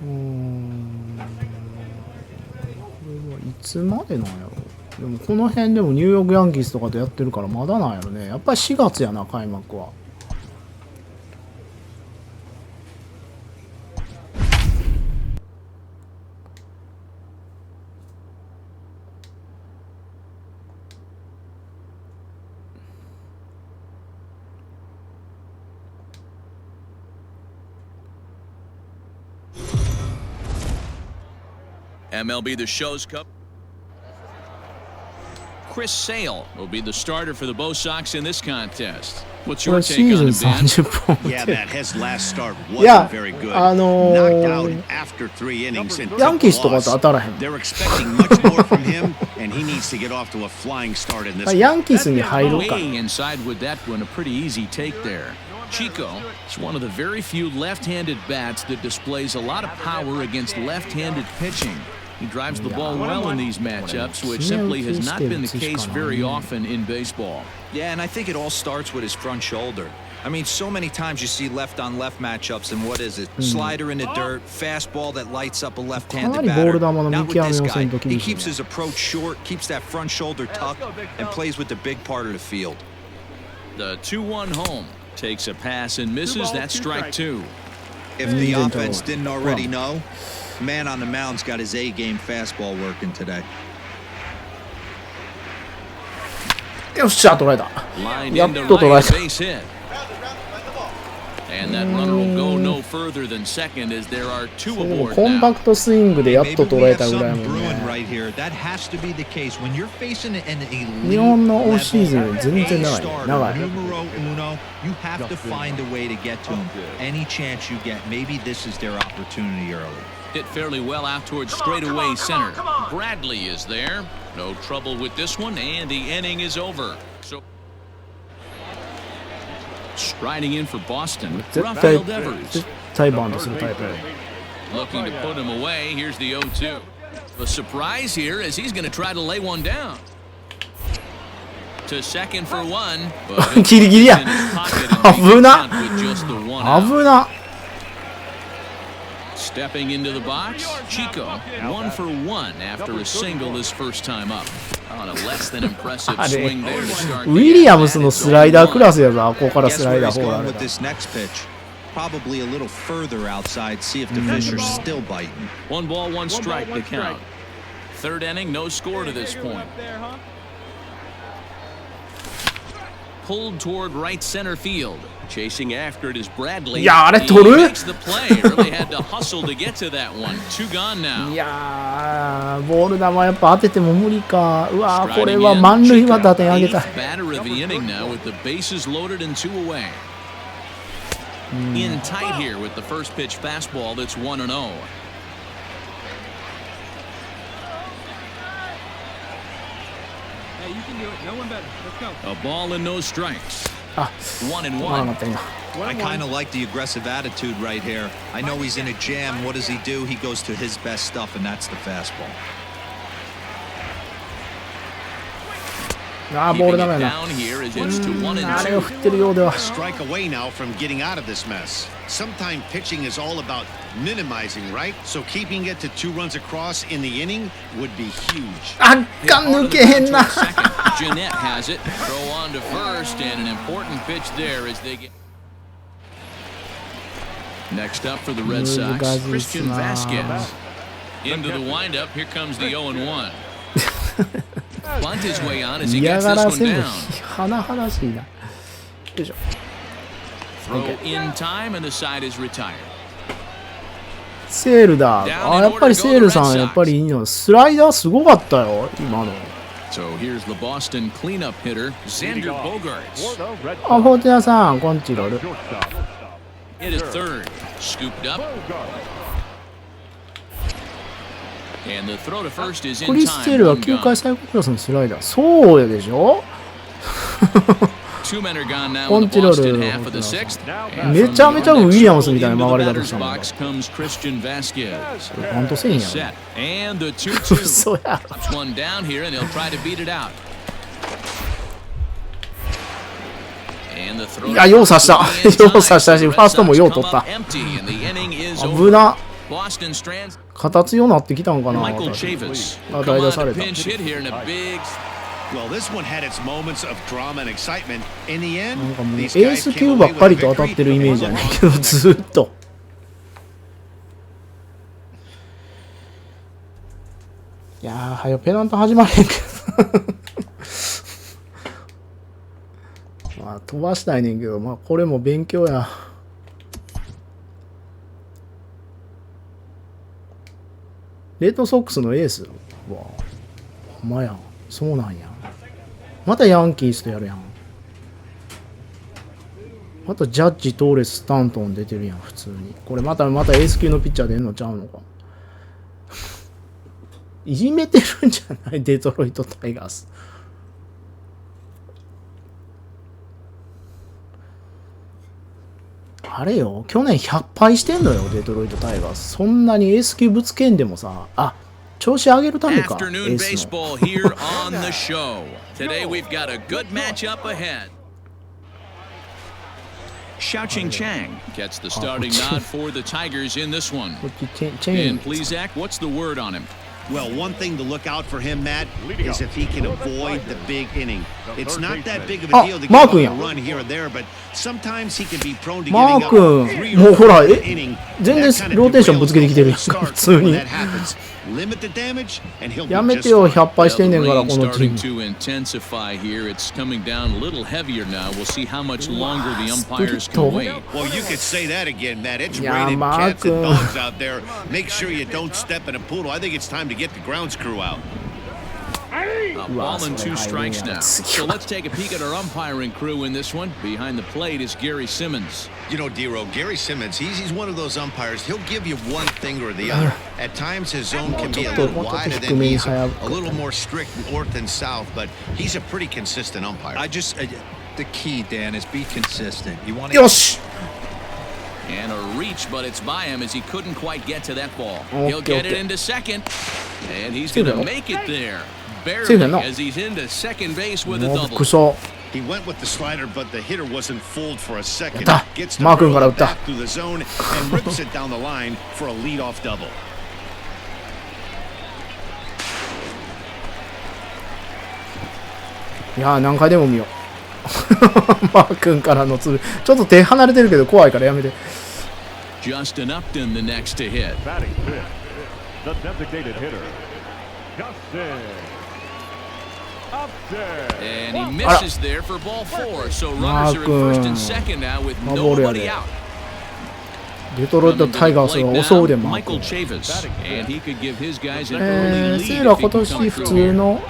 これはいつまでなんやろ。でもこの辺でもニューヨークヤンキースとかとやってるからまだなんやろね。やっぱり4月やな開幕は。MLB The Show's Cup. Chris Sale will be the starter for the Bo Sox in this contest. What's your take on him, Dan? Yeah, Matt, his last start wasn't very good. Knocked out after 3 innings and took the loss. They're expecting much more from him, and he needs to get off to a flying start in this one. ヤンキースに入るか。 Way inside with that one, a pretty easy take there. Chico is one of the very few left-handed bats that displays a lot of power against left-handed pitching. He drives the ball well in these matchups, which simply has not been the case very often in baseball. Yeah, and I think it all starts with his front shoulder. I mean, so many times you see left-on-left matchups, and what is it? Slider in the dirt, fastball that lights up a left-handed batter. Not with this guy. He keeps his approach short, keeps that front shoulder tucked, and plays with the big part of the field. The 2-1 home takes a pass and misses. That's strike 2. If the offense didn't already know, man on the mound's got his A-game fastball working today. よっしゃ、捉えた。 Lined やっ into と捉え right た。 base hit. And that runner will go no further than second as there are 2 aboard コンパ now. クトスイングでやっと捉えたぐらいもん brewing ね。 right here. That has to be the case when you're facing an elite 日本のオフシーズンより全然長いね。長い。 numero uno. You have to find a way to get to him. Any chance you get, maybe this is their opportunity early. Hit fairly well out towards straightaway center. Bradley is there. No trouble with this one, and the inning is over. So Striding in for Boston, 絶対 Rafael Devers. 絶対バンドするタイプ。 Looking to put him away. Here's the 0-2. The surprise here is he's going to try to lay one down. To second for one. But ギリギリや。 in his pocket and 危な。 with just the one out. 危な。 Stepping into the box, Chico, 1 for 1 after a single his first time up. On a less than impressive あれ swing there to start ウィリアムスのスライダークラスやぞ。ここからスライダーフォーラー with this next pitch. Probably a little further outside. See if the fish are still biting. 1 ball, 1 strike to count. Third inning, no score to this point. Pulled toward right center field. Chasing after it is Bradley. いやあれ He 取る makes the play. Really had to hustle to get to that one. 2 gone now. いやー、ボール球やっぱ当てても無理か。うわー、これは満塁は打点上げたい。 Batter of the inning now with the bases loaded and 2 away. In tight here with the first pitch fastball that's 1-0. Hey, you can do it. No one better. Let's go. A ball and no strikes. あ、 1 and 止まらな 1. かった今。 I kind of like the aggressive attitude right here. I know he's in a jam. What does he do? He goes to his best stuff, and that's the fastball. あー、ボール球やな。 Down here as it's to 1 and あれを 2. 振ってるようでは。 Strike away now from getting out of this mess. Sometimes pitching is all about minimizing, right? So keeping it to 2 runs across in the inning would be huge. あっかん抜けへんな。 Jeanette has it. Throw on to first and an important pitch there as they get. Next up for the Red Sox, Christian Vasquez. Into the windup, here comes the 0-1. Bunt his way on as he 嫌 gets が this ら one せんの down. 甚だしいな。よいしょ。 Throw in time and the side is retired. セールだ。あ、やっぱりセールさん、やっぱりいいの。スライダーすごかったよ、今の。 So here's the Boston cleanup hitter, Xander Bogaerts. あ、フォーティナさん、こんちろる。 Hit at third, scooped up. And the throw to first is ク in リステール time. は One 球界 gone. 最高クラスのスライダー。そうやでしょ。 Two men are gone now コ in ン the チロ Boston ル。 half of the sixth. And め from ちゃめちゃ the ウィリアムスみたい into な the 曲がり方 batter's したもん。 box comes Christian Vasquez. ほんとせんやん。 Set and the 2-2. 嘘や。 Pops one down here and they'll try to beat it out. And the throw いや、よう刺した。よう刺したし、ファーストもよう取った。 empty and the inning is 危 over. な。 Boston strands 形ようなってきたんかな。 Michael 私 Chavis. あ、 Come 代 on 打さ to れた。 pinch hit here in a big. Well, this one had its moments of drama and excitement. In the end, なんかもうエ these ー guys ス came 級ばっ away か with り a と当た victory ってるイメージやねん that けど、 was ずーっと。いやー、はよペナント始まれんけど。まあ、飛ばしたいねんけど、まあ、これも勉強や。レッドソックスのエース。うわ、ほんまやん。そうなんや。またヤンキースとやるやん。またジャッジ、トーレス、スタントン出てるやん、普通に。これまたエース級のピッチャー出んのちゃうのか。いじめてるんじゃないデトロイト・タイガース。あれよ、去年100敗してんのよ、デトロイト・タイガース。そんなにエース級ぶつけんでもさ、あ、調子上げるためか。エ Afternoon ースの。 baseball here on the show. Today we've got a good matchup ahead. Xiaoqing Chang gets the starting nod for the Tigers in this one. こっちチェーン And please, Zach, what's the word on him? Well, one thing to look out for him, Matt, is if he can avoid the big inning. It's not that big of a deal to give up a run here or there, but sometimes he can be prone to マ giving ー up 君、 3もう or ほら、 4 inning. 全 That 然 kind ロー of テーションぶつけてきてるやん derails か、 the 普 start 通 when に。 that happens. Limit the damage, and he'll や be め just てよ、 fine. 100敗してんねん The から、 rain このチー starting ム。 to intensify here. It's coming down a little heavier now. We'll see how much longer the umpires Split can wait. Well, you could say that again, Matt. It's Yeah, raining cats and Mark. dogs out there. Make sure you don't step in a poodle. I think it's time to get the grounds crew out. A ball and 2 strikes now. So let's take a peek at our umpiring crew in this one. Behind the plate is Gary Simmons. You know, D-Row, Gary Simmons, he's one of those umpires. He'll give you one thing or the other. At times, his zone can be a little wide, and then he's a little more strict north and south, but he's a pretty consistent umpire. the key, Dan, is be consistent. You want to. よし。 And a reach, but it's by him as he couldn't quite get to that ball. He'll get it into second, and he's going to make it there. Barely, as he's into second base with a double. He went with the slider, but the hitter wasn't fooled for a second. やった。 Gets マー君 the から打 ball った。 back through the zone and rips it down the line for a leadoff double. いやー何回でも見よう。マー君からのつぶ、ちょっと手離れてるけど怖いからやめて。Justin Upton the next to hit. Batting fifth, the designated hitter, Justin Upton. And he misses there for ball 4. So runners are at first and second now with nobody out. デトロイトタイガースが襲うでマー君。セーラ今年普通の。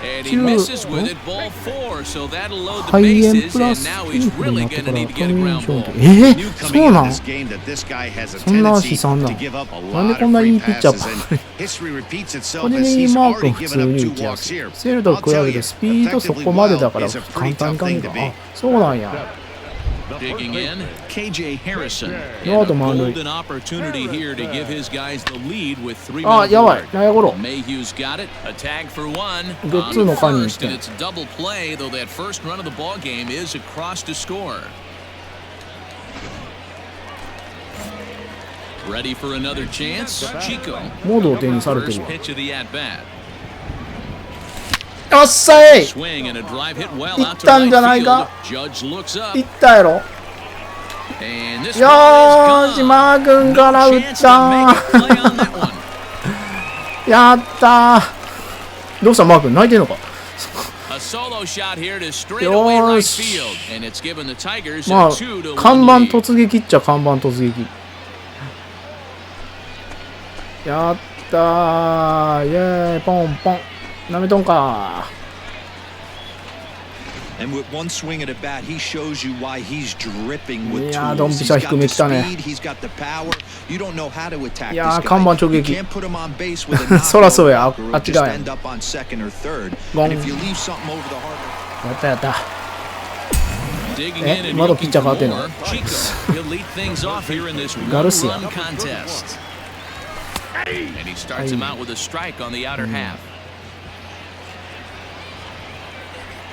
And he misses with it, ball 4, so that'll load the bases, and now he's really going to need to get a ground ball. そうなんそんな悲惨な。なんでこんないいピッチャーばっかり。これにマー君普通に打ちやすい。セールと比べてスピードそこまでだから簡単にいかんのか。あ、そうなんや。Digging in, KJ Harrison. No, And a the man. golden opportunity here to give his guys the lead with 3 あ、 men やばい。 aboard. 内野ゴロ。 Mayhew's got it. A tag for 1. 4 On つの to 間に first, and it's a double play, though that first run of the ball game is across to score. Ready for another chance? Chico. もう同点にされてる First わ。 pitch of the at-bat. よっさい。 Swing and a drive hit well い out っ to たんじゃな right いか。 field. Judge looks up. いったやろ。 And this よ ball ー is し、 gone. マー君から打 No っ chance た to make a play on that one. やったー。どうしたマー君泣いてんのか。 A solo shot here to straightaway right よし。 field, and it's given the Tigers ま a あ 2-1看板 lead. 突撃っちゃ看板突撃。やったー。イェーイポンポン。なめとんか。 And with one swing at a bat, he shows you why he's dripping with いやー tools. ドンピ He's シャ got 低め the 来たね。 speed, he's got the power. You don't know how to attack い this やー guy. 看板直 You 撃。 can't put him on base with a そらそうや。 knockout blocker あ or っち just 側や。 end up on second or third. ゴン。 And if you leave something over the hard. やったやった。 Digging in and まだピ looking ッチャー変わ for ってんの more. Chico, he'll lead things off here in this ガルシア。 one-run contest. And he starts him out with a strike on the outer half.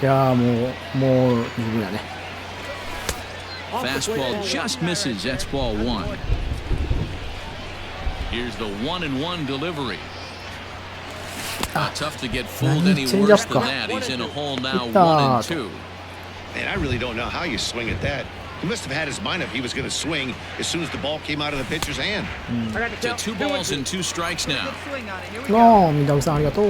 いやーもう十分やね。 Fastball just misses. That's ball 1. Here's the 1-1 delivery. Tough to get fooled any worse than that. He's in a hole now, 1-2. And I really don't know how you swing at that. He must have had his mind up he was going to swing as soon as the ball came out of the pitcher's hand. To 2 balls and 2 strikes now. Good swing on it. Here we go. ゴーン、みだくさんありがとう。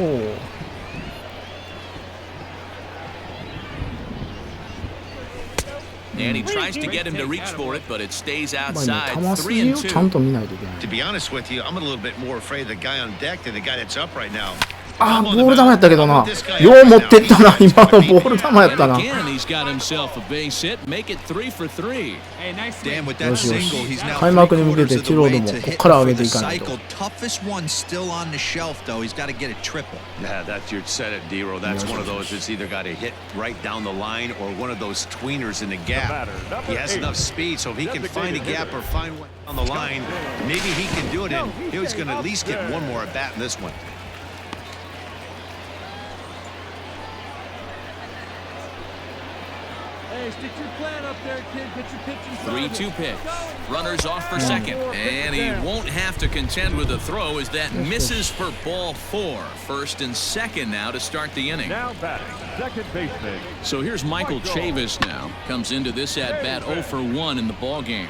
And he tries to get him to reach for it, but it stays まあ今 outside. 球筋をちゃん 3-2. と見ないといけない。 To be honest with you, I'm a little bit more afraid of the guy on deck than the guy that's up right now. あー、ボール球やったけどな。よう持ってったな、今のボール球やったな。 And again, he's got himself a base hit. Make it 3 for 3. Hey, nice Dan, swing. with that single, he's now 開幕に向け 3/4 て of チ the ロル way も to ここ hit から上 for げて the いかないと。 cycle. Toughest one still on the shelf, though. He's got to get a triple. Yeah, that's your set it, D-Row. That's one of those that's either got to hit right down the line or one of those tweeners in the gap. He has enough speed, so if he can find a gap or find one on the line, maybe he can do it, and he's going to at least get one more at bat in this one. Hey, stick your plan up there, kid. Get your pitch in front of 3-2 you. pitch. Runners off for second. And he won't have to contend with the throw as that misses for ball 4. First and second now to start the inning. Now batting, second baseman. So here's Michael Chavis now. Comes into this at-bat 0 for 1 in the ball game.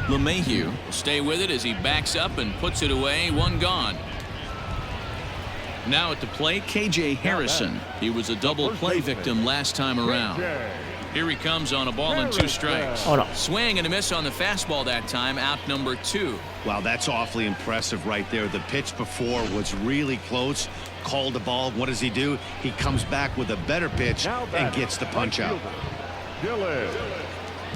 LeMahieu will stay with it as he backs up and puts it away. 1 gone. Now at the plate, KJ Harrison. He was a double play victim last time around. Here he comes on a ball and 2 strikes. Swing and a miss on the fastball that time, out number 2. Wow, that's awfully impressive right there. The pitch before was really close. Called the ball. What does he do? He comes back with a better pitch and gets the punch out.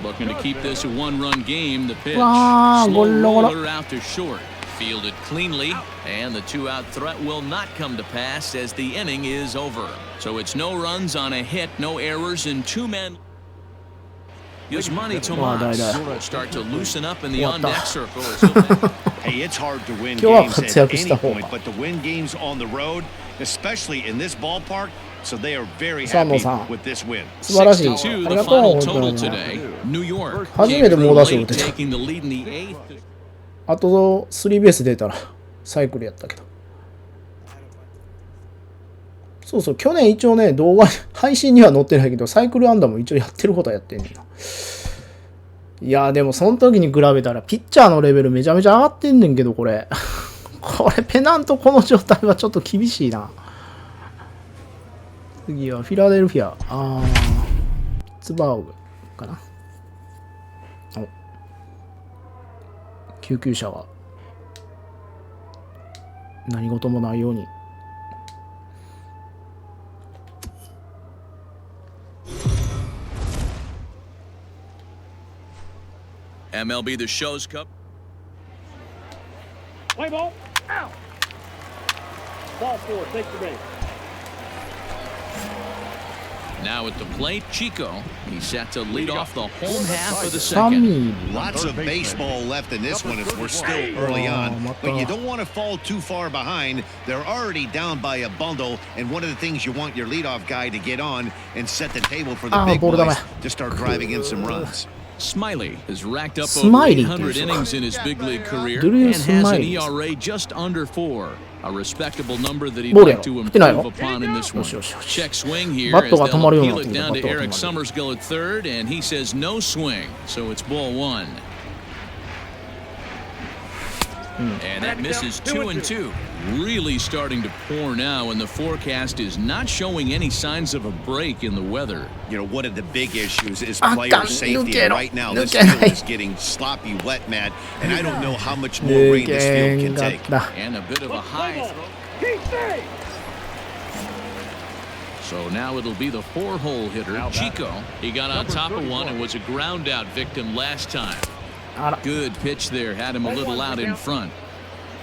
Looking to keep this a 1-run game. The pitch. Wow, Slow golo. roller out to short. Fielded cleanly, and the two-out threat will not come to pass as the inning is over. So it's no runs on a hit, no errors, and two men. Yasmani Tomas will start to loosen up in the on-deck circle. Hey, it's hard to win games at any point, but to win games on the road, especially in this ballpark, so they are very happy with this win. 素晴らしい。 6-2 あり the がと final う。 total today. New York 初めて猛打賞打てた。 taking the lead in the eighth. あとスリーベース出たらサイクルやったけど。そうそう、去年一応ね、動画、配信には載ってないけど、サイクルアンダーも一応やってることはやってんねんな。いやーでもその時に比べたら、ピッチャーのレベルめちゃめちゃ上がってんねんけど、これ。これ、ペナントこの状態はちょっと厳しいな。次はフィラデルフィア。ツバーグかな。お。救急車が何事もないように。MLB The Show's Cup. Play ball. Out. Ball four. Take the base. Now at the plate, Chico. He's set to lead off the home half of the second. Lots of baseball left in this one as we're still early on, but you don't want to fall too far behind. They're already down by a bundle, and one of the things you want your leadoff guy to get on and set the table for the big boys to start driving in some runs. Smiley has racked up over 800 innings in his big league career and has an ERA just under 4. A respectable number that he'd like to improve upon in this one. Check swing here as they'll appeal it down to Eric Summersgill at third, and he says no swing, so it's ball one. And that misses 2-2. Really starting to pour now, and the forecast is not showing any signs of a break in the weather. You know, one of the big issues is player safety, and right now this field is getting sloppy wet, Matt, and I don't know how much more rain this field can take. And a bit of a high throw. So now it'll be the four-hole hitter, Chico. He got on top of one and was a ground-out victim last time. Good pitch there, had him a little out in front.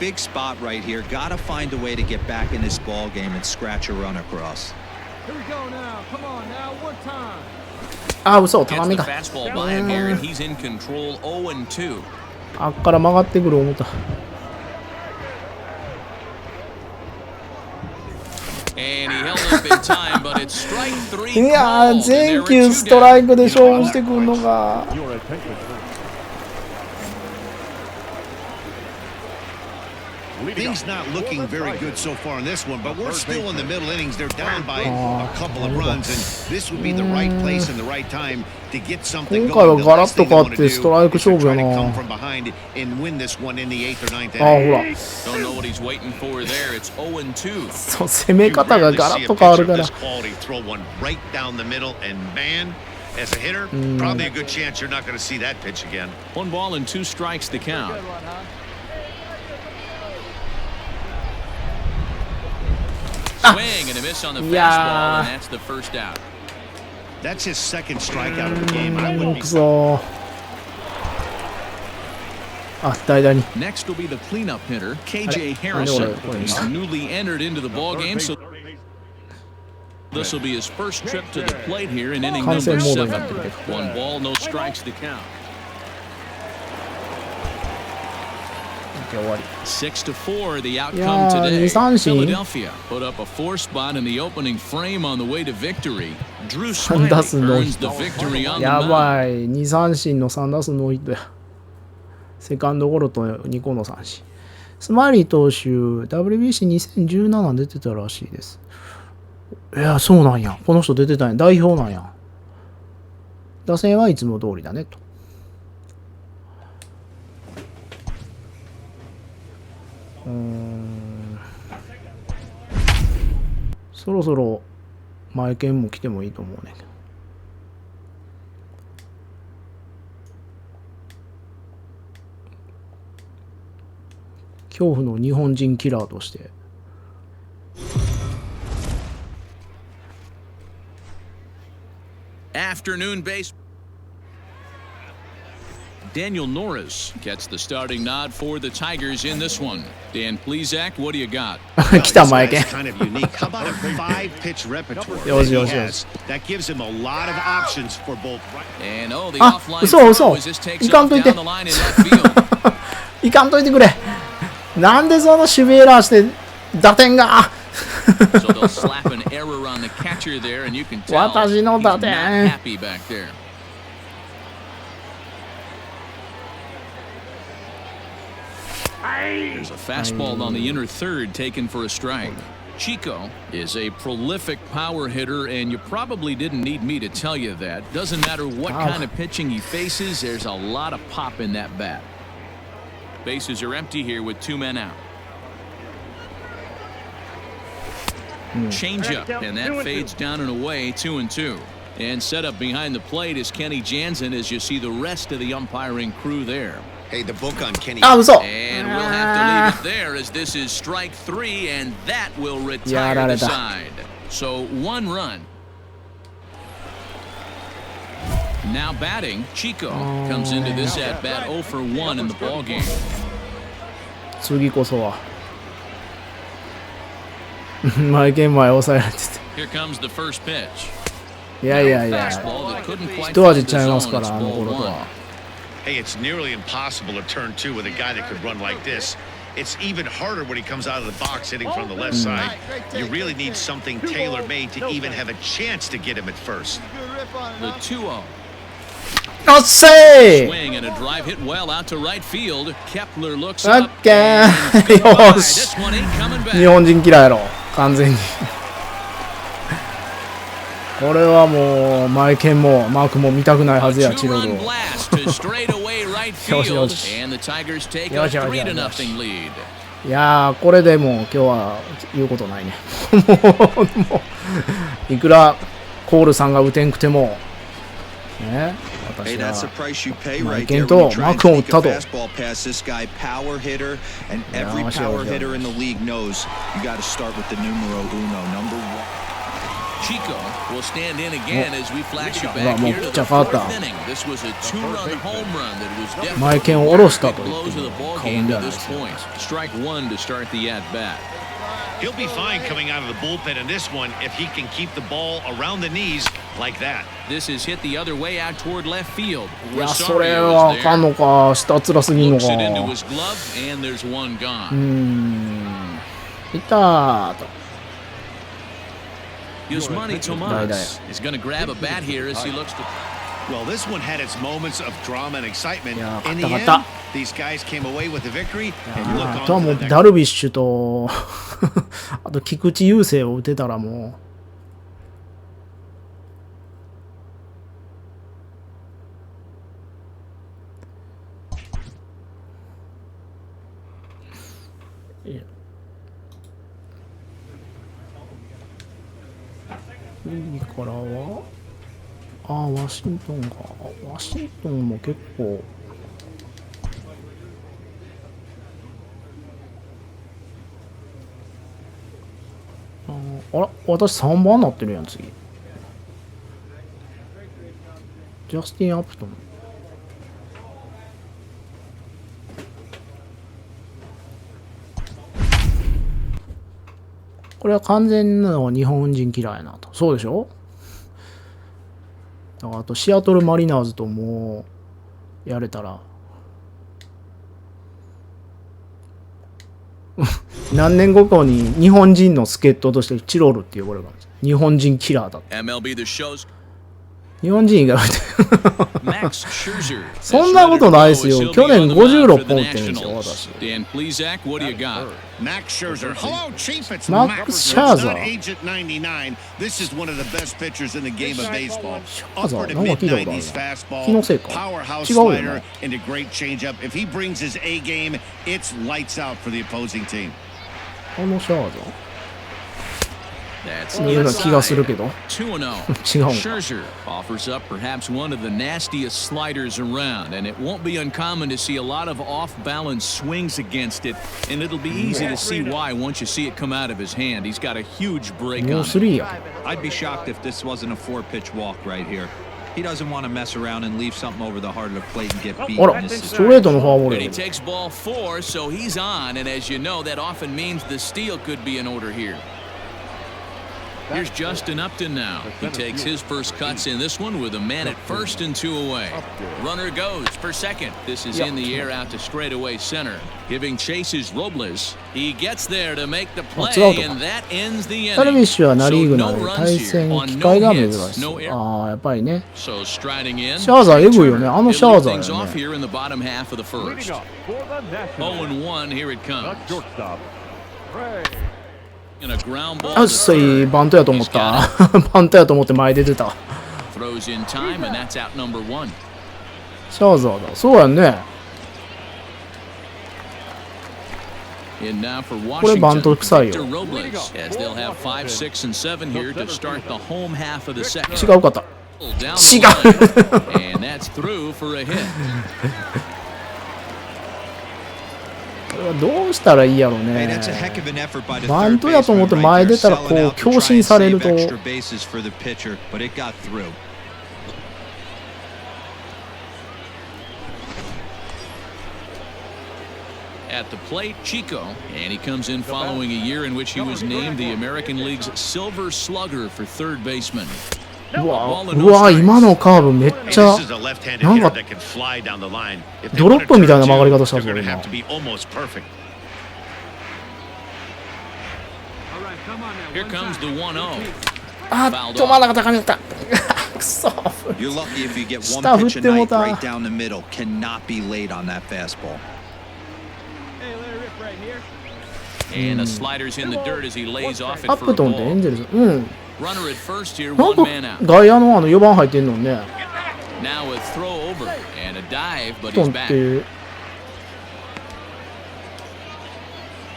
Big spot right here. Gotta find a way to get back in this ball game and scratch a run across. Here we go now. Come on now, one time. 嘘、高めだ。 Fastball by him here, and he's in control 0-2. あっから曲がってくる思った。And he held up in time, but it's strike three. いやー、全球ストライクで勝負してくるのが。Things not looking very good so far in this one, but we're still in the middle innings. They're down by a couple of runs, and this would be the right place and the right time to get something going. The last thing they want to do is try to come from behind and win this one in the 8th or 9th inning. Don't know what he's waiting for there. It's 0-2. そう、攻め方がガラッと変わるから。 Throw one right down the middle, and man, as a hitter, probably a good chance you're not going to see that pitch again. 1 ball and 2 strikes to count. Swing and a miss on the fastball, and that's the first out. That's his second strikeout of the game. I wouldn't be. Next will be the cleanup hitter, KJ Harrison. He's newly entered into the ball game, so this will be his first trip to the plate here in inning number 7. 1 ball, no strikes to count. 6-4, the outcome today. Philadelphia put up a 4 spot in the opening frame on the way to victory. Drew Smiley earns the victory on the mound. やばい、2三振の3打数ノーヒットや。セカンドゴロと2個の三振。スマイリー投手、WBC2017 出てたらしいです。いや、そうなんや。この人出てたんや。代表なんや。打線はいつも通りだねと。そろそろ前剣も来てもいいと思うねんけど。恐怖の日本人キラーとして。Afternoon base. Daniel Norris gets the starting nod for the Tigers in this one. Dan Plesac, what do you got? 来た前剣。 Kind of unique. How about a 5-pitch repertoire? よしよしよし。 That gives him a lot of options for both. And oh, the あ、 offline 嘘 throw 嘘。 as this takes いかん off といて。 down the line in left field. いかんといてくれ。なんでその守備エラーして打点が。 So they'll slap an error on the catcher there, and you can tell 私の he's 打 not 点。 happy back there. There's a fastball on the inner third taken for a strike. Chico is a prolific power hitter, and you probably didn't need me to tell you that. Doesn't matter what kind of pitching he faces, there's a lot of pop in that bat. Bases are empty here with 2 men out. Change up, and that fades down and away, 2-2. And set up behind the plate is Kenny Jansen as you see the rest of the umpiring crew there. Hey, the book on Kenny. あ、嘘。 And we'll have to leave it there as this is strike 3, and that will retire the side. So 1 run. Now batting, Chico comes into this at bat 0 for 1 in the ball game. 次こそは。前剣前抑えられてて。 Here comes the first pitch. いやいやいや。 Fastball that couldn't quite 一 find 味 the ちゃいます zone. か It's ら、あの ball 頃と 1. は。 Hey, it's nearly impossible to turn 2 with a guy that could run like this. It's even harder when he comes out of the box hitting from the left side. You really need something tailor-made to even have a chance to get him at first. The 2-0. あっせー Swing and a drive hit well out to right field. Kepler looks オ up. ッケー and よ goodbye. し This one ain't coming back. 日本人嫌いやろ完全にこれはもう前剣もマークも見たくないはずやチロル Two-run blast to straightaway right よしよ field, し and the Tigers take よ a しよしよし 3-0 lead. いやーこれでもう今日は言うことないねもういくらコールさんが打てんくてもね Hey, 私 that's the は price you pay 前 right 剣 there と when you マ try ー and クを打っ sneak た a と fastball past this guy, power hitter, and every Yeah, power sure. hitter in the league knows you got to start with the numero uno, number 1. Chico will stand in again as we flash you うわ back もう here ピ to ッチャ the ー変わった fourth inning. This was a 2-run home run that was definitely 前剣を下ろしたと言って blows of the も ball 過 game 言で to はない this ですよ point. Strike 1 to start the at-bat. He'll be fine coming out of the bullpen in this one if he can keep the ball around the knees like that. This is hit the other way out toward left field. いやそれ Rosario は is あかん there. のか下つらすぎんの Looks か it into his glove, and there's one gone. いったーと Yusmani Tomas is going to grab a bat here as he looks to. Well, this one had its moments of drama and excitement. Yeah, In the kata-kata. end, these guys came away with a victory and look あとは on も to う the ダ next. ルビッシュとあと菊池雄星を打てたらもういや次からはワシントンかワシントンも結構あら私3番になってるやん次ジャスティン・アプトンこれは完全な日本人嫌いやなとそうでしょだからあとシアトルマリナーズともうやれたら何年後かに日本人の助っ人としてチロルって呼ばれるかもしれない日本人キラーだって MLB The Show's 日本人以外は Max Scherzer. そんなことないですよ去年56本打ってるんですよ私 Dan Plesac, what do you got? Max Scherzer. Hello, Chief. It's Max Max Scherzer. Not Agent 99. This is one of the best pitchers in the game of baseball. Scherzer. Upper to なんか聞いたことあるな。 mid-90s fastball, 気のせいか。 powerhouse 違うよ slider, ね。 and a great changeup. If he brings his A game, it's lights out for the opposing team. あのシャーザ That's のような気がするけど 2-0. 違うんか Scherzer offers up perhaps one of the nastiest sliders around, and it won't be uncommon to see a lot of off-balance swings against it, and it'll be easy to see why once you see it come out of his hand. He's got a huge break もう on it. 3や I'd be shocked if this wasn't a 4-pitch walk right here. He doesn't want to mess around and leave something over the heart of the plate and get beat あら、in this ストレートのフォアボー And ル he。takes ball 4, so he's on. And as you know, that often means the steal could be in order here. Here's Justin Upton now. He takes his first cuts in this one with a man at first and 2 away. Runner goes for second. This is in the air out to straightaway center. Giving chase is Robles. He gets there to make the play, and that ends the ダルビッ inning. シュはナ・リーグな So の no で runs 対 here 戦 on 機 no 会が珍 hits, し no い。 error. ああ、やっぱりね。 So striding in. シャーザーエグいよね。あの It'll シャー lead ザー things よ off ね。 here in the bottom half of the first. Leading up for the Nationals, 0-1, here it the comes. shortstop, Ray. And a ground ball あ to っさい、 third. バントやと思った。バントやと思って前出てた。 Throws in time, and that's out number 1. シャーザーだ。そうやんね。 And now for これバン Washington, ト臭い Victor よ。 Robles, as they'll have 5, 6, and 7 here to start the home half of the second. 違うかった。 Down 違 the う。 line, and that's through for a hit. これはどうしたらいいやろ Hey, ね。 that's a heck of an effort by the バン third トやと思って baseman 前 right 出 there, たらこ selling う out to 強 try 振 and される save と extra bases for the pitcher, but it got through. At the plate, Chico, and he comes in following a year in which he was named the American League's Silver Slugger for third baseman. うわ、今のカーブめっちゃ This is a left-handed なんか hitter that can fly down the line. If they ドロップみたいな曲がり方した they're ぞ going to 今 have to be almost perfect. Here comes the 1-0. あっ、止まらなかった感じだった。くそ。 You're lucky if you get one 下振 pitch っ a ても night た。 right down the middle. Cannot be late on that fastball. Hey, let it rip right here. And a slider's in the dirt as he lays off ア it ッ for プ a トンってエン ball. ゼルス。うん。 Runner at first here, なん one か man out. 外野の4番入ってんのね。 Now a throw over and a dive, but トン he's っ back. て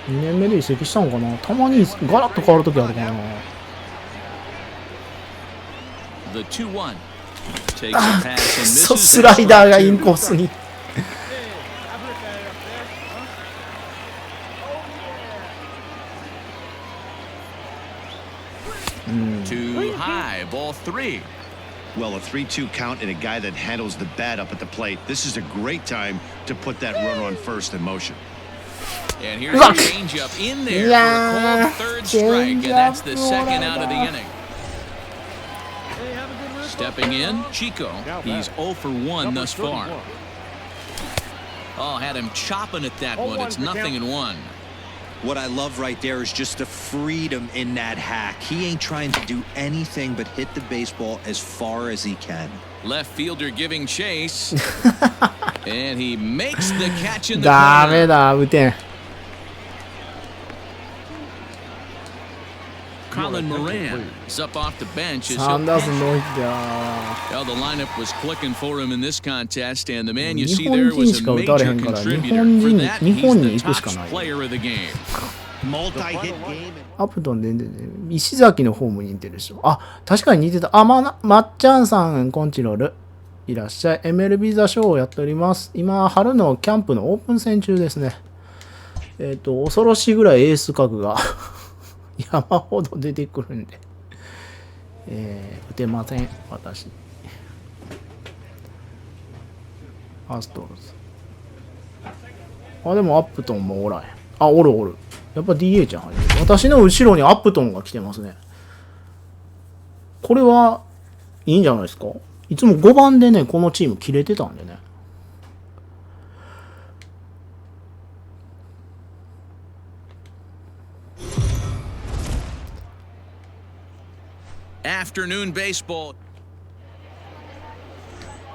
2年目で移籍したのかな。たまにガラッと変わるときあるかな。 The 2-1 takes a pass and そう misses. スライダーがインコースに。 Hey, I've ripped that up there. Too high, ball 3. Well, a 3-2 count and a guy that handles the bat up at the plate. This is a great time to put that runner on first in motion. And here's a changeup in there for a called third strike, and that's the second out of the inning. Hey, have a good rip. Stepping in, Chico. He's 0 for 1 thus far. Oh, had him chopping at that one. It's 0-1. What I love right there is just the freedom in that hack. He ain't trying to do anything but hit the baseball as far as he can. Left fielder giving chase. And he makes the catch in the ダメ corner. だ、打てん。 Colin Moran is up off the bench as サ he'll ンダース pitch. ノイってや Well, the lineup was clicking for him in this contest, and the man you 日 see 本 there 人 was し a か打たれへ major んから、日 contributor. 本 For 人 that, 日 he's 本 the に行くしか top ない。 player of the game. Multi-hit game. アップトンで、石崎のフォームに似てるでしょ。あ、確かに似てた。あ、まっちゃんさん、コンチロール。いらっしゃい。MLB ザショーをやっております。今、春のキャンプのオープン戦中ですね。恐ろしいぐらいエース格が山ほど出てくるんで。打てません、私。アストロズ。あ、でもアップトンもおらへん。あ、おるおる。やっぱ DH 入ってる。私の後ろにアップトンが来てますね。これはいいんじゃないですか。いつも5番でね、このチーム切れてたんでね。Afternoon baseball.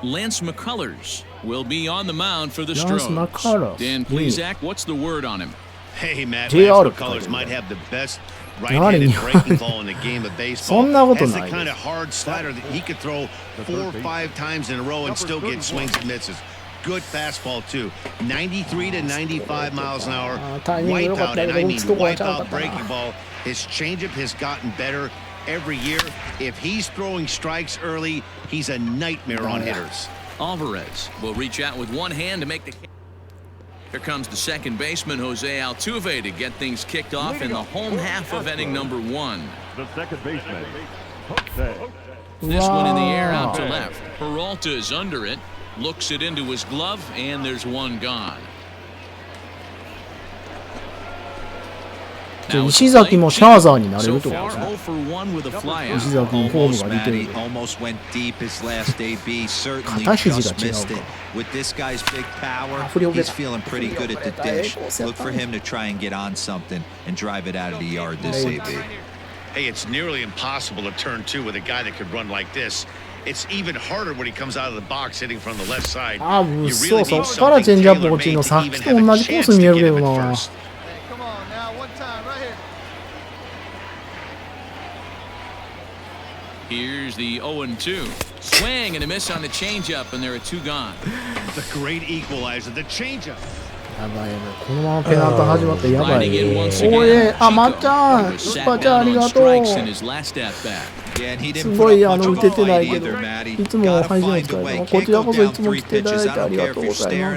Lance McCullers will be on the mound for the Lance Stros. McCullers. Dan Plesac, what's the word on him? Hey, Matt, JR Lance McCullers might have the best right-handed breaking ball in the game of baseball. そんなこと That's な the い kind で of す。 hard slider that he could throw 4 or 5 times in a row and still get swings and misses. Good fastball, too. 93 to 95 miles an hour. タイミング良かっ Wipeout, たけ and ど I 打 mean つとこがちゃうか wipeout ったな。 breaking ball. His changeup has gotten better every year. If he's throwing strikes early, he's a nightmare on hitters. Alvarez will reach out with one hand to make the... Here comes the second baseman, Jose Altuve, to get things kicked off in the home half of inning number 1. The second baseman, Jose This one in the air out to left. Peralta is under it, looks it into his glove, and there's one gone. 石崎もシャーザーになれるってことですね。石崎もフォームが似てる。肩肘が違うか。With this guy's big power, he's feeling pretty good at the dish. Look for him to try and get on something and drive it out of the yard this AB. Hey, it's nearly impossible to turn two with a guy that could run like this. It's even harder when he comes out of the box hitting from the left side. あ、そうそう。そっからチェンジアップ落ちるのさっきと同じコース見えるけどな。Here's the 0-2. Swing and a miss on the changeup, and there are two gone. The great equalizer, the changeup. やばいやばい。このままペナント始まったらやばい。おい、あ、まっちゃん、スパちゃんありがとう。すごい打ててないけど、いつも配信を使える。こちらこそいつも来ていただいてありがとうございま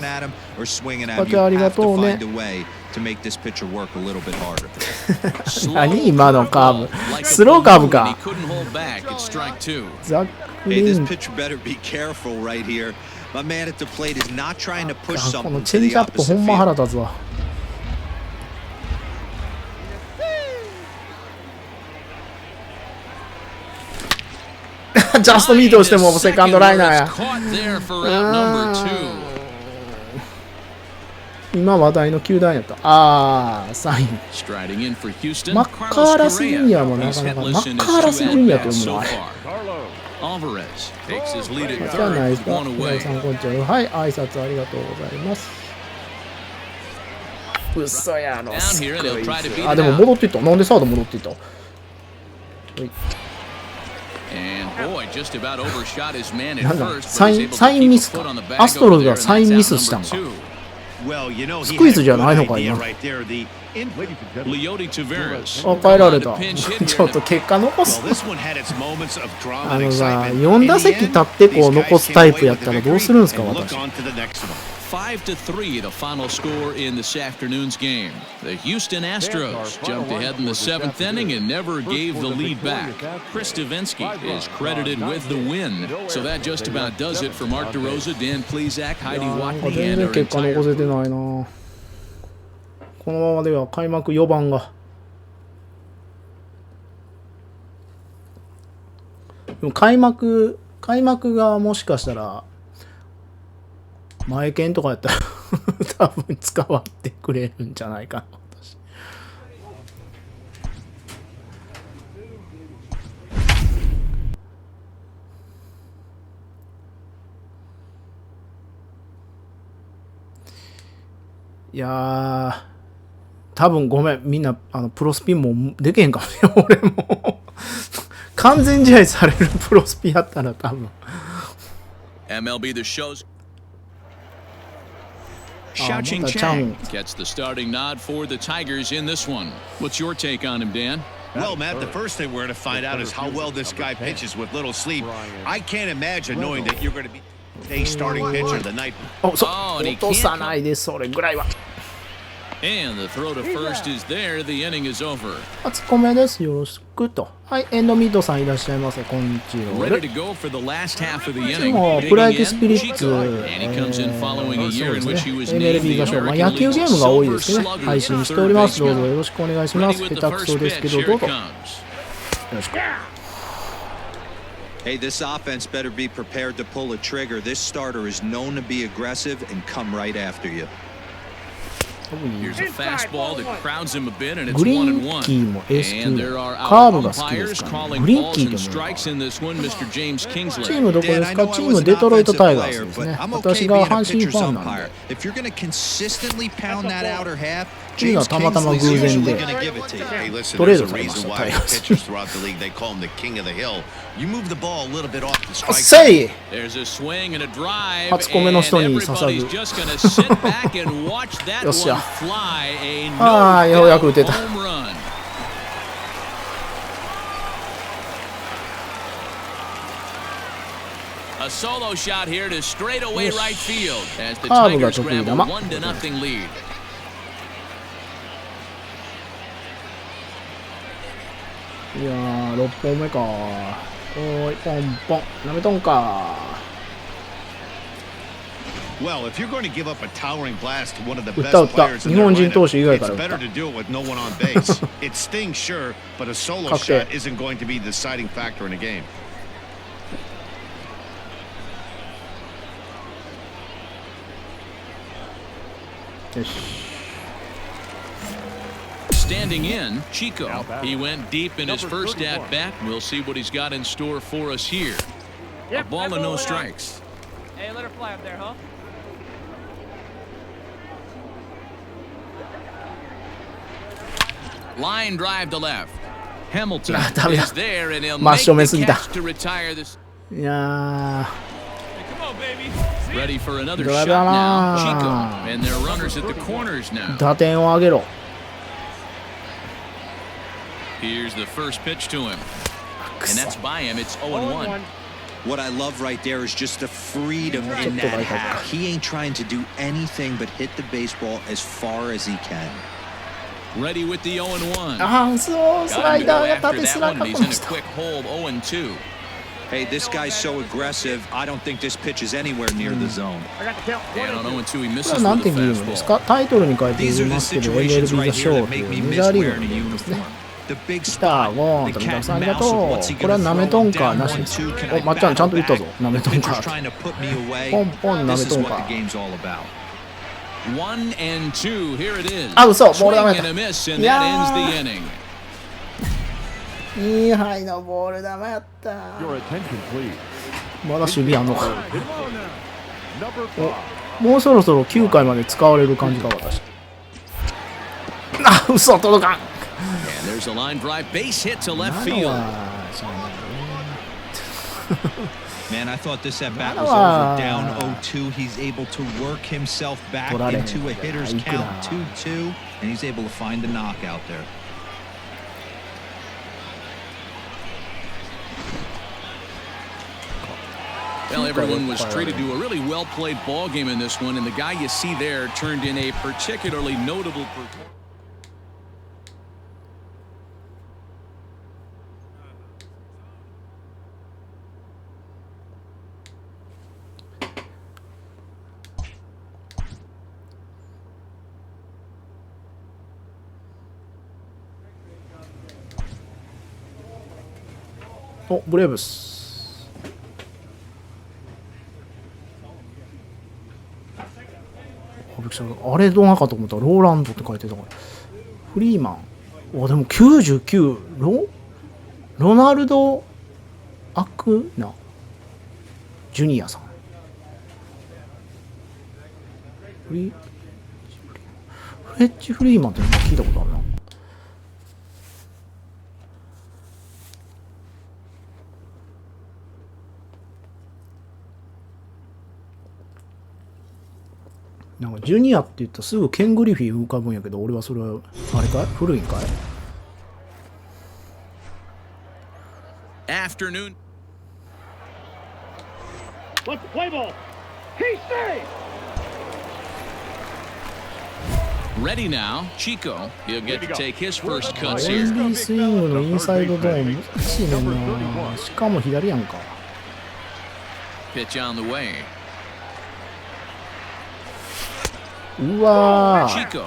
す。スパちゃんありがとうね。何今のカーブ、スローカーブか。ざっくり。My man at the plate is not trying to push something. このチェンジアップほんま腹立つわ。ジャストミートをしてもセカンドライナーや。今話題の球団やった。ああ、サイン。マッカーラスジュニアもなかなかマッカーラスジュニアと読むのあれ。じゃないですか。皆さんこんにちは。はい、挨拶ありがとうございます。嘘やろ。あ、でも戻っていった。なんでサード戻っていった。なんだ、サインミスか。アストロズがサインミスしたんか。スクイズじゃないのか今。あ、変えられた。ちょっと結果残す。さ、4打席立ってこう残すタイプやったらどうするんですか私。5-3, the final score in this afternoon's game. The Houston Astros jumped ahead in the 7th inning and never gave the lead back. Chris Davinsky is credited with the win. So that just about does it for Mark DeRosa, Dan Plesac, Heidi Watley, and our entire... このままでは開幕4番が。でも開幕がもしかしたら前剣とかやったら多分使わってくれるんじゃないかな私。いやー、多分ごめん、みんなプロスピンもできへんかもしれん。俺も完全試合されるプロスピやったら多分。MLB The Show's Xiaoqing Chang gets the starting nod for the Tigers in this one. What's your take on him, Dan? Well, Matt, the first thing we're going to find out is how well this guy pitches with little sleep. I can't imagine knowing that you're going to be a starting pitcher the night. 落とさないでそれぐらいは。And the throw to first is there. The inning is over. 初コメです。よろしくと。はい、エンドミッドさんいらっしゃいませ。こんにちは。Ready to go for the last half of the inning. もうプロ野球スピリッツ、MLB 場所、野球ゲームが多いですね。配信しております。どうぞよろしくお願いします。下手くそですけどどうぞ。よろしく。Hey, this offense better be prepared to pull a trigger. This starter is known to be aggressive and come right after you. Here's a fastball that crowds him a bit, and it's グリーン 1-1. キーもエース And 級 there are カー our ブが好きです umpires からね。 calling グリーン balls キー and でも strikes in this one, Mr. James チ Kingsley. ームどこですか？チームデトロイトタイガースですね。私が阪神ファンなんで。次がたまたま偶然でトレードされましたタイガース。おっせい！初コメの人に捧ぐ。よっしゃ。ああ、ようやく打てた。A solo shot here to straightaway right field as the Tigers grab a 1-0 lead. いやー、6本目か。おい、ポンポン。なめとんか。Well, if you're going to give up a towering blast to one of the 打った打 best った。 players in 日 the 本人投手以 lineup, 外から it's 打った better。to do it with no one on base. It stings, sure, but a solo 確定。 shot isn't going to be the deciding factor in a game. よし。Standing in, Chico. He went deep in his first at bat. We'll see what he's got in store for us here. A ball and no strikes. Hey, let her fly up there, huh? Line drive to left. Hamilton is there, and he'll 真 make 正面 the すぎた。 catch to retire this. いや Come on, baby. Ready for another ドラ shot だ now. な Chico, and they're runners at the corners ー。 now. 打点を上げろ。 Here's the first pitch to him, and that's by him. It's 0-1. What I love right there is just the freedom in that hat. He ain't trying to do anything but hit the baseball as far as he can. Ready with the 0-1. ああ、そう、スラ Got イ him to ダ go ーが after 縦 that スラ one, か and と he's 思 in っ a た。 quick hold. 0-2. Hey, this guy's so aggressive. I don't think this pitch is anywhere near the zone. I got the count. And on 0-2, he こ misses れは何 with て a 言うんです fastball. か？タイトルに書いて These い are ま the すけど、 situations MLB right The here Show that とい make う me メジャー miss リーグ wearing の a ゲームですね。 uniform. The big 来た、 spot, ゴーン the と皆 cat さんあり and がと mouse. う。 What's he これは gonna なめ throw とん him か down なしで 1-2? す。 Can I お、まっちゃんちゃん battle と言った back? ぞ。なめ The とんか pitcher's。trying to put me away. ポンポンなめ This と is ん what か。 the game's all about. 1-2. Here it is. あ、嘘、ボールダメだ Swing and a miss, and いや that ー ends the inning. いい範囲のボールダメやった。 Your attention, please. まだ守備あんのか。 Number 5. もうそろそろ9回まで使われる感じか、私。あ、嘘、届かん。 And there's a line drive base hit to left 今の field. はしゃあないね。 Man, I thought this at bat was Wow. over. Down 0-2. He's able to work himself back into a hitter's count 2-2, and he's able to find the knockout there. Well, everyone was treated to a really well-played ball game in this one, and the guy you see there turned in a particularly notable performance. Oh, ブレーブス。あれどうなかと思ったらローランドって書いてたから。フリーマン。お、でも99。ロナルド・アクナジュニアさん。フレッジ・フリーマンって聞いたことあるな。なんかジュニアって言ったらすぐケン・グリフィー浮かぶんやけど、俺はそれはあれかい？古いんかい？ Afternoon. Let's play ball. He stays. Ready now, Chico. He'll get to take his first オ cuts ン here. リースイングのインサイドドーム難しいねんな。しかも左やんか。 Pitch on the way. うわー。 Chico,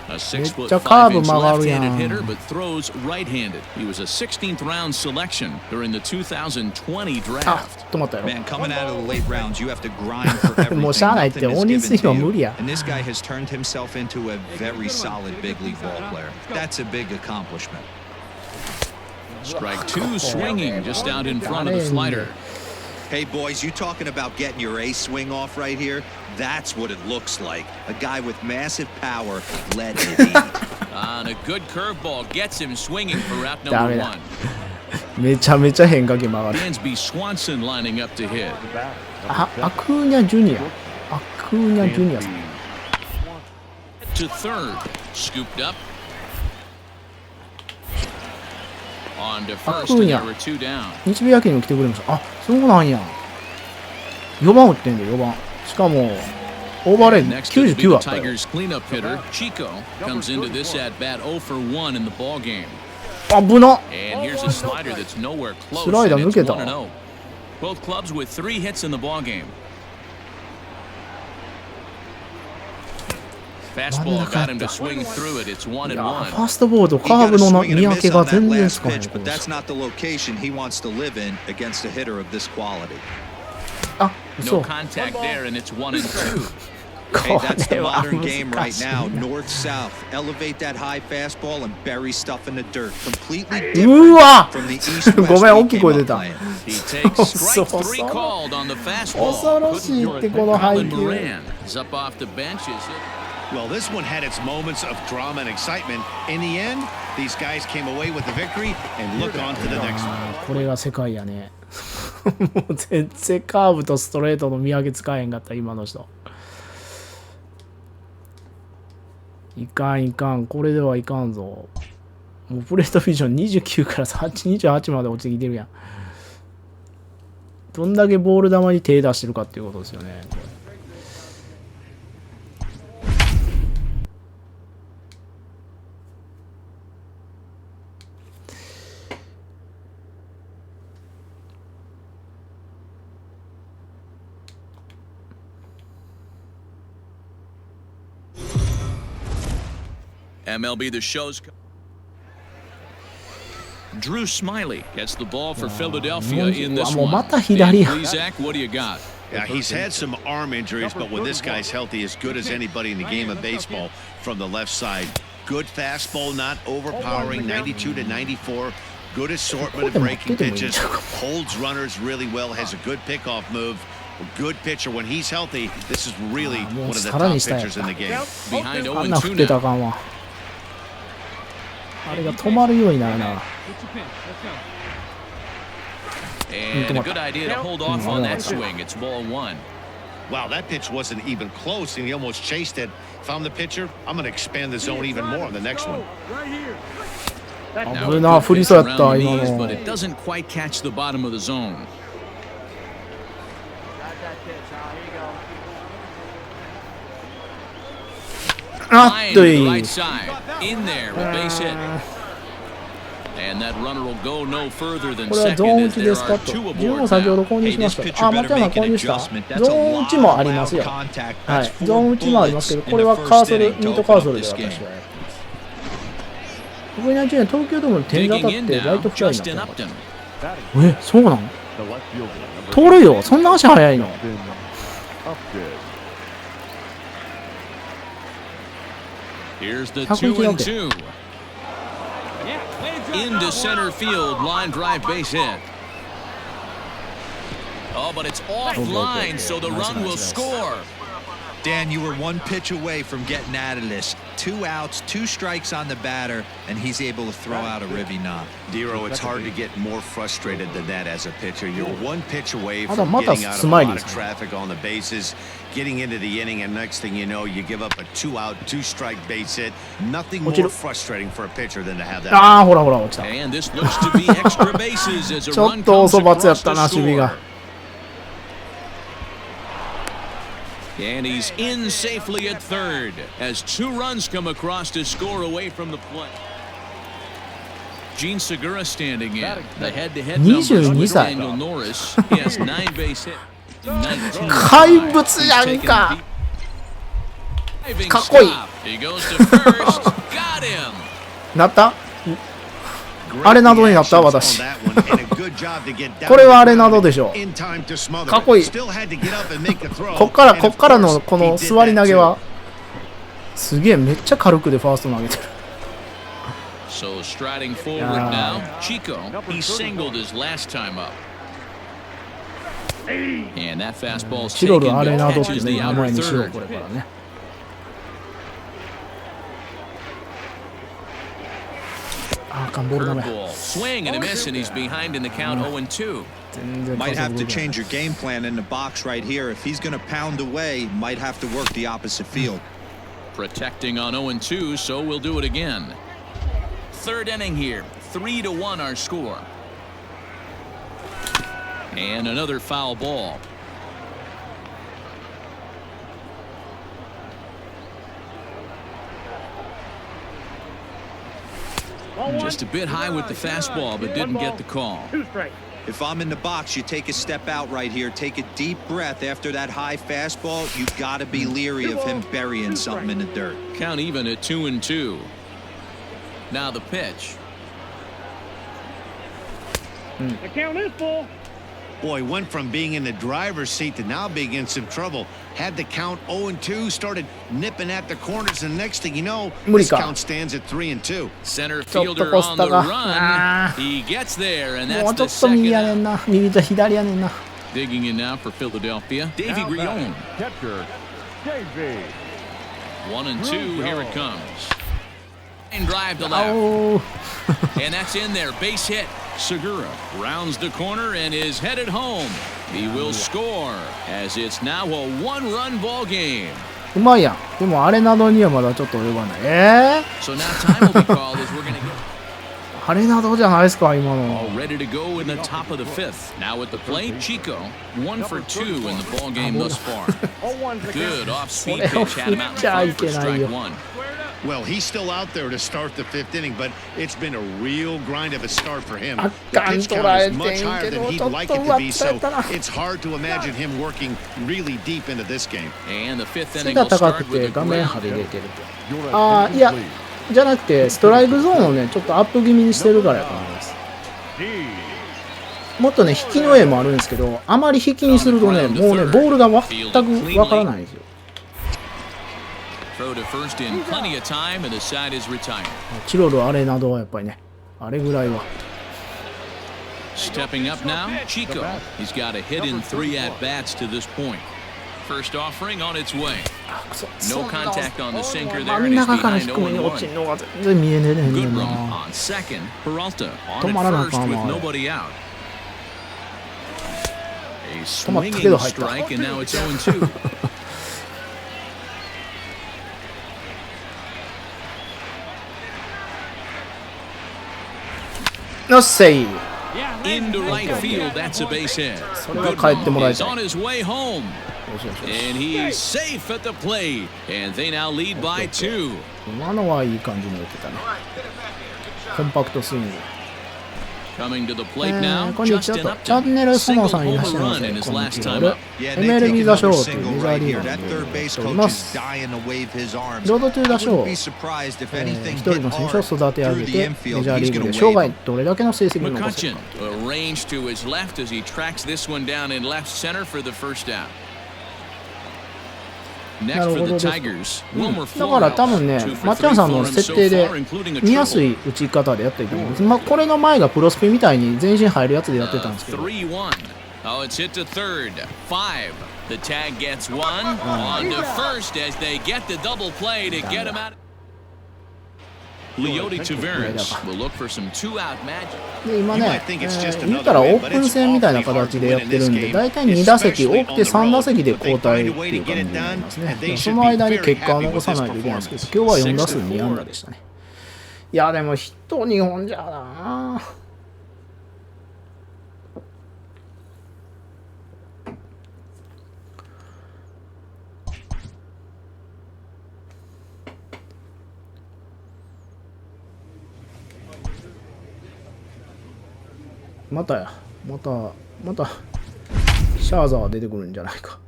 a めっ 6'5" ちゃカーブ曲がる left-handed やん。 hitter, but throws right-handed. He was a 16th round selection during the 2020あ、 draft. 止まったやろ。 Man, coming out of the late rounds, you have to grind for everything. もうしゃあないって、 Nothing is 大人 given 数 to は you. 無理や。 And this guy has turned himself into a very solid big league ball player. That's a big accomplishment. Strike two, swinging just out in front of the slider. Hey, boys, you talking about getting your ace swing off right here? That's what it looks like. A guy with massive power letting it eat. On a good curveball gets him swinging for route ダ number メだ。 one. めちゃめちゃ変化球曲がる。 Dansby Swanson lining up to hit. アクーニャジュニア。アクーニャジュニアさん。 To third, scooped up. On to first, and there were two down. 日米野球にも来てくれました。あ、そうなんや。4番打ってんだよ、4番。しかも、オーバーレイ Next will be 99 the あったよ。 Tigers cleanup hitter Chico comes into this at bat 0 for 1 in the ball game. 危なっ。 And here's a slider that's nowhere close. スライダー And 抜け it's た。 1-0. Both clubs with 3 hits in the ball game. Fastball got him to swing through it. It's 1-1. ファーストボールとカーブの見分けが全然つかない。 But that's not the location he wants to live in against a hitter of this quality. あ、 No 嘘。 contact there, and it's 1-2. Hey, こ that's the れは modern game 難 right しい now. な。 North-south. Elevate that high fastball and bury stuff in the dirt. Completely うわ different from the east-west ごめん、大 we きい came 声 up 出た。 playing. He takes strike そう 3 called on the 恐 fastball. ろしいってこの配 Colin 球。 Moran is up off the bench. Well, this one had its moments of drama and excitement. In the end, these guys came away with the victory and look on to the next one. これが世界やね。もう全然カーブとストレートの見分けつかへんかった今の人。いかんいかん、これではいかんぞ。もうプレートビジョン29から28まで落ちてきてるやん。どんだけボール球に手出してるかっていうことですよね。MLB The Show's Drew Smiley gets the ball for Philadelphia in this one. Please, Zach, what do you got? Yeah, he's had some arm injuries, but when this guy's healthy, as good as anybody in the game of baseball from the left side. Good fastball, not overpowering, 92 to 94. Good assortment of breaking pitches. Holds runners really well, has a good pickoff move. A good pitcher when he's healthy. This is really one of the top pitchers in the game. Behind あんな振っ 0-2 てたら now. あかんわ。あれが止まるようになるな。 And a good idea to hold off on that swing. It's ball 1. Wow, that pitch wasn't even close, and he almost chased it. If I'm the pitcher, I'm going to expand the zone even more on the next one. Now 危な、振りそうやっ around た the 今 knees, の but。it doesn't quite catch the bottom of the zone. Line to the right side. In there, a base hit. And that runner will go no further than これはゾー second ン打 as ちで there すか are と。 two 自分も aboard 先ほど now. 購入 Hey, しま this した。 pitcher あ、松 better 山 make 購 an 入した。 adjustment. ゾ That's a ーン打ち lot もあ of りますよ。 loud は contact. い。 That's ゾーン four 打ちもありますけど、 bullets こ in れ the はカー first ソル、 inning ミ to ートカー open ソ up ルで this 私は game. やってます。僕のチ点取ったところに点が当た Digging っ in てライト now, フライになっ Justin た。 Upton. え、そうなの The left fielder, number 通るよ。そんな足速いの。 Upton. Here's the 101 2-2. Into center field, line drive base hit. Oh, but it's offline, so the run will score. Dan, you were one pitch away from getting out of this. 2 outs, 2 strikes on the batter, and he's able to throw out a ribby knob. Dero, it's hard to get more frustrated than that as a pitcher. You're one pitch away まだ from また getting out ス of a マイリー lot で of すね。 traffic on the bases, getting into the inning, and next thing you know, you give up a 2-out, 2-strike base hit. Nothing more 落ちる。 frustrating for a pitcher than to have that. ああ、ほらほら、落ちた。 And this looks to be extra bases as a ちょ run っとお comes 粗末やっ across た to な、守備 score. が。 And he's in safely at third as 2 runs come across to score away from the plate. Gene Segura standing in. The head-to-head numbers 22 with 歳。 Daniel Norris. He has 9 base hits. 19 怪物やんか。 Diving かっこいい。 stop. He goes to first. Got him. なった？あれなどになった私。 On that one, and a good job to get down これはあれなどでしょ in time to smother かっこいい。 it. Still had to get up and make a throw. こっから And of の course, こ he の did 座り投 that げ too. はすげえめっちゃ軽くでファースト投げてる。 So striding forward now, Chico. He singled his last time up. And that fastball's チロ taken, ルあれ but などって catches ね、 the 名 outer 前にしよう third. これからね。あかん、ボールダメ。 Curveball, swing and a miss, and he's behind in the count 0-2. 全然 Might 加 have 速 to できない change your game plan in the box right here. If he's going to pound away, might have to work the opposite field. Protecting on 0-2, so we'll do it again. Third inning here, 3-1 our score. And another foul ball. Just a bit high with the fastball, but didn't get the call. If I'm in the box, you take a step out right here. Take a deep breath after that high fastball. You've got to be leery of him burying something in the dirt. Count even at 2-2. Now the pitch. The count is full. Boy, went from being in the driver's seat to now being in some trouble. Had the count 0-2, started nipping at the corners, and next thing you know, this count stands at 3-2. Center fielder on the run. He gets there, and that's the second out. Digging in now for Philadelphia, Davy Grion. Catcher, Davy. 1-2, here it comes. And drive to left. And that's in there, base hit. Segura rounds the corner and is headed home. He will score as it's now a one-run ball game. うまいやん。でもあれなどにはまだちょっと及ばない。So now time will be called as we're going to get あれなどじゃないですか今の。 all ready to go in the top of the fifth. Now at the plate, Chico 1 for 2 in the ball game thus far. Good off-speed pitch had him out in front for strike one. Well, he's still out there to start the fifth inning, but it's been a real grind of a start for him. The pitch count is much higher than he'd like it to be, so it's hard to imagine him working really deep into this game. And the fifth 背 inning が will 高く start て with a 画面 ground 張り入れてる。 You're いやじゃなくてストライクゾーンをねちょっとアップ気味にしてるからやと思います。もっとね引きの絵もあるんですけど、あまり引きにするとねもうねボールが全くわからないんですよ。 throw to first in plenty of time, and the side is retired. チロルあれなどはやっぱりねあれぐらいは。 Stepping up now, Chico. He's got a hit in 3 at-bats to this point. First offering on its way. No contact on the sinker there, and he's behind 0-1. 全然見えねえねん Good な。 run on second. Peralta on at first with nobody out. A swinging strike, and now it's 0-2. よっせい。 Into right field, that's a base hit. それは帰ってもらい He's たい。 on his way home. And he's safe at the plate. And they now lead by 2. 今のはいい感じに打てたね。コンパクトスイング。 Coming to the plate now, こんにちは Justin と。 Upton. チャンネルその Single さんいらっ home しゃいま run せ。 in his こんに last ちは。 time up. MLB ザショーというメジャーリーガーにやっております。ロードトゥーザショー、一人の選手を育て上げて、メジャーリーグで生涯どれだけの成績を残せる McCutcheon か。 arranged to his left as he tracks this one down in left center for the first out. Next for the Tigers, Wilmer だから多分ね、 2 for まっちゃん 3さんの for him 設 so 定で far, including a 見やす triple. い打ち方でやっていたと思うんです。まあ、これの前がプロスピみたいに全身入るやつでやってたんですけど。 3-1. Oh, it's hit to third. 5. The tag gets one. On to first as they get the double play to get him out. Leody Taveras will look for some 2-out magic. で今ね、言ったらオープン戦みたいな形でやってるんで、大体2打席、多くて3打席で交代っていう感じになりますね。その間に結果を残さないといけないんですけど、今日は4打数2安打でしたね。いや、でもヒット2本じゃな。またシャーザー出てくるんじゃないか。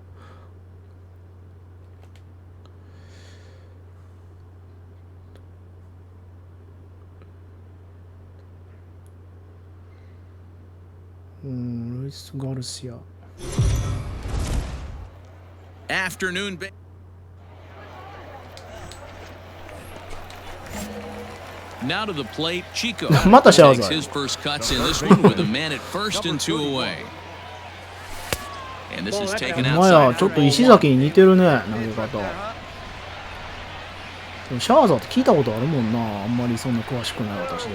ルイス・ガルシア。 Afternoon. Now to the plate, Chico takes his first cuts in this one with a man at first and 2 away. And this is taken お前ら outside ちょ for っと ball 石 one. 崎に似てるね、投げ方。でもシャーザーって聞いたことあるもんな。あんまりそんな詳しくない私。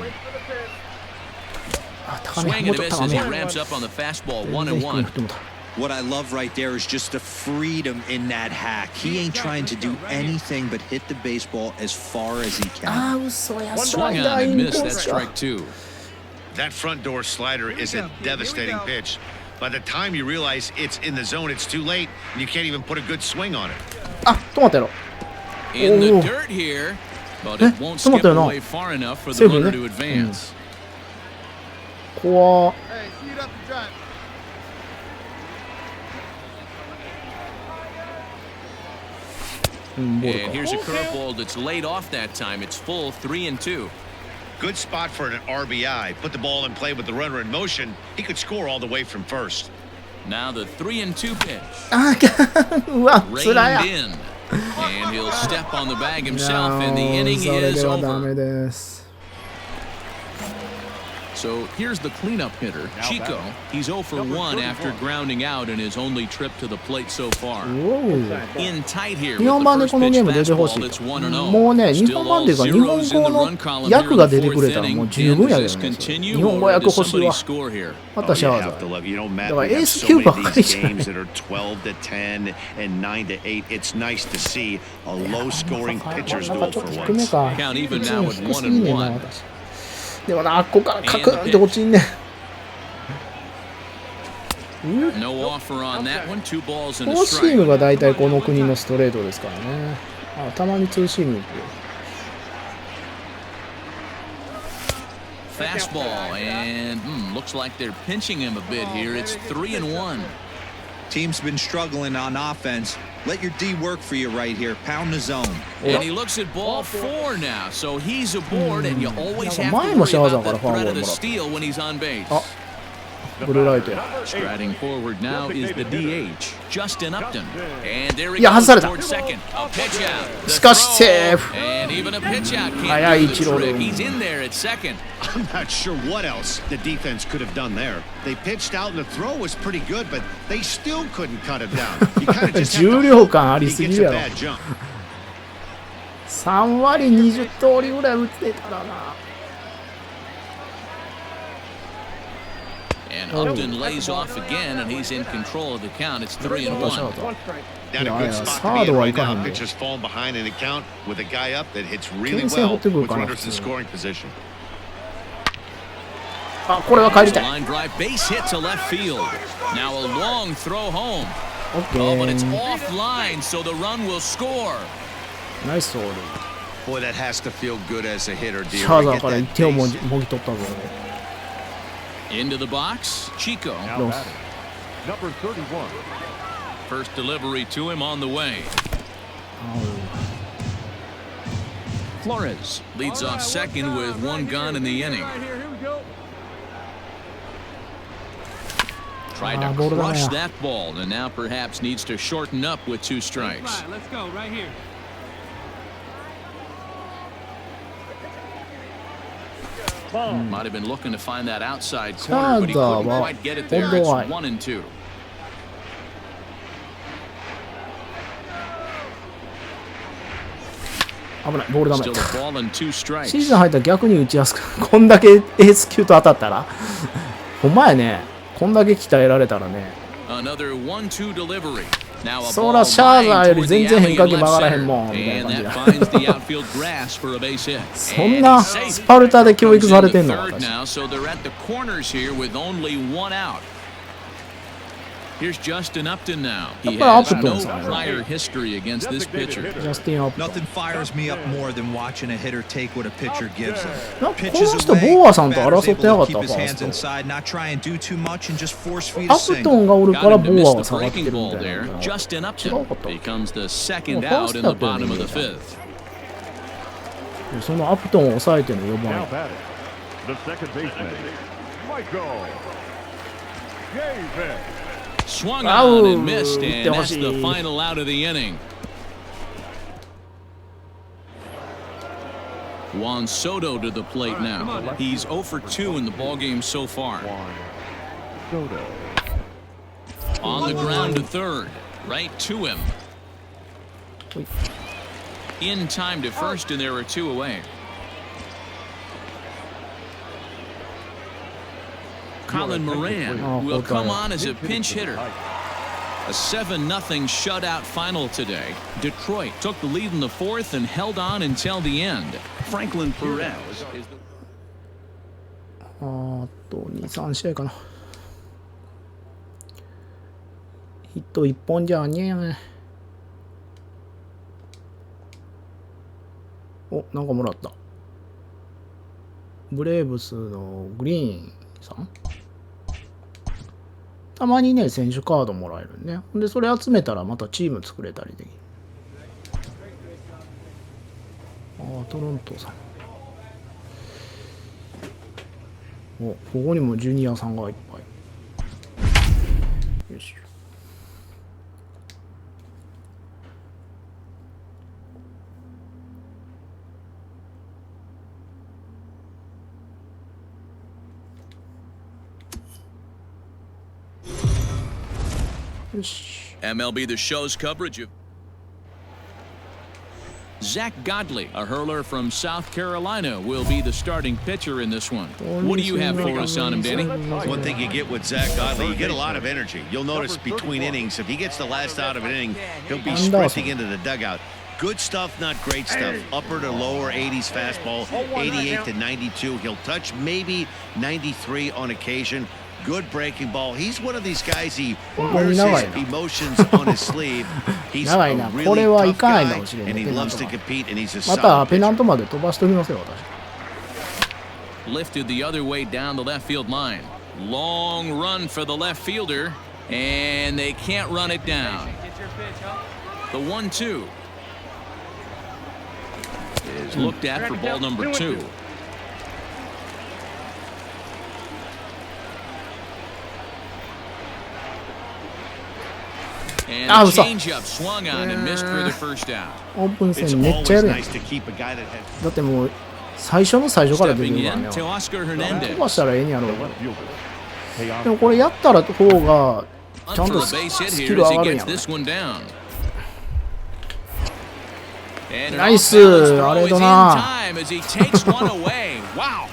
あ、高め、 Swing もう and ちょ a っと miss 高 as め。 he ramps up on the fastball, 全然低めに 1-1. 振ってもた。 What I love right there is just the freedom in that hack. He ain't trying to do anything but hit the baseball as far as he can. あー、嘘や、スライ Swung ダ on ーイ and ンコ missed. ー That's スか。 strike 2. That front door slider is a devastating pitch. By the time you realize it's in the zone, it's too late, and you can't even put a good swing on it. あ、止まったやろ。 In the Oh. dirt here. but it won't skip away far enough for the runner to advance. 怖っ。 Hey, see it up the drive. And here's a curveball that's laid off that time. It's full 3-2. Good spot for an RBI. Put the ball in play with the runner in motion. He could score all the way from first. Now the 3-2 pitch. うわ、つらや。 Reined in. And he'll step on the bag himself, and the inning それ is ではダ over. メです。 So here's the cleanup hitter, Chico. He's 0 for 1 after grounding out in his only trip to the plate so far. In tight here 日本 with 版 the で first この pitch ゲーム出てほ fastball しい that's と。 1-0. もうね、日 Still 本版 all っていうか、日本 zeros in 語 the の run column 訳 here が in 出 the てくれ fourth たらもう inning. 十分 Can やけ this どね。 continue, 日本語 or 訳 does 欲しい somebody わ。 score here? またシャ You ワー have to だ。 love. You know, Matt, だから we have S so 級 many ば of っか these りじゃない。 games that are 12 to 10 and 9 to 8. It's nice to see a low-scoring pitcher's なん duel かちょっ for と低め once. か。 Count even いつ now も at 低すぎねえな、 1-1. 私。でもな、あっこからカクンって落ちんねん。 No offer on that one. 2 balls フ and ォ a ーシーム strike. が大体この国のストレートですからね。あ、たまにツーシーム行くよ。 Fastball, and looks like they're pinching him a bit here. It's 3-1. Team's been struggling on offense. Let your D work for you right here. Pound the zone. And he looks at ball 4 now, so he's aboard, and you always have to 前もシャ worry ワー about から the フォアボール threat of も the らった。 steal when he's on base. あ、ブルーライトや。 Striding forward now is the DH, Justin Upton. And there he いや、外 goes された。 toward second. A pitch out. しかしセーフ。 And even a pitch out 早 can't い do イ the チロー。 trick. He's in there at second. I'm not sure what else the defense could have done there. They pitched out and the throw was pretty good, but they still couldn't cut it down. You kind of just have 重 to 量感あり he すぎ gets る a やろ。 bad jump. 3割20通りぐらい打ってたらな。 And Upton lays off again, and he's in control of the count. It's 3-1. Not a Yeah, good yeah. spot to be in right now. Hard Pitchers fall behind in the count with a guy up that hits really 牽制持 well ってくる with かな、 runners 普 in 通に。 scoring position. あ、これは帰りたい。 Line drive, base hit to left field. Now a long throw home. オッケ Oh, but it's ー。 offline, so the run will score. ナイスソール。 Boy, that has to feel good as a hitter, シ dear. ャー to ザ get ーから1 that 点をも base ぎ取ったぞ。 Into the box, Chico. Now batting, number 31. First delivery to him on the way. Flores leads off second with 1 gun in the inning. Right here, here we go. Tried to crush that ball, and now perhaps needs to shorten up with 2 strikes. Right, let's go right here. Might have been looking to find that outside corner, but he couldn't quite get it there. It's 1-2. 危ない、ボールダメ。 Still a ball and 2 strikes. シーズン入ったら逆に打ちやすく、こんだけエース級と当たったら。ほんまやね。こんだけ鍛えられたらね。 Another 1-2 delivery. Now a そら ball シャーザーよ lined り toward 全 the 然変 alley 化 in 球 left 曲がらへん center. もんみたいな And 感じ that だ。 finds the outfield grass for a base hit. そんなスパルタで教育されてんの Third 私。 now, so they're at the corners here with only 1 out. Here's Justin Upton now. He has no prior history against this pitcher. ジャスティン・アップトン。 Nothing fires me up more than watching a hitter take what a pitcher gives him. なんかこ Pitches の人 away, ボーアさんと batter's 争ってな able か to った keep フ his ァー hands スト。 inside, not try and do too much and just force feed ア a プト single. ンがおるか Got ら him ボ to ー miss アが the 下がってる breaking み ball たい there. な。 Justin 違う Upton かった。 becomes the second Well, out first in the up in bottom of the the 5th. そのアプトンを抑えての4 Now 番。 batting, the second baseman, Michael Davis. Swung Oh, on and missed, and that's the Dosey. final out of the inning. Juan Soto to the plate now. He's 0 for 2 in the ballgame so far. Soto. On the ground to third, right to him. In time to first, and there are 2 away. Colin Moran will come on as a pinch hitter. A 7-0 shutout final today. Detroit took the lead in the 4th and held on until the end. Franklin Perez is the あと2、3試合かな。ヒット1本じゃねえよね。お、なんかもらった。ブレーブスのグリーンさん。たまにね、選手カードもらえるね。で、それ集めたらまたチーム作れたりできる。ああ、トロントさん。お、ここにもジュニアさんがいっぱい。よし。MLB The Show's coverage of Zach Godley, a hurler from South Carolina, will be the starting pitcher in this one. What do you have for us on him, Danny? One thing you get with Zach Godley, you get a lot of energy. You'll notice between innings, if he gets the last out of an inning, he'll be sprinting into the dugout. Good stuff, not great stuff. Upper to lower 80s fastball, 88 to 92. He'll touch maybe 93 on occasion. Good breaking ball. He's one of these guys. He wears his emotions on his sleeve. He's a really tough guy, and he loves to compete. And he's a solid pitcher. Lifted the other way down the left field line. Long run for the left fielder, and they can't run it down. The 1-2 is looked at for ball number 2. And a changeup swung on and missed for the first out. オープン戦めっちゃやるやん。だってもう最初の最初から出てくるからね。飛ばしたらええんやろうけど。でもこれやったら方がちゃんとスキル上がるんやろ。ナイス、あれだな。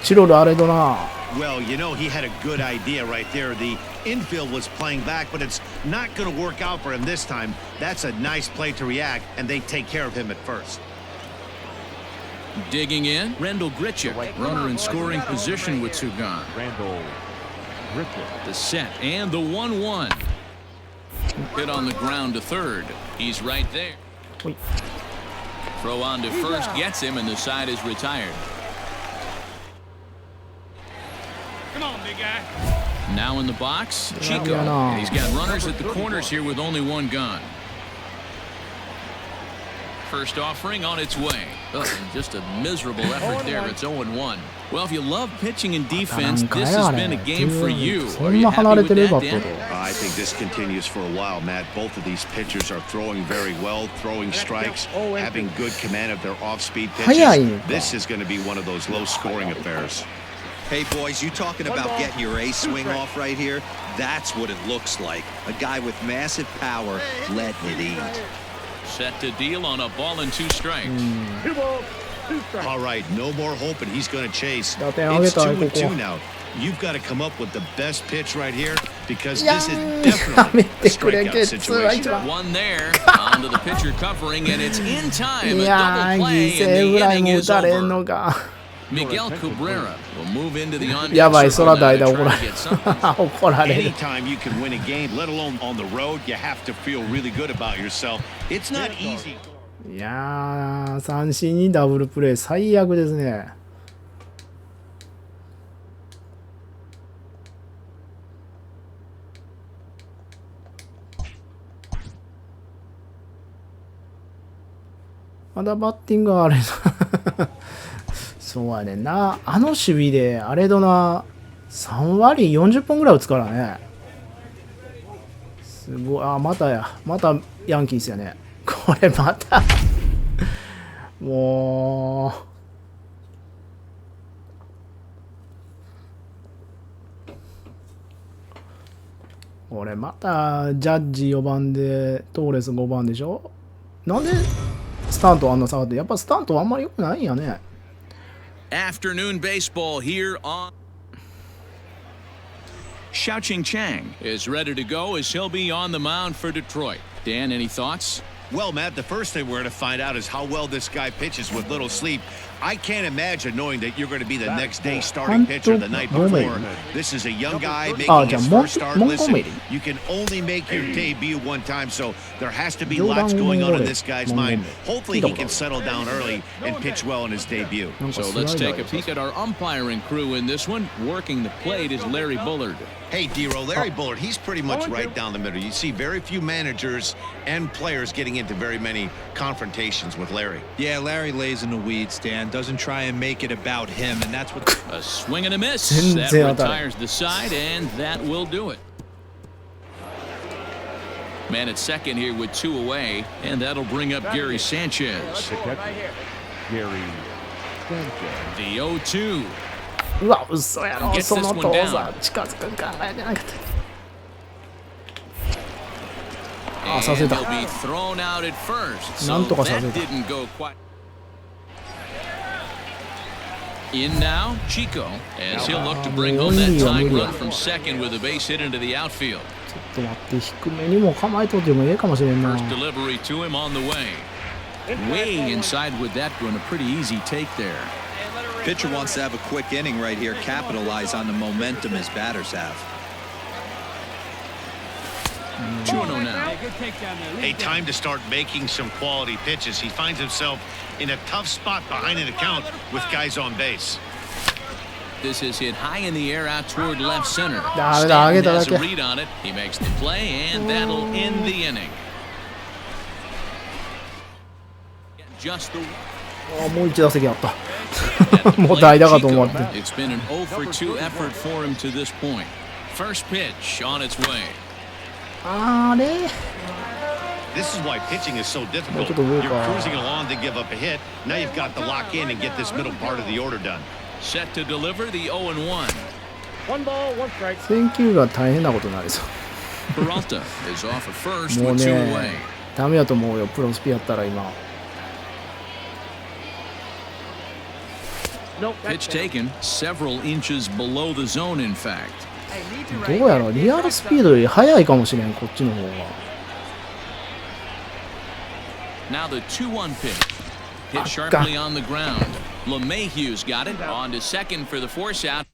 チロルあれだな。Well, you know, he had a good idea right there. The infield was playing back, but it's not going to work out for him this time. That's a nice play to react, and they take care of him at first. Digging in, Rendell Gritchick, runner in scoring position with two gone. The set and the 1-1. Hit on the ground to third. He's right there. Throw on to first gets him, and the side is retired. Come on, big guy. Now in the box, Chico. And he's got runners at the corners here with only one gone. First offering on its way. Just a miserable effort there. It's 0-1. Well, if you love pitching and defense, this has been a game for you. Are you happy with that, Dan? I think this continues for a while, Matt. Both of these pitchers are throwing very well, throwing strikes, having good command of their off-speed pitches. This is going to be one of those low-scoring affairs. Hey, boys, you talking about getting your ace swing off right here? That's what it looks like. A guy with massive power letting it eat. Set to deal on a ball and 2 strikes. 2 balls, 2 strikes. All right, no more hope, and he's going to chase. It's 2-2 now. You've got to come up with the best pitch right here because this is definitely a strikeout situation. One there, onto the pitcher covering, and it's in time. A double play, and the inning is over. Miguel Cabrera will move into the on-deck circle now to try to get something. Anytime you can win a game, let alone on the road, you have to feel really good about yourself. It's not easy. いやー、三振にダブルプレー最悪ですね。まだバッティングはあれそうやねんな。あの守備であれだな、3割40本ぐらい打つからね。すごい。あ、またや。またヤンキースやね。これまたもう。これまたジャッジ4番でトーレス5番でしょ。なんでスタントあんな下がって。やっぱスタントあんまり良くないんやね。Afternoon baseball here on. Xiaoqing Chang is ready to go as he'll be on the mound for Detroit. Dan, any thoughts? Well, Matt, the first thing we're going to find out is how well this guy pitches with little sleep. I can't imagine knowing that you're going to be the next day starting pitcher the night before. This is a young guy making his first start. Listen, you can only make your debut one time, so there has to be lots going on in this guy's mind. Hopefully he can settle down early and pitch well in his debut. So let's take a peek at our umpiring crew in this one. Working the plate is Larry Bullard. Hey, D-Row, Larry Bullard, he's pretty much right down the middle. You see very few managers and players getting into very many confrontations with Larry. Yeah, Larry lays in the weeds, Dan. Doesn't try and make it about him, and that's what... A swing and a miss. That retires the side, and that will do it. Man at second here with 2 away, and that'll bring up Gary Sanchez. Gary Sanchez. The 0-2. うわ、嘘やろ、その遠さ近づくん考えてなかった。あ、させた。なんとかさせた。In now, Chico, as he'll look to bring home that tying run from second with a base hit into the outfield. ちょっと待って、低めにも構えとってもええかもしれんな。 First delivery to him on the way. Way inside with that one, a pretty easy take there. Pitcher wants to have a quick inning right here, capitalize on the momentum his batters have. 2-0 now. Hey, time to start making some quality pitches. He finds himself in a tough spot behind an account with guys on base. This is hit high in the air out toward left center. ダメだ、上げただけ。 Stanton has a read on it. He makes the play, and that'll end the inning. Just the あ、もう1打席あった。もう代打かと思って。 It's been an 0 for 2 effort for him to this point. First pitch on its way. あれ This is why pitching is so difficult. You're cruising along to give up a hit. Now you've got to lock in and get this middle part of the order done. Set to deliver the 0-1. One ball, one strike. 選球が大変なことになりそう。 Peralta is off at first もう with 2ね away. ダメやと思うよ、プロスピやったら今。 Pitch taken several inches below the zone, in fact. どうやろう、リアルスピードより速いかもしれん、こっちの方が。 Now the 2-1 pitch. Hit sharply on the ground. LeMahieu's got it. On to second for the force out.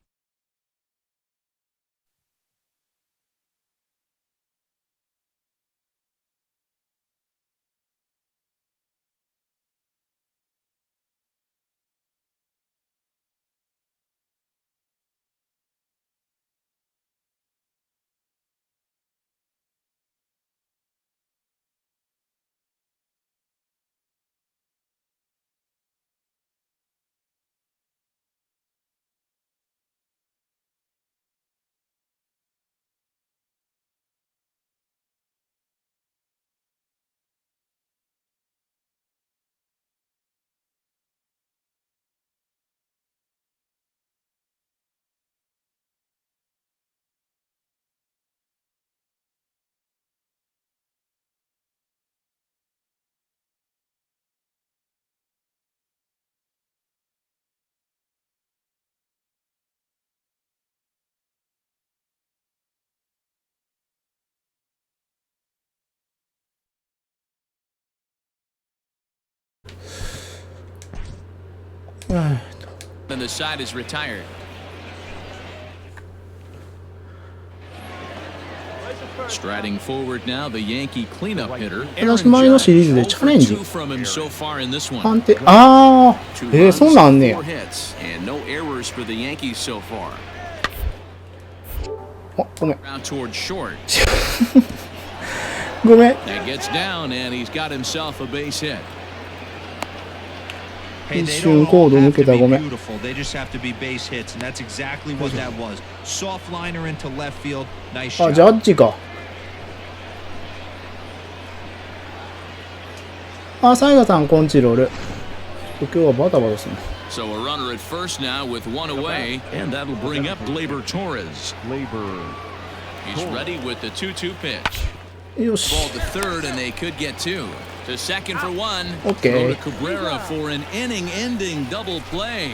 Then the side is retired. Striding forward now, the Yankee cleanup hitter. 私前のシリーズでチャレンジ。 from him so far in this one. 判定、ああ、そんなんあんねや。 4 hits and no errors for the Yankees so far. あ、ごめん。 Out toward short. ごめん。 That gets down and he's got himself a base hit. 一 Hey, 瞬コード抜けた、ごめん。 ん。 They just have to be base hits, and that's exactly what that was. Soft liner into left field. Nice あ、 shot. ジャッジか。あ、サイガさん、コンチロール。今日はバタバタする。 So a runner at first now with 1 away, and that'll bring up Gleyber Torres. He's ready with the 2-2 pitch. よし。 Ball to third, and they could get 2. To second for 1. Okay. Throw to Cabrera for an inning-ending double play.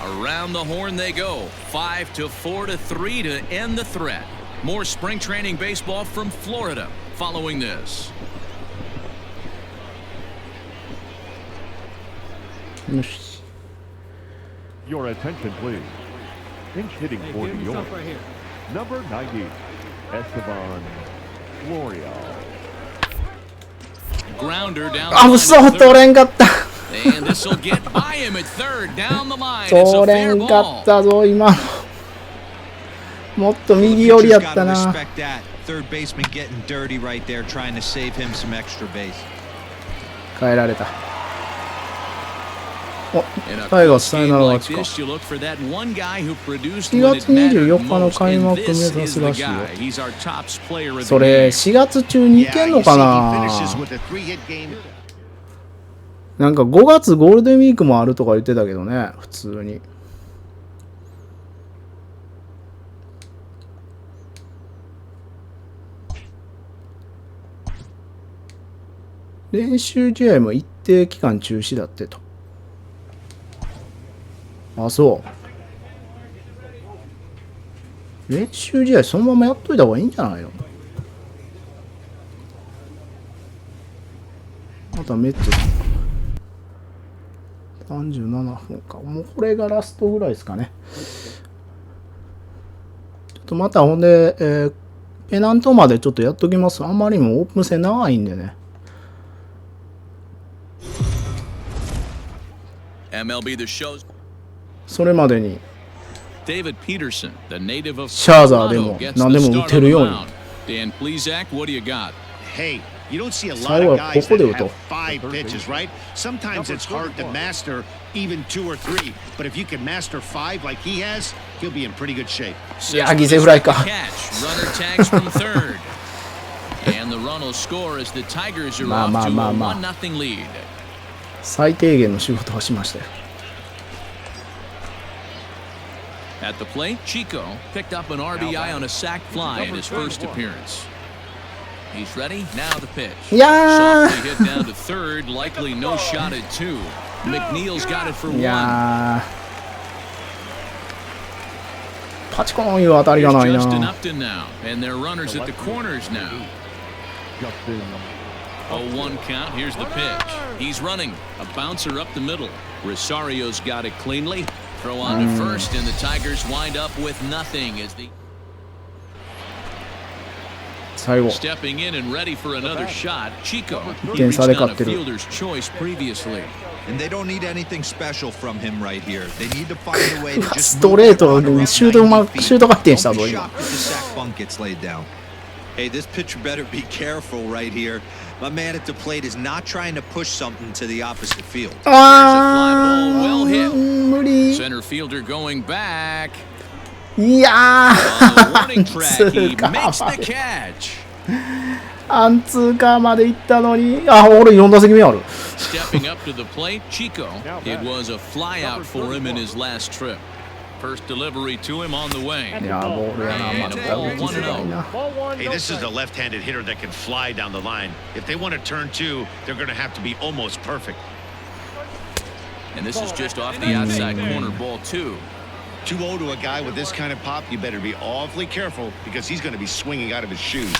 Around the horn they go. 5-4 to 3 to end the threat. More spring training baseball from Florida following this. よし。Your attention, please. Pinch hitting for New York. Number 90, Esteban Florio. あ、嘘、取れんかった。取れんかったぞ、今の。もっと右寄りやったな。変えられた。お、タイガースサヨナラ勝ちか。4月24日の開幕目指すらしいよ。それ4月中に行けんのかな。なんか5月ゴールデンウィークもあるとか言ってたけどね、普通に。練習試合も一定期間中止だってと。あ、そう。練習試合そのままやっといた方がいいんじゃないの。またメッツ37分か。もうこれがラストぐらいですかね。ちょっとまたほんで、ペナントまでちょっとやっときます。あんまりにもオープン戦長いんでね。それまでにシャーザーでも何でも打てるように。最後はここで打とう。いや、犠牲フライか。まあまあまあまあ、最低限の仕事はしましたよ。At the plate, Chico picked up an RBI on a sac fly in his first appearance. He's ready, now the pitch. Softly hit down to third, likely no shot at two. McNeil's got it for one. パチコーンいう当たりがないな。Justin Upton now, and their runners at the corners now. 0-1 count, here's the pitch. He's running, a bouncer up the middle. Rosario's got it cleanly. Throw on to first, and the Tigers wind up with nothing as the stepping in and ready for another shot. Chico, he reached on a fielder's choice previously. And they don't need anything special from him right here. They need to find a way to just ストレートシュート回転したぞ今。 Hey, this pitcher better be careful right here. My man at the plate is not trying to push something to the opposite field. There's a fly ball well hit. Center fielder going back. いやー、アンツーカーまで行ったのに、あ、俺4打席目ある。Stepping up to the plate, Chico. It was a flyout for him in his last trip. First delivery to him on the way. And a ball 1-0. Hey, this is a left-handed hitter that can fly down the line. If they want to turn two, they're going to have to be almost perfect. And this is just off the outside corner, ball two. 2-0 to a guy with this kind of pop, you better be awfully careful because he's going to be swinging out of his shoes.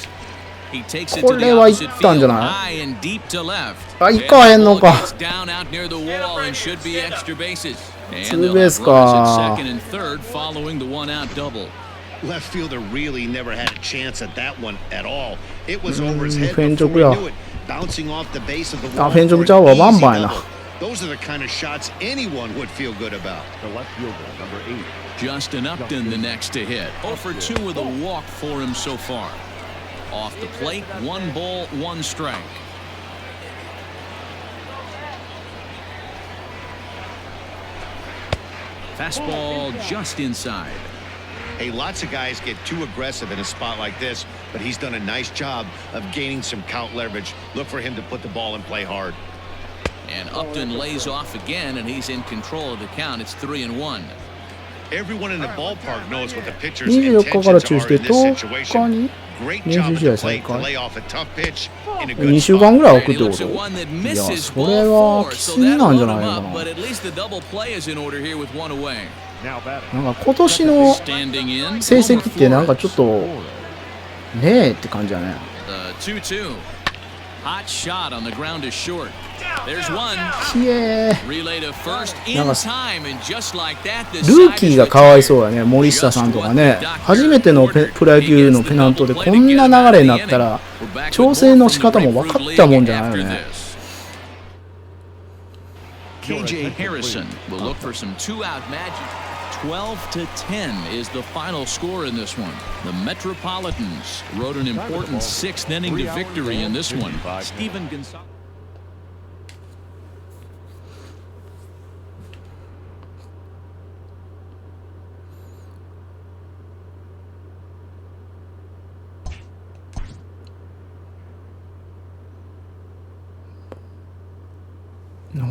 He takes it to the opposite field, high and deep to left. あ、行かへんのか。 Down out near the wall and should be extra bases. ツーベースか。 Second and third following the one-out double. Left fielder really never had a chance at that one at all. It was over his head before he knew it, bouncing off the base of the wall. あ、フェンチョクちゃうわ、ワンバンやな。 Those are the kind of shots anyone would feel good about. The left fielder, number 8. Justin Upton the next to hit. 0 for 2 with a walk for him so far. Off the plate, 1 ball, 1 strike. Fastball just inside. Hey, lots of guys get too aggressive in a spot like this, but he's done a nice job of gaining some count leverage. Look for him to put the ball in play hard. And Upton lays off again, and he's in control of the count. It's 3-1. Everyone in the ballpark knows what the pitcher's intentions are in this situation. Great job at the plate to lay off a tough pitch in a good 2週間ぐらい送っておる。いや、それはきすぎなんじゃないかな。なんか今年の成績ってなんかちょっとねえって感じだね。Hot shot on the ground is short. There's one. きえー。 Relay to first in time and just like that. ルーキーがかわいそうやね、森下さんとかね。初めてのプロ野球のペナントでこんな流れになったら調整の仕方も分かったもんじゃないよね。KJ Harrison will look for some two-out magic. 12-10 is the final score in this one. The Metropolitans rode an important sixth inning to victory in this one. Steven Gonzalez.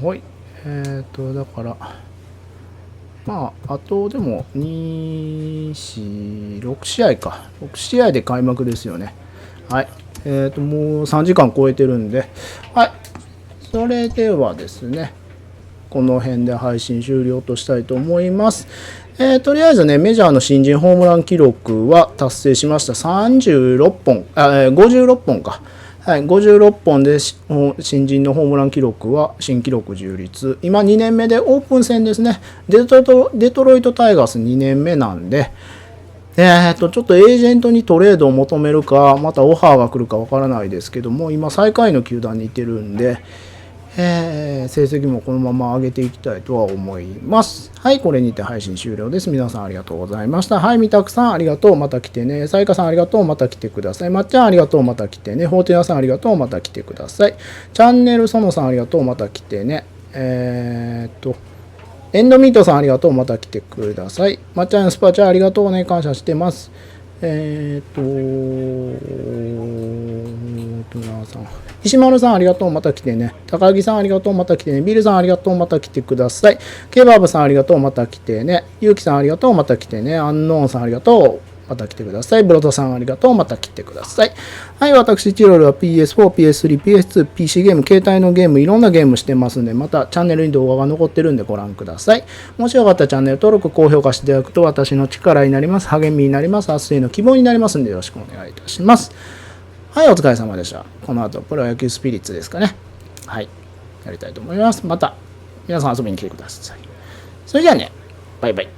はい。だから、まあ、あとでも2、4、6試合か。6試合で開幕ですよね。はい。もう3時間超えてるんで、はい。それではですね、この辺で配信終了としたいと思います。とりあえずね、メジャーの新人ホームラン記録は達成しました。36本、56本か。はい、56本で新人のホームラン記録は新記録樹立。今2年目でオープン戦ですね。デトロイトタイガース2年目なんで、ちょっとエージェントにトレードを求めるか、またオファーが来るかわからないですけども、今最下位の球団にいてるんで、成績もこのまま上げていきたいとは思います。はい、これにて配信終了です。皆さんありがとうございました。はい、みたくさんありがとう。また来てね。さいかさんありがとう。また来てください。まっちゃんありがとう。また来てね。ほうてなさんありがとう。また来てください。チャンネルそのさんありがとう。また来てね。エンドミートさんありがとう。また来てください。まっちゃんスパチャありがとうね。感謝してます。石丸さんありがとう、また来てね。高木さんありがとう、また来てね。ビルさんありがとう、また来てください。ケバブさんありがとう、また来てね。ゆうきさんありがとう、また来てね。アンノーンさんありがとう、また来てください。ブロトさんありがとう、また来てください。はい、私、チロルは PS4、PS3、PS2、PC ゲーム、携帯のゲーム、いろんなゲームしてますんで、またチャンネルに動画が残ってるんでご覧ください。もしよかったらチャンネル登録、高評価していただくと私の力になります。励みになります。明日への希望になりますんでよろしくお願いいたします。はい、お疲れ様でした。この後、プロ野球スピリッツですかね。はい、やりたいと思います。また、皆さん遊びに来てください。それじゃあね、バイバイ。